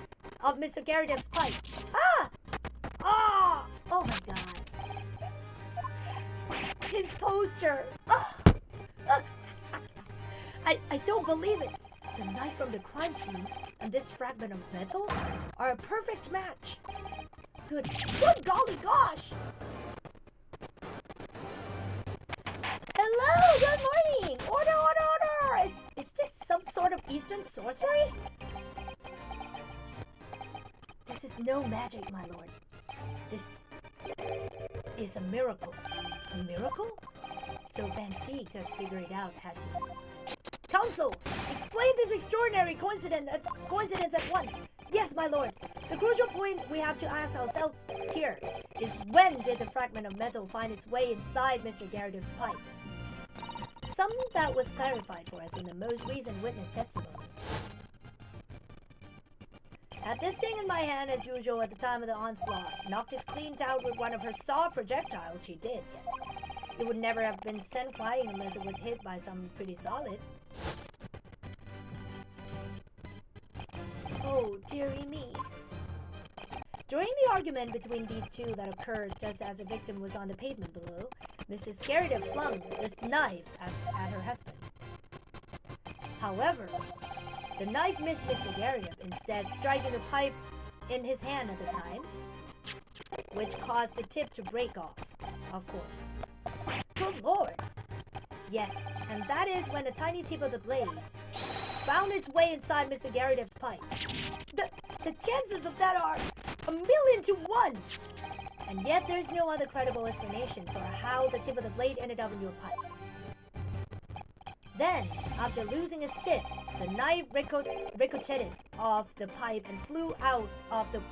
of Mr. Garrideb's pipe. Ah! Ah! Oh my god. His poster. Ah! Ah! I don't believe it. The knife from the crime scene and this fragment of metal are a perfect match. Good golly gosh. Hello, good morning. Order, order, order. Is this some sort of Eastern sorcery? This is no magic, my lord. This is a miracle. A miracle? So Van Siegs has figured it out, has he? Counsel, explain this extraordinary coincidence at once. Yes, my lord. The crucial point we have to ask ourselves here is when did the fragment of metal find its way inside Mr. Garrideb's pipe? Some that was clarified for us in the most recent witness testimony. Had this thing in my hand as usual at the time of the onslaught, knocked it cleaned out with one of her saw projectiles, she did, yes. It would never have been sent flying unless it was hit by something pretty solid. Oh, dearie me. During the argument between these two that occurred just as the victim was on the pavement below, Mrs. Garrideb flung this knife at her husband. However, the knife missed Mr. Garrideb, instead striking the pipe in his hand at the time, which caused the tip to break off, of course. Good lord! Yes, and that is when the tiny tip of the blade found its way inside Mr. Garrideb's pipe. The chances of that are 1,000,000 to 1! And yet there's no other credible explanation for how the tip of the blade ended up in your pipe. Then, after losing its tip, the knife ricocheted off the pipe and flew out of the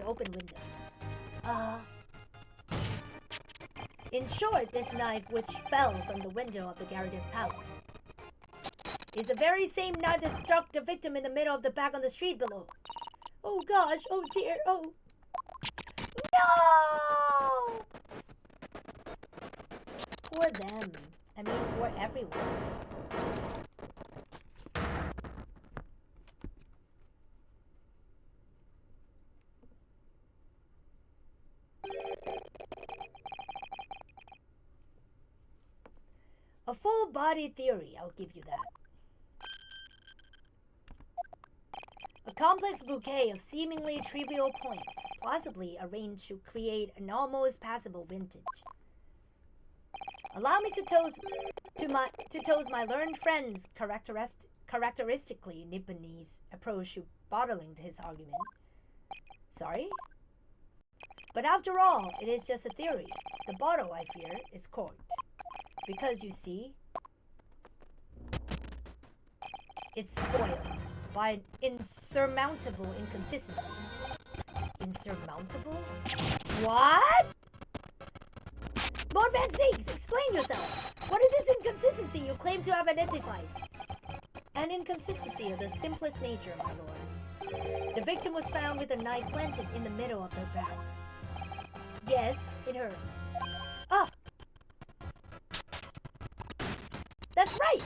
open window. In short, this knife, which fell from the window of the Garrideb's house, is the very same knife that struck the victim in the middle of the back on the street below. Oh gosh, oh dear, oh. No! poor them. I mean, poor everyone. A full-body theory, I'll give you that. A complex bouquet of seemingly trivial points, plausibly arranged to create an almost passable vintage. Allow me to toast my learned friend's characteristically Nipponese approach to bottling his argument. Sorry? But after all, it is just a theory. The bottle, I fear, is corked. Because you see, it's spoiled by an insurmountable inconsistency. Insurmountable? What? Lord Van Zeeks, explain yourself. What is this inconsistency you claim to have identified? An inconsistency of the simplest nature, my lord. The victim was found with a knife planted in the middle of her back. Yes, in her. Ah! That's right!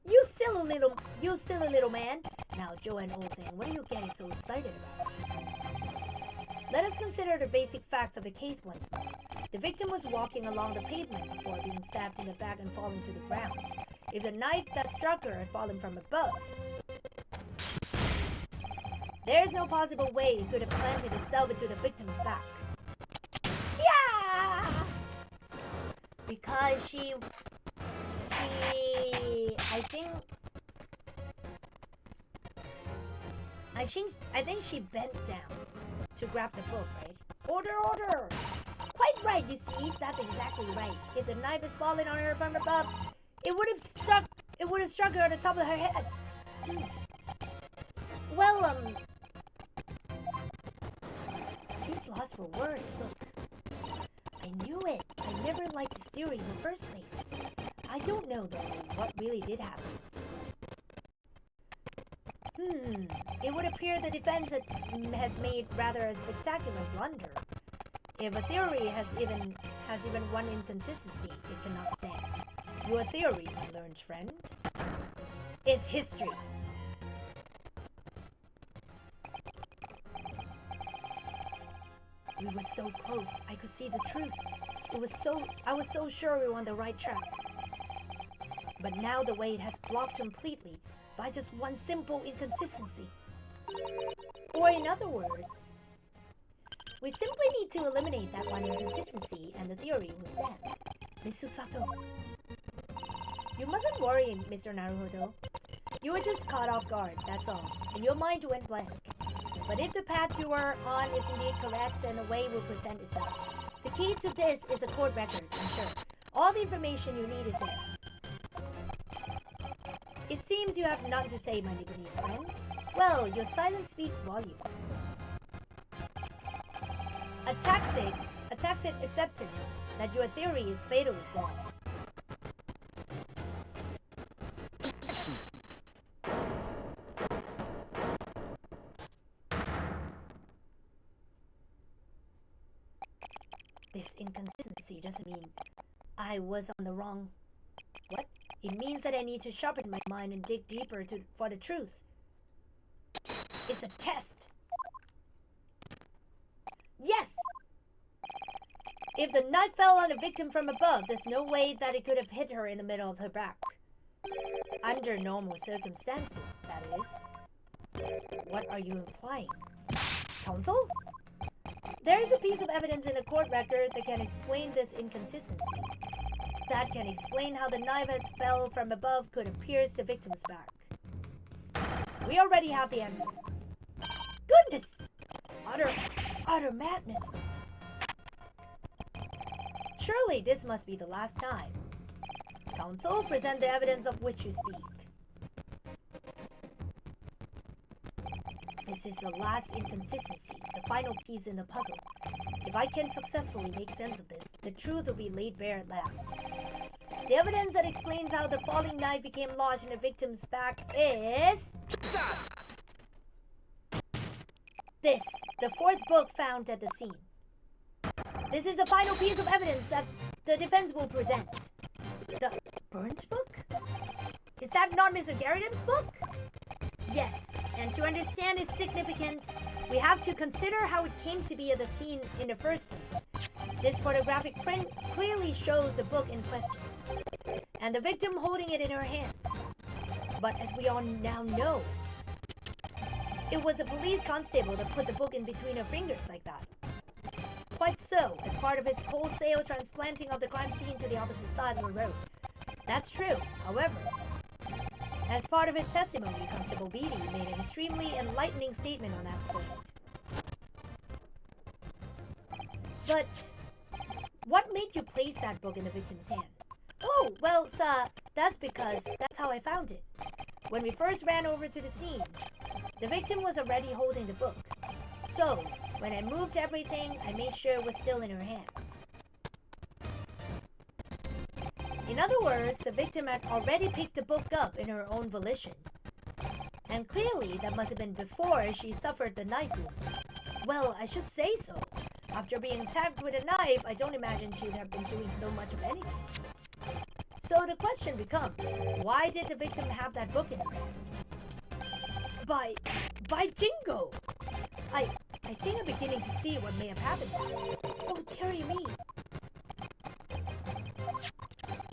You silly little man. Now, Joanne, old thing, what are you getting so excited about? Let us consider the basic facts of the case once more. The victim was walking along the pavement before being stabbed in the back and falling to the ground. If the knife that struck her had fallen from above, there is no possible way it could have planted itself into the victim's back. Yeah! Because I think she bent down to grab the book, right? Order! Quite right, you see. That's exactly right. If the knife has fallen on her from above, it would have struck her at the top of her head. Well, he's lost for words, look. I knew it. I never liked his theory in the first place. I don't know, though, what really did happen. It would appear the defense has made rather a spectacular blunder. If a theory has even one inconsistency, it cannot stand. Your theory, my learned friend, is history. We were so close, I could see the truth. I was so sure we were on the right track. But now the way it has blocked completely by just one simple inconsistency. Or in other words, we simply need to eliminate that one inconsistency and the theory will stand. Miss Susato. You mustn't worry, Mr. Naruhodo. You were just caught off guard, that's all, and your mind went blank. But if the path you are on is indeed correct and the way will present itself, the key to this is a court record, I'm sure. All the information you need is there. It seems you have none to say, my Nipponese friend. Well, your silence speaks volumes. A tacit acceptance that your theory is fatally flawed. This inconsistency doesn't mean I was on the wrong... What? It means that I need to sharpen my mind and dig deeper for the truth. It's a test. Yes! If the knife fell on the victim from above, there's no way that it could have hit her in the middle of her back. Under normal circumstances, that is. What are you implying? Counsel? There is a piece of evidence in the court record that can explain this inconsistency. That can explain how the knife that fell from above could have pierced the victim's back. We already have the answer. Goodness! Utter madness. Surely this must be the last time. Counsel, present the evidence of which you speak. This is the last inconsistency, the final piece in the puzzle. If I can successfully make sense of this, the truth will be laid bare at last. The evidence that explains how the falling knife became lodged in the victim's back is... This, the fourth book found at the scene. This is the final piece of evidence that the defense will present. burnt book? Is that not Mr. Garridom's book? Yes, and to understand its significance, we have to consider how it came to be at the scene in the first place. This photographic print clearly shows the book in question, and the victim holding it in her hand. But as we all now know, it was a police constable that put the book in between her fingers like that. Quite so, as part of his wholesale transplanting of the crime scene to the opposite side of the road. That's true, however. As part of his testimony, Constable Beatty made an extremely enlightening statement on that point. But what made you place that book in the victim's hand? Oh, well, sir, that's because that's how I found it. When we first ran over to the scene, the victim was already holding the book. So, when I moved everything, I made sure it was still in her hand. In other words, the victim had already picked the book up in her own volition. And clearly, that must have been before she suffered the knife wound. Well, I should say so. After being attacked with a knife, I don't imagine she would have been doing so much of anything. So the question becomes, why did the victim have that book in her hand? By Jingo! I think I'm beginning to see what may have happened. Oh, dearie me.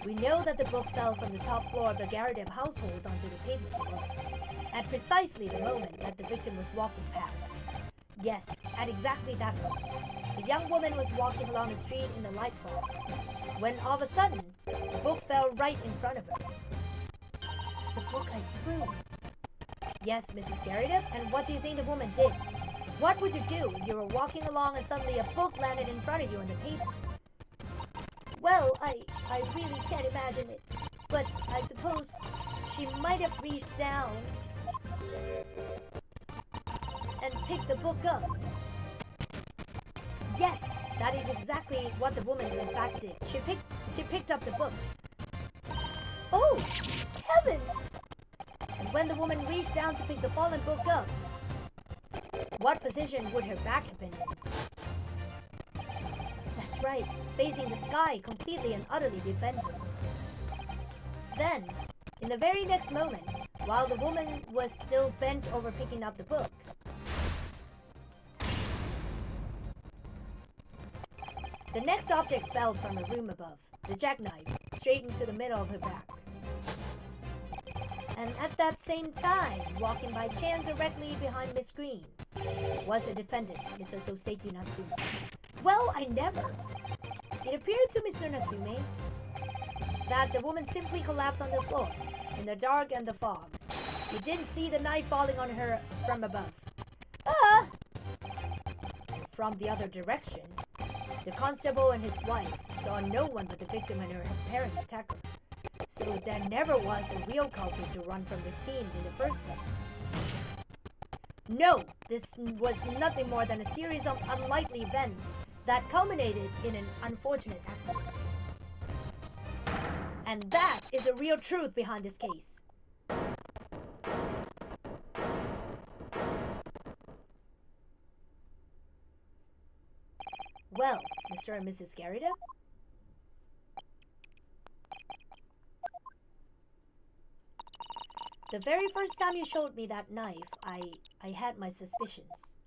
We know that the book fell from the top floor of the Garrideb household onto the pavement below, at precisely the moment that the victim was walking past. Yes, at exactly that moment. The young woman was walking along the street in the light fall, when all of a sudden, the book fell right in front of her. The book I threw. Yes, Mrs. Garrideb, and what do you think the woman did? What would you do if you were walking along and suddenly a book landed in front of you on the pavement? Well, I really can't imagine it, but I suppose she might have reached down and picked the book up. Yes, that is exactly what the woman in fact did. She picked up the book. Oh, heavens! And when the woman reached down to pick the fallen book up, what position would her back have been in? That's right, facing the sky, completely and utterly defenseless. Then, in the very next moment, while the woman was still bent over picking up the book, the next object fell from the room above, the jackknife, straight into the middle of her back. And at that same time, walking by chance directly behind Miss Green, was the defendant, Mr. Soseki Natsume. Well, I never. It appeared to Mr. Natsume that the woman simply collapsed on the floor, in the dark and the fog. He didn't see the knife falling on her from above. Ah! From the other direction, the constable and his wife saw no one but the victim and her apparent attacker. So there never was a real culprit to run from the scene in the first place. No, this was nothing more than a series of unlikely events that culminated in an unfortunate accident. And that is the real truth behind this case. Well, Mr. and Mrs. Garrideb? The very first time you showed me that knife, I had my suspicions.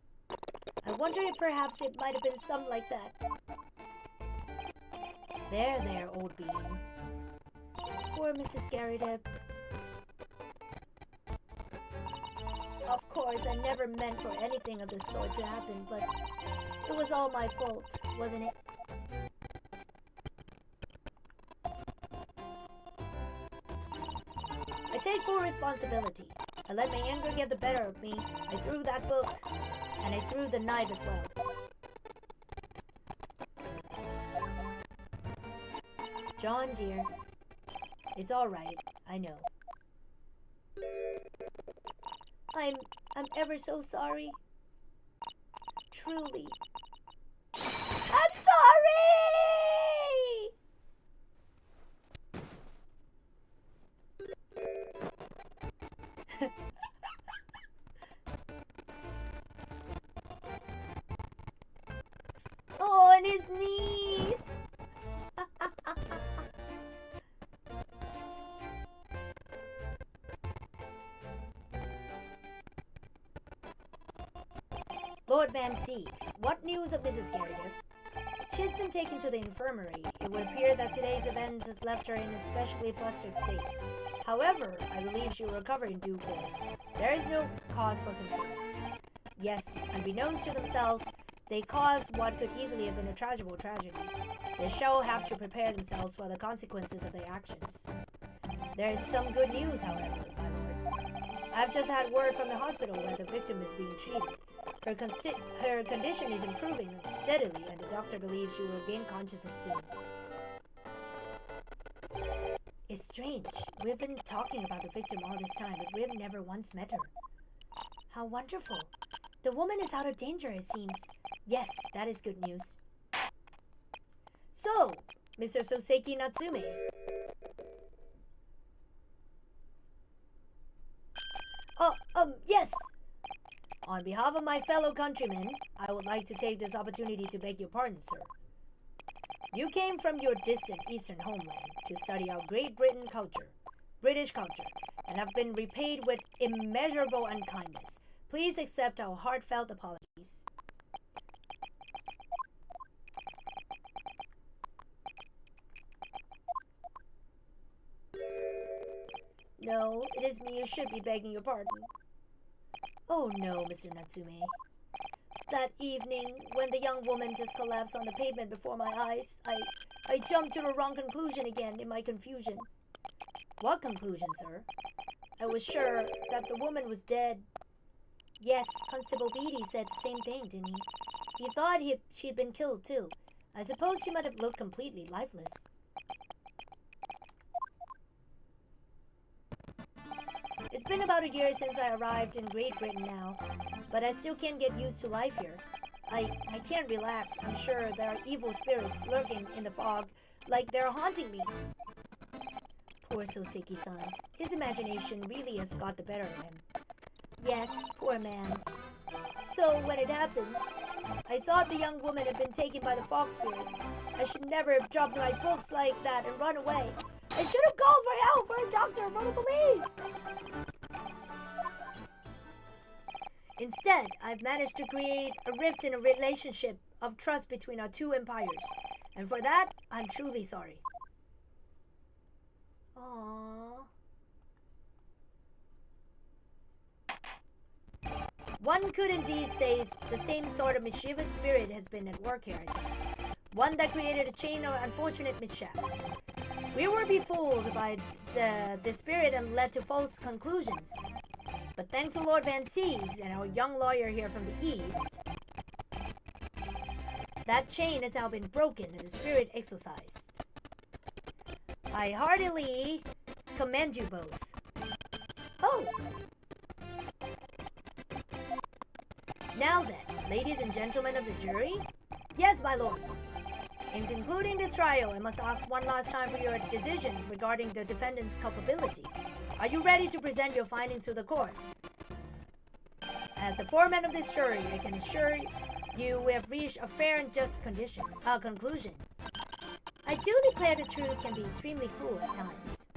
I wonder if perhaps it might have been something like that. There, old bean. Poor Mrs. Garrideb. Of course, I never meant for anything of the sort to happen, but it was all my fault, wasn't it? I take full responsibility. I let my anger get the better of me. I threw that book, and I threw the knife as well. John, dear, it's all right. I know. I'm ever so sorry. Truly. I'm sorry! Oh, and his knees. Lord Van Seeks, what news of Mrs. Garriger? She has been taken to the infirmary. It would appear that today's events has left her in an especially flustered state. However, I believe she will recover in due course. There is no cause for concern. Yes, unbeknownst to themselves, they caused what could easily have been a tragic tragedy. They shall have to prepare themselves for the consequences of their actions. There is some good news, however, my lord. I've just had word from the hospital where the victim is being treated. Her condition is improving steadily, and the doctor believes she will gain consciousness soon. It's strange. We've been talking about the victim all this time, but we've never once met her. How wonderful. The woman is out of danger, it seems. Yes, that is good news. So, Mr. Soseki Natsume. Yes. On behalf of my fellow countrymen, I would like to take this opportunity to beg your pardon, sir. You came from your distant eastern homeland to study our Great Britain culture, British culture, and have been repaid with immeasurable unkindness. Please accept our heartfelt apologies. No, it is me who should be begging your pardon. Oh no, Mr. Natsume. That evening, when the young woman just collapsed on the pavement before my eyes, I jumped to the wrong conclusion again in my confusion. What conclusion, sir? I was sure that the woman was dead. Yes, Constable Beatty said the same thing, didn't he? He thought she'd been killed too. I suppose she might have looked completely lifeless. It's been about a year since I arrived in Great Britain now, but I still can't get used to life here. I can't relax. I'm sure there are evil spirits lurking in the fog, like they're haunting me. Poor Soseki-san. His imagination really has got the better of him. Yes, poor man. So, when it happened, I thought the young woman had been taken by the fog spirits. I should never have dropped my books like that and run away. I should have called for help, for a doctor, for the police! Instead, I've managed to create a rift in a relationship of trust between our two empires. And for that, I'm truly sorry. Aww. One could indeed say the same sort of mischievous spirit has been at work here, I think. One that created a chain of unfortunate mishaps. We were befooled by the spirit and led to false conclusions. But thanks to Lord Van Seeks and our young lawyer here from the east, that chain has now been broken and the spirit exorcised. I heartily commend you both. Oh! Now then, ladies and gentlemen of the jury? Yes, my lord. In concluding this trial, I must ask one last time for your decisions regarding the defendant's culpability. Are you ready to present your findings to the court? As the foreman of this jury, I can assure you we have reached a fair and just conclusion. I do declare the truth can be extremely cruel at times.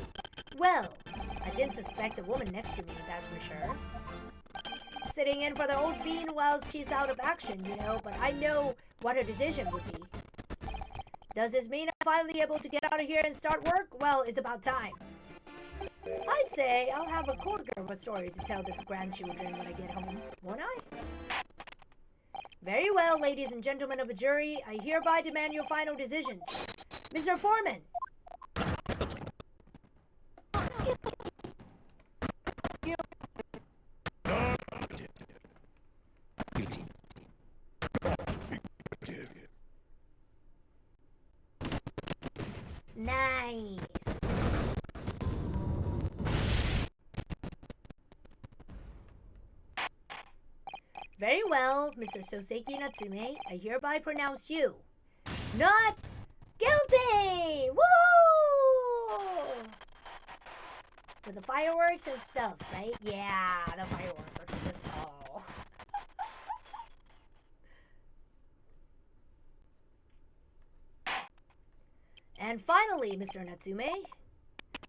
Well, I didn't suspect the woman next to me, that's for sure. Sitting in for the old bean whilst she's out of action, you know, but I know what her decision would be. Does this mean I'm finally able to get out of here and start work? Well, it's about time. I'd say I'll have a corker of a story to tell the grandchildren when I get home, won't I? Very well, ladies and gentlemen of the jury, I hereby demand your final decisions. Mr. Foreman! Nice! Very well, Mr. Soseki Natsume, I hereby pronounce you not guilty! Woo! With the fireworks and stuff, right? Yeah, the fireworks, let's go. And finally, Mr. Natsume.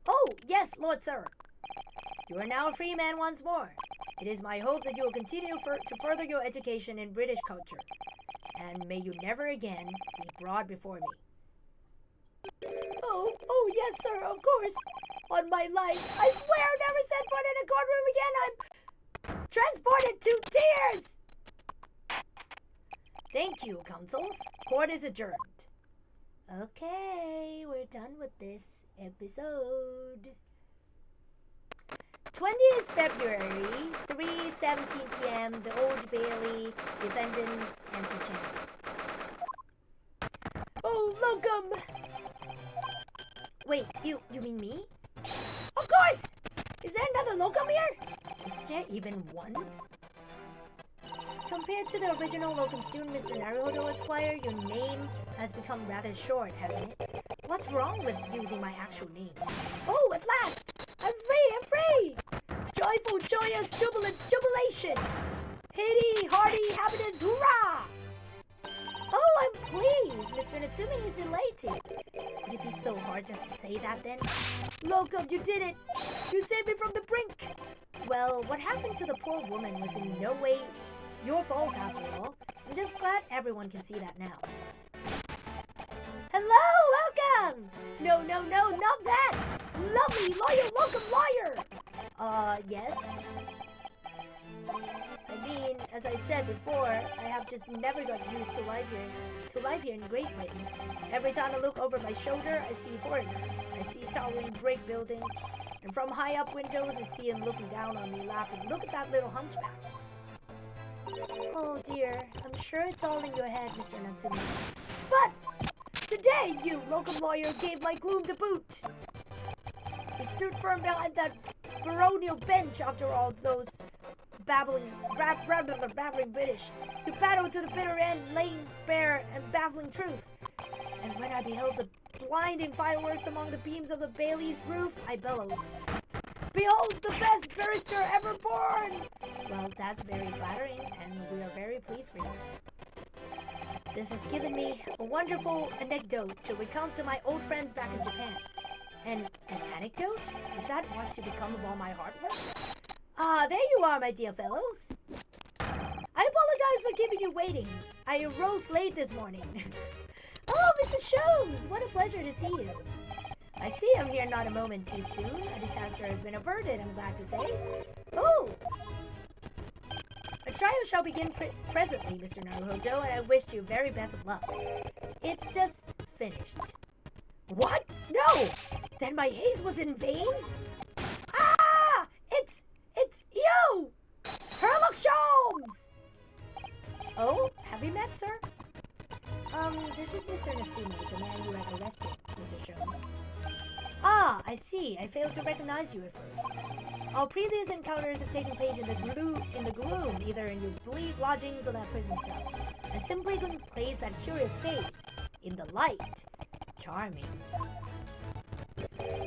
Oh, yes, Lord Sir. You are now a free man once more. It is my hope that you will continue to further your education in British culture, and may you never again be brought before me. Oh, yes, sir, of course. On my life, I swear I'll never set foot in a courtroom again. I'm transported to tears. Thank you, counsels. Court is adjourned. Okay, we're done with this episode. 20th February, 3:17 p.m. The Old Bailey defendants enter chamber. Oh, locum! Wait, you mean me? Of course! Is there another locum here? Is there even one? Compared to the original locum student, Mr. Naruhodo Esquire, your name has become rather short, hasn't it? What's wrong with using my actual name? Oh, at last! I'm free! I'm free! Joyful, joyous, jubilant, jubilation! Hitty, hearty, happiness, hurrah! Oh, I'm pleased! Mr. Natsumi is elated. Would it be so hard just to say that then? Locum, you did it! You saved me from the brink! Well, what happened to the poor woman was in no way your fault after all. I'm just glad everyone can see that now. Hello, welcome! No, not that! Lovely, lawyer, locum, lawyer! Yes? I mean, as I said before, I have just never got used to life here in Great Britain. Every time I look over my shoulder, I see foreigners. I see towering brick buildings, and from high up windows, I see him looking down on me laughing. Look at that little hunchback. Oh dear, I'm sure it's all in your head, Mr. Natsumi. But today, you locum lawyer gave my gloom to boot. You stood firm behind that baronial bench after all those babbling British. You battled to the bitter end, laying bare and baffling truth. And when I beheld the blinding fireworks among the beams of the Bailey's roof, I bellowed, "Behold the best barrister ever born!" Well, that's very flattering, and we are very pleased for you. This has given me a wonderful anecdote to recount to my old friends back in Japan. An anecdote? Is that what's to become of all my hard work? Ah, there you are, my dear fellows. I apologize for keeping you waiting. I arose late this morning. Oh, Mr. Sholmes, what a pleasure to see you. I see I'm here not a moment too soon. A disaster has been averted, I'm glad to say. Oh! Our trial shall begin presently, Mr. Naruhodo, and I wish you very best of luck. It's just finished. What? No! Then my haze was in vain? Ah! It's you! Sherlock Sholmes! Oh, have we met, sir? This is Mr. Natsume, the man you had arrested, Mr. Sholmes. Ah, I see. I failed to recognize you at first. All previous encounters have taken place in the gloom, either in your bleak lodgings or that prison cell. I simply couldn't place that curious face in the light. Charming.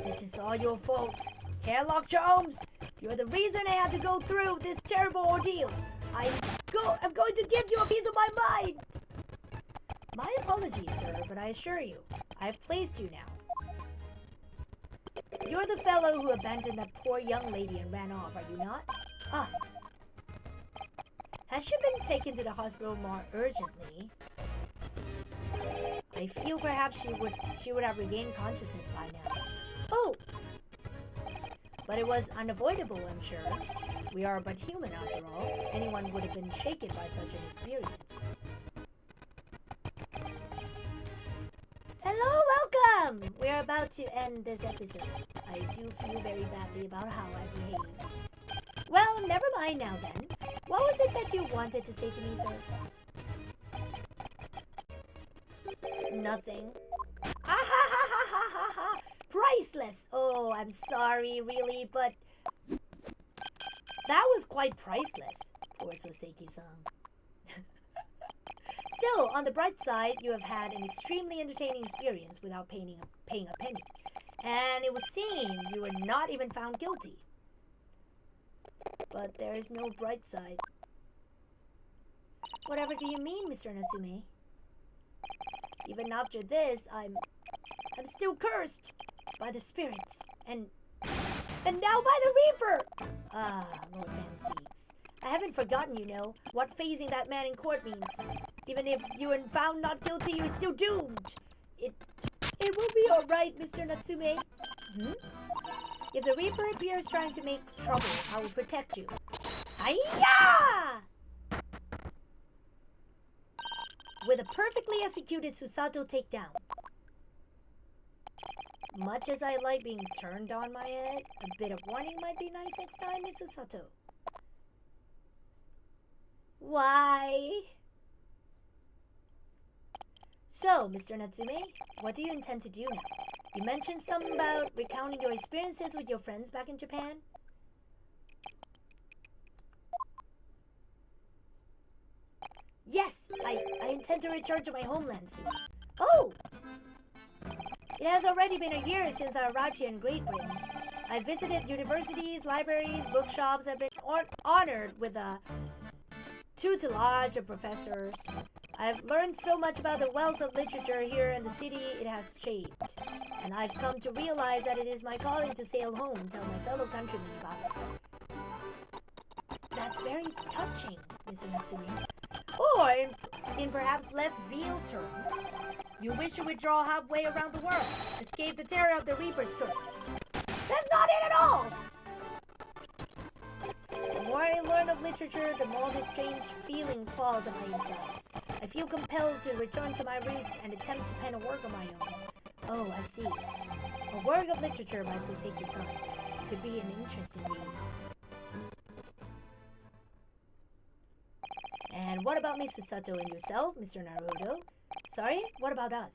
This is all your fault. Sherlock Sholmes, you're the reason I had to go through this terrible ordeal. I'm going to give you a piece of my mind. My apologies, sir, but I assure you, I've placed you now. You're the fellow who abandoned that poor young lady and ran off, are you not? Ah. Has she been taken to the hospital more urgently? I feel perhaps she would have regained consciousness by now. Oh! But it was unavoidable, I'm sure. We are but human after all. Anyone would have been shaken by such an experience. Hello, welcome! We are about to end this episode. I do feel very badly about how I behaved. Well, never mind now then. What was it that you wanted to say to me, sir? Nothing. Ah ha ha ha ha ha ha! Priceless! Oh, I'm sorry, really, but that was quite priceless. Poor Soseki-san. Still, on the bright side, you have had an extremely entertaining experience without paying a penny. And it was seen you were not even found guilty. But there is no bright side. Whatever do you mean, Mr. Natsume? Even after this, I'm still cursed by the spirits and now by the Reaper! Ah, Lord Van Seeks. I haven't forgotten, what facing that man in court means. Even if you are found not guilty, you're still doomed. It will be alright, Mr. Natsume. If the Reaper appears trying to make trouble, I will protect you. Hiya! With a perfectly executed Susato takedown. Much as I like being turned on my head, a bit of warning might be nice next time, Miss Susato. Why? So, Mr. Natsume, what do you intend to do now? You mentioned something about recounting your experiences with your friends back in Japan. Yes, I intend to return to my homeland soon. Oh! It has already been a year since I arrived here in Great Britain. I visited universities, libraries, bookshops. I've been honored with a tutelage of professors. I've learned so much about the wealth of literature here in the city it has shaped. And I've come to realize that it is my calling to sail home and tell my fellow countrymen about it. That's very touching, Mr. Natsume. Or, in perhaps less veiled terms, you wish to withdraw halfway around the world, escape the terror of the Reaper's curse. That's not it at all! The more I learn of literature, the more this strange feeling claws at my insides. I feel compelled to return to my roots and attempt to pen a work of my own. Oh, I see. A work of literature by Soseki-san could be an interesting read. And what about Miss Susato and yourself, Mr. Naruto? Sorry, what about us?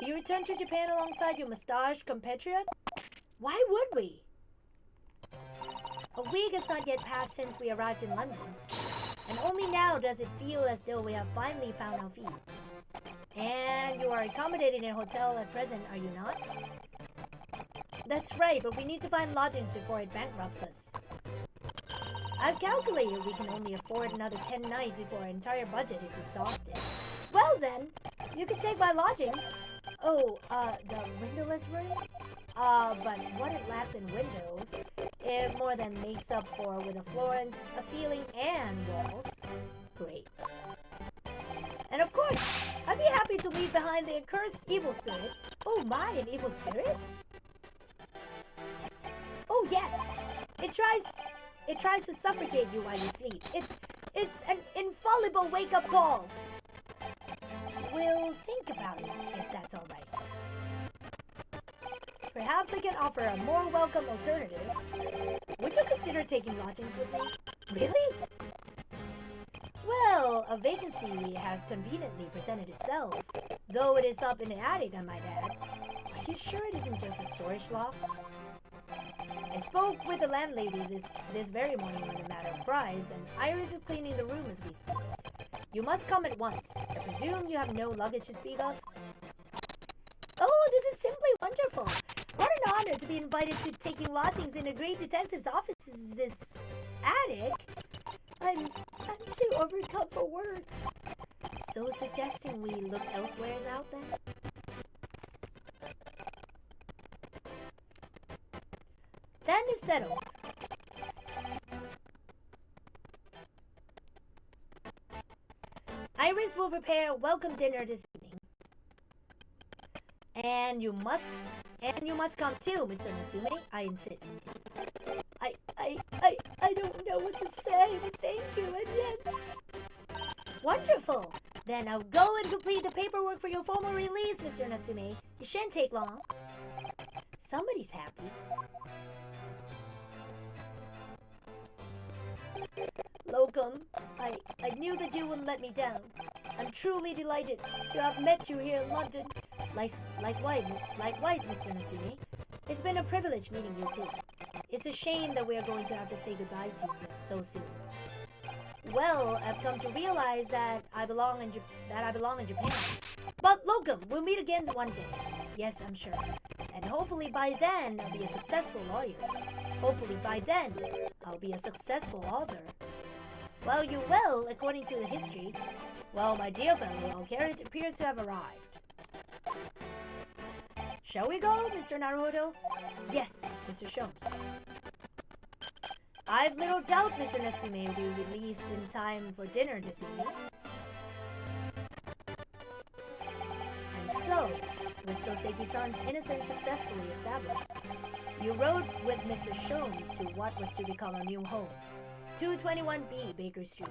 Will you return to Japan alongside your mustached compatriot? Why would we? A week has not yet passed since we arrived in London, and only now does it feel as though we have finally found our feet. And you are accommodated in a hotel at present, are you not? That's right, but we need to find lodgings before it bankrupts us. I've calculated we can only afford another 10 nights before our entire budget is exhausted. Well then, you can take my lodgings. Oh, the windowless room? But what it lacks in windows, it more than makes up for with a floor and a ceiling and walls. Great. And of course, I'd be happy to leave behind the accursed evil spirit. Oh my, an evil spirit? Oh yes, it tries to suffocate you while you sleep. It's an infallible wake-up call. We'll think about it, if that's all right. Perhaps I can offer a more welcome alternative. Would you consider taking lodgings with me? Really? Well, a vacancy has conveniently presented itself, though it is up in the attic, I might add. Are you sure it isn't just a storage loft? I spoke with the landladies this very morning on the matter of price, and Iris is cleaning the room as we speak. You must come at once. I presume you have no luggage to speak of? Oh, this is simply wonderful. What an honor to be invited to taking lodgings in a great detective's office's attic. I'm too overcome for words. So suggesting we look elsewhere out then? Then it's settled. Iris will prepare a welcome dinner this evening. And you must come too, Mr. Natsume. I insist. I don't know what to say, but thank you, and yes. Wonderful. Then I'll go and complete the paperwork for your formal release, Mr. Natsume. It shouldn't take long. Somebody's happy. Locum, I knew that you wouldn't let me down. I'm truly delighted to have met you here in London. Likewise, Mr. Natsume. It's been a privilege meeting you too. It's a shame that we are going to have to say goodbye to so soon. Well, I've come to realize that I belong in Japan. But Locum, we'll meet again one day. Yes, I'm sure. And hopefully by then, I'll be a successful lawyer. Hopefully by then, I'll be a successful author. Well, you will, according to the history. Well, my dear fellow, our carriage appears to have arrived. Shall we go, Mr. Naruto? Yes, Mr. Sholmes. I've little doubt Mr. Natsume will be released in time for dinner this evening. And so, with Soseki-san's innocence successfully established, you rode with Mr. Sholmes to what was to become a new home, 221B Baker Street.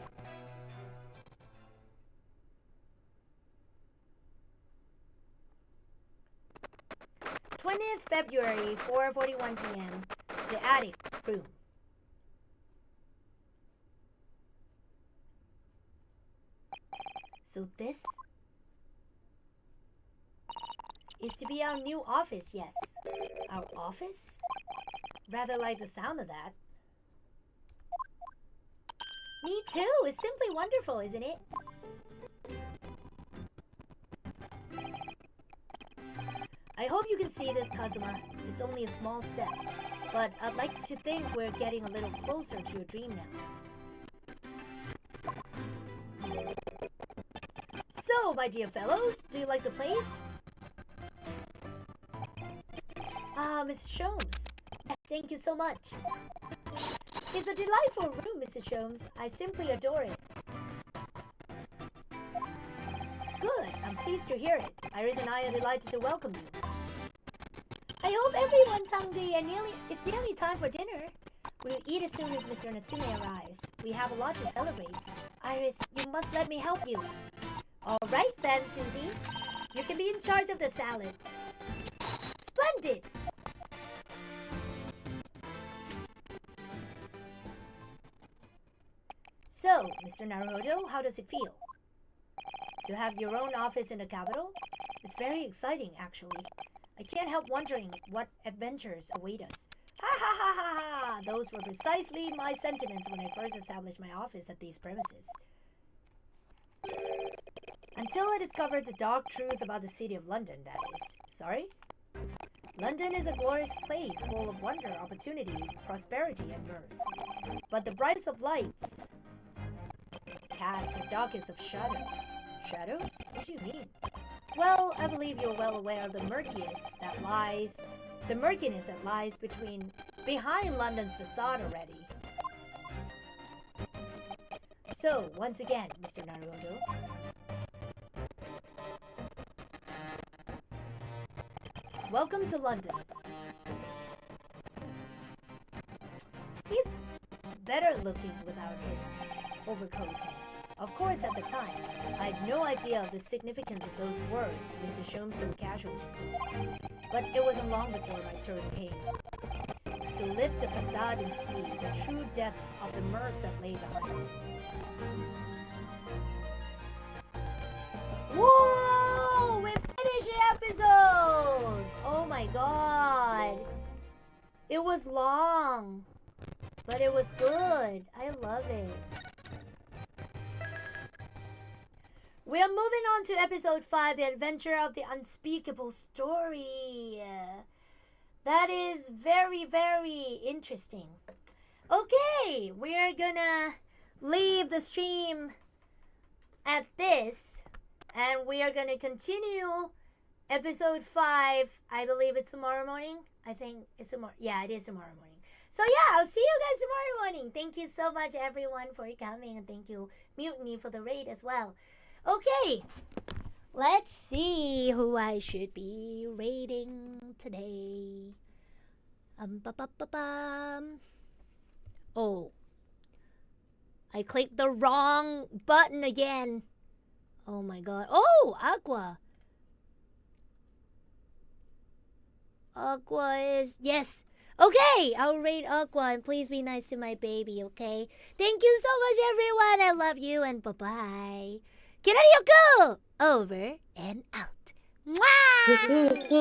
February 4:41 p.m. The attic room. So this is to be our new office, yes. Our office? Rather like the sound of that. Me too. It's simply wonderful, isn't it? I hope you can see this, Kazuma. It's only a small step, but I'd like to think we're getting a little closer to your dream now. So, my dear fellows, do you like the place? Mr. Sholmes. Thank you so much. It's a delightful room, Mr. Sholmes. I simply adore it. Good. I'm pleased to hear it. Iris and I are delighted to welcome you. I hope everyone's hungry and it's nearly time for dinner. We'll eat as soon as Mr. Natsume arrives. We have a lot to celebrate. Iris, you must let me help you. Alright then, Susie. You can be in charge of the salad. Splendid! So, Mr. Naruhodo, how does it feel? To have your own office in the capital? It's very exciting, actually. I can't help wondering what adventures await us. Ha ha ha ha ha! Those were precisely my sentiments when I first established my office at these premises. Until I discovered the dark truth about the city of London, that is. Sorry? London is a glorious place full of wonder, opportunity, prosperity, and mirth. But the brightest of lights cast the darkest of shadows. Shadows? What do you mean? Well, I believe you're well aware of the murkiness that lies behind London's facade already. So, once again, Mr. Naruhodo. Welcome to London. He's better looking without his overcoat. Of course, at the time, I had no idea of the significance of those words Mr. Sholmes so casually spoke. But it wasn't long before my turn came. To lift the facade and see the true depth of the murk that lay behind it. Whoa! We finished the episode! Oh my god! It was long, but it was good. I love it. We are moving on to episode 5, The Adventure of the Unspeakable Story. That is very, very interesting. Okay, we're gonna leave the stream at this, and we are gonna continue episode 5. I believe it's tomorrow morning. I think it's tomorrow. Yeah, it is tomorrow morning. So yeah, I'll see you guys tomorrow morning. Thank you so much, everyone, for coming, and thank you, Mutiny, for the raid as well. Okay, let's see who I should be rating today. Oh, I clicked the wrong button again. Oh my god. Oh, Aqua. Aqua is... Yes. Okay, I'll rate Aqua, and please be nice to my baby, okay? Thank you so much, everyone. I love you, and bye-bye. Kiraryoku! Over and out. Mwah!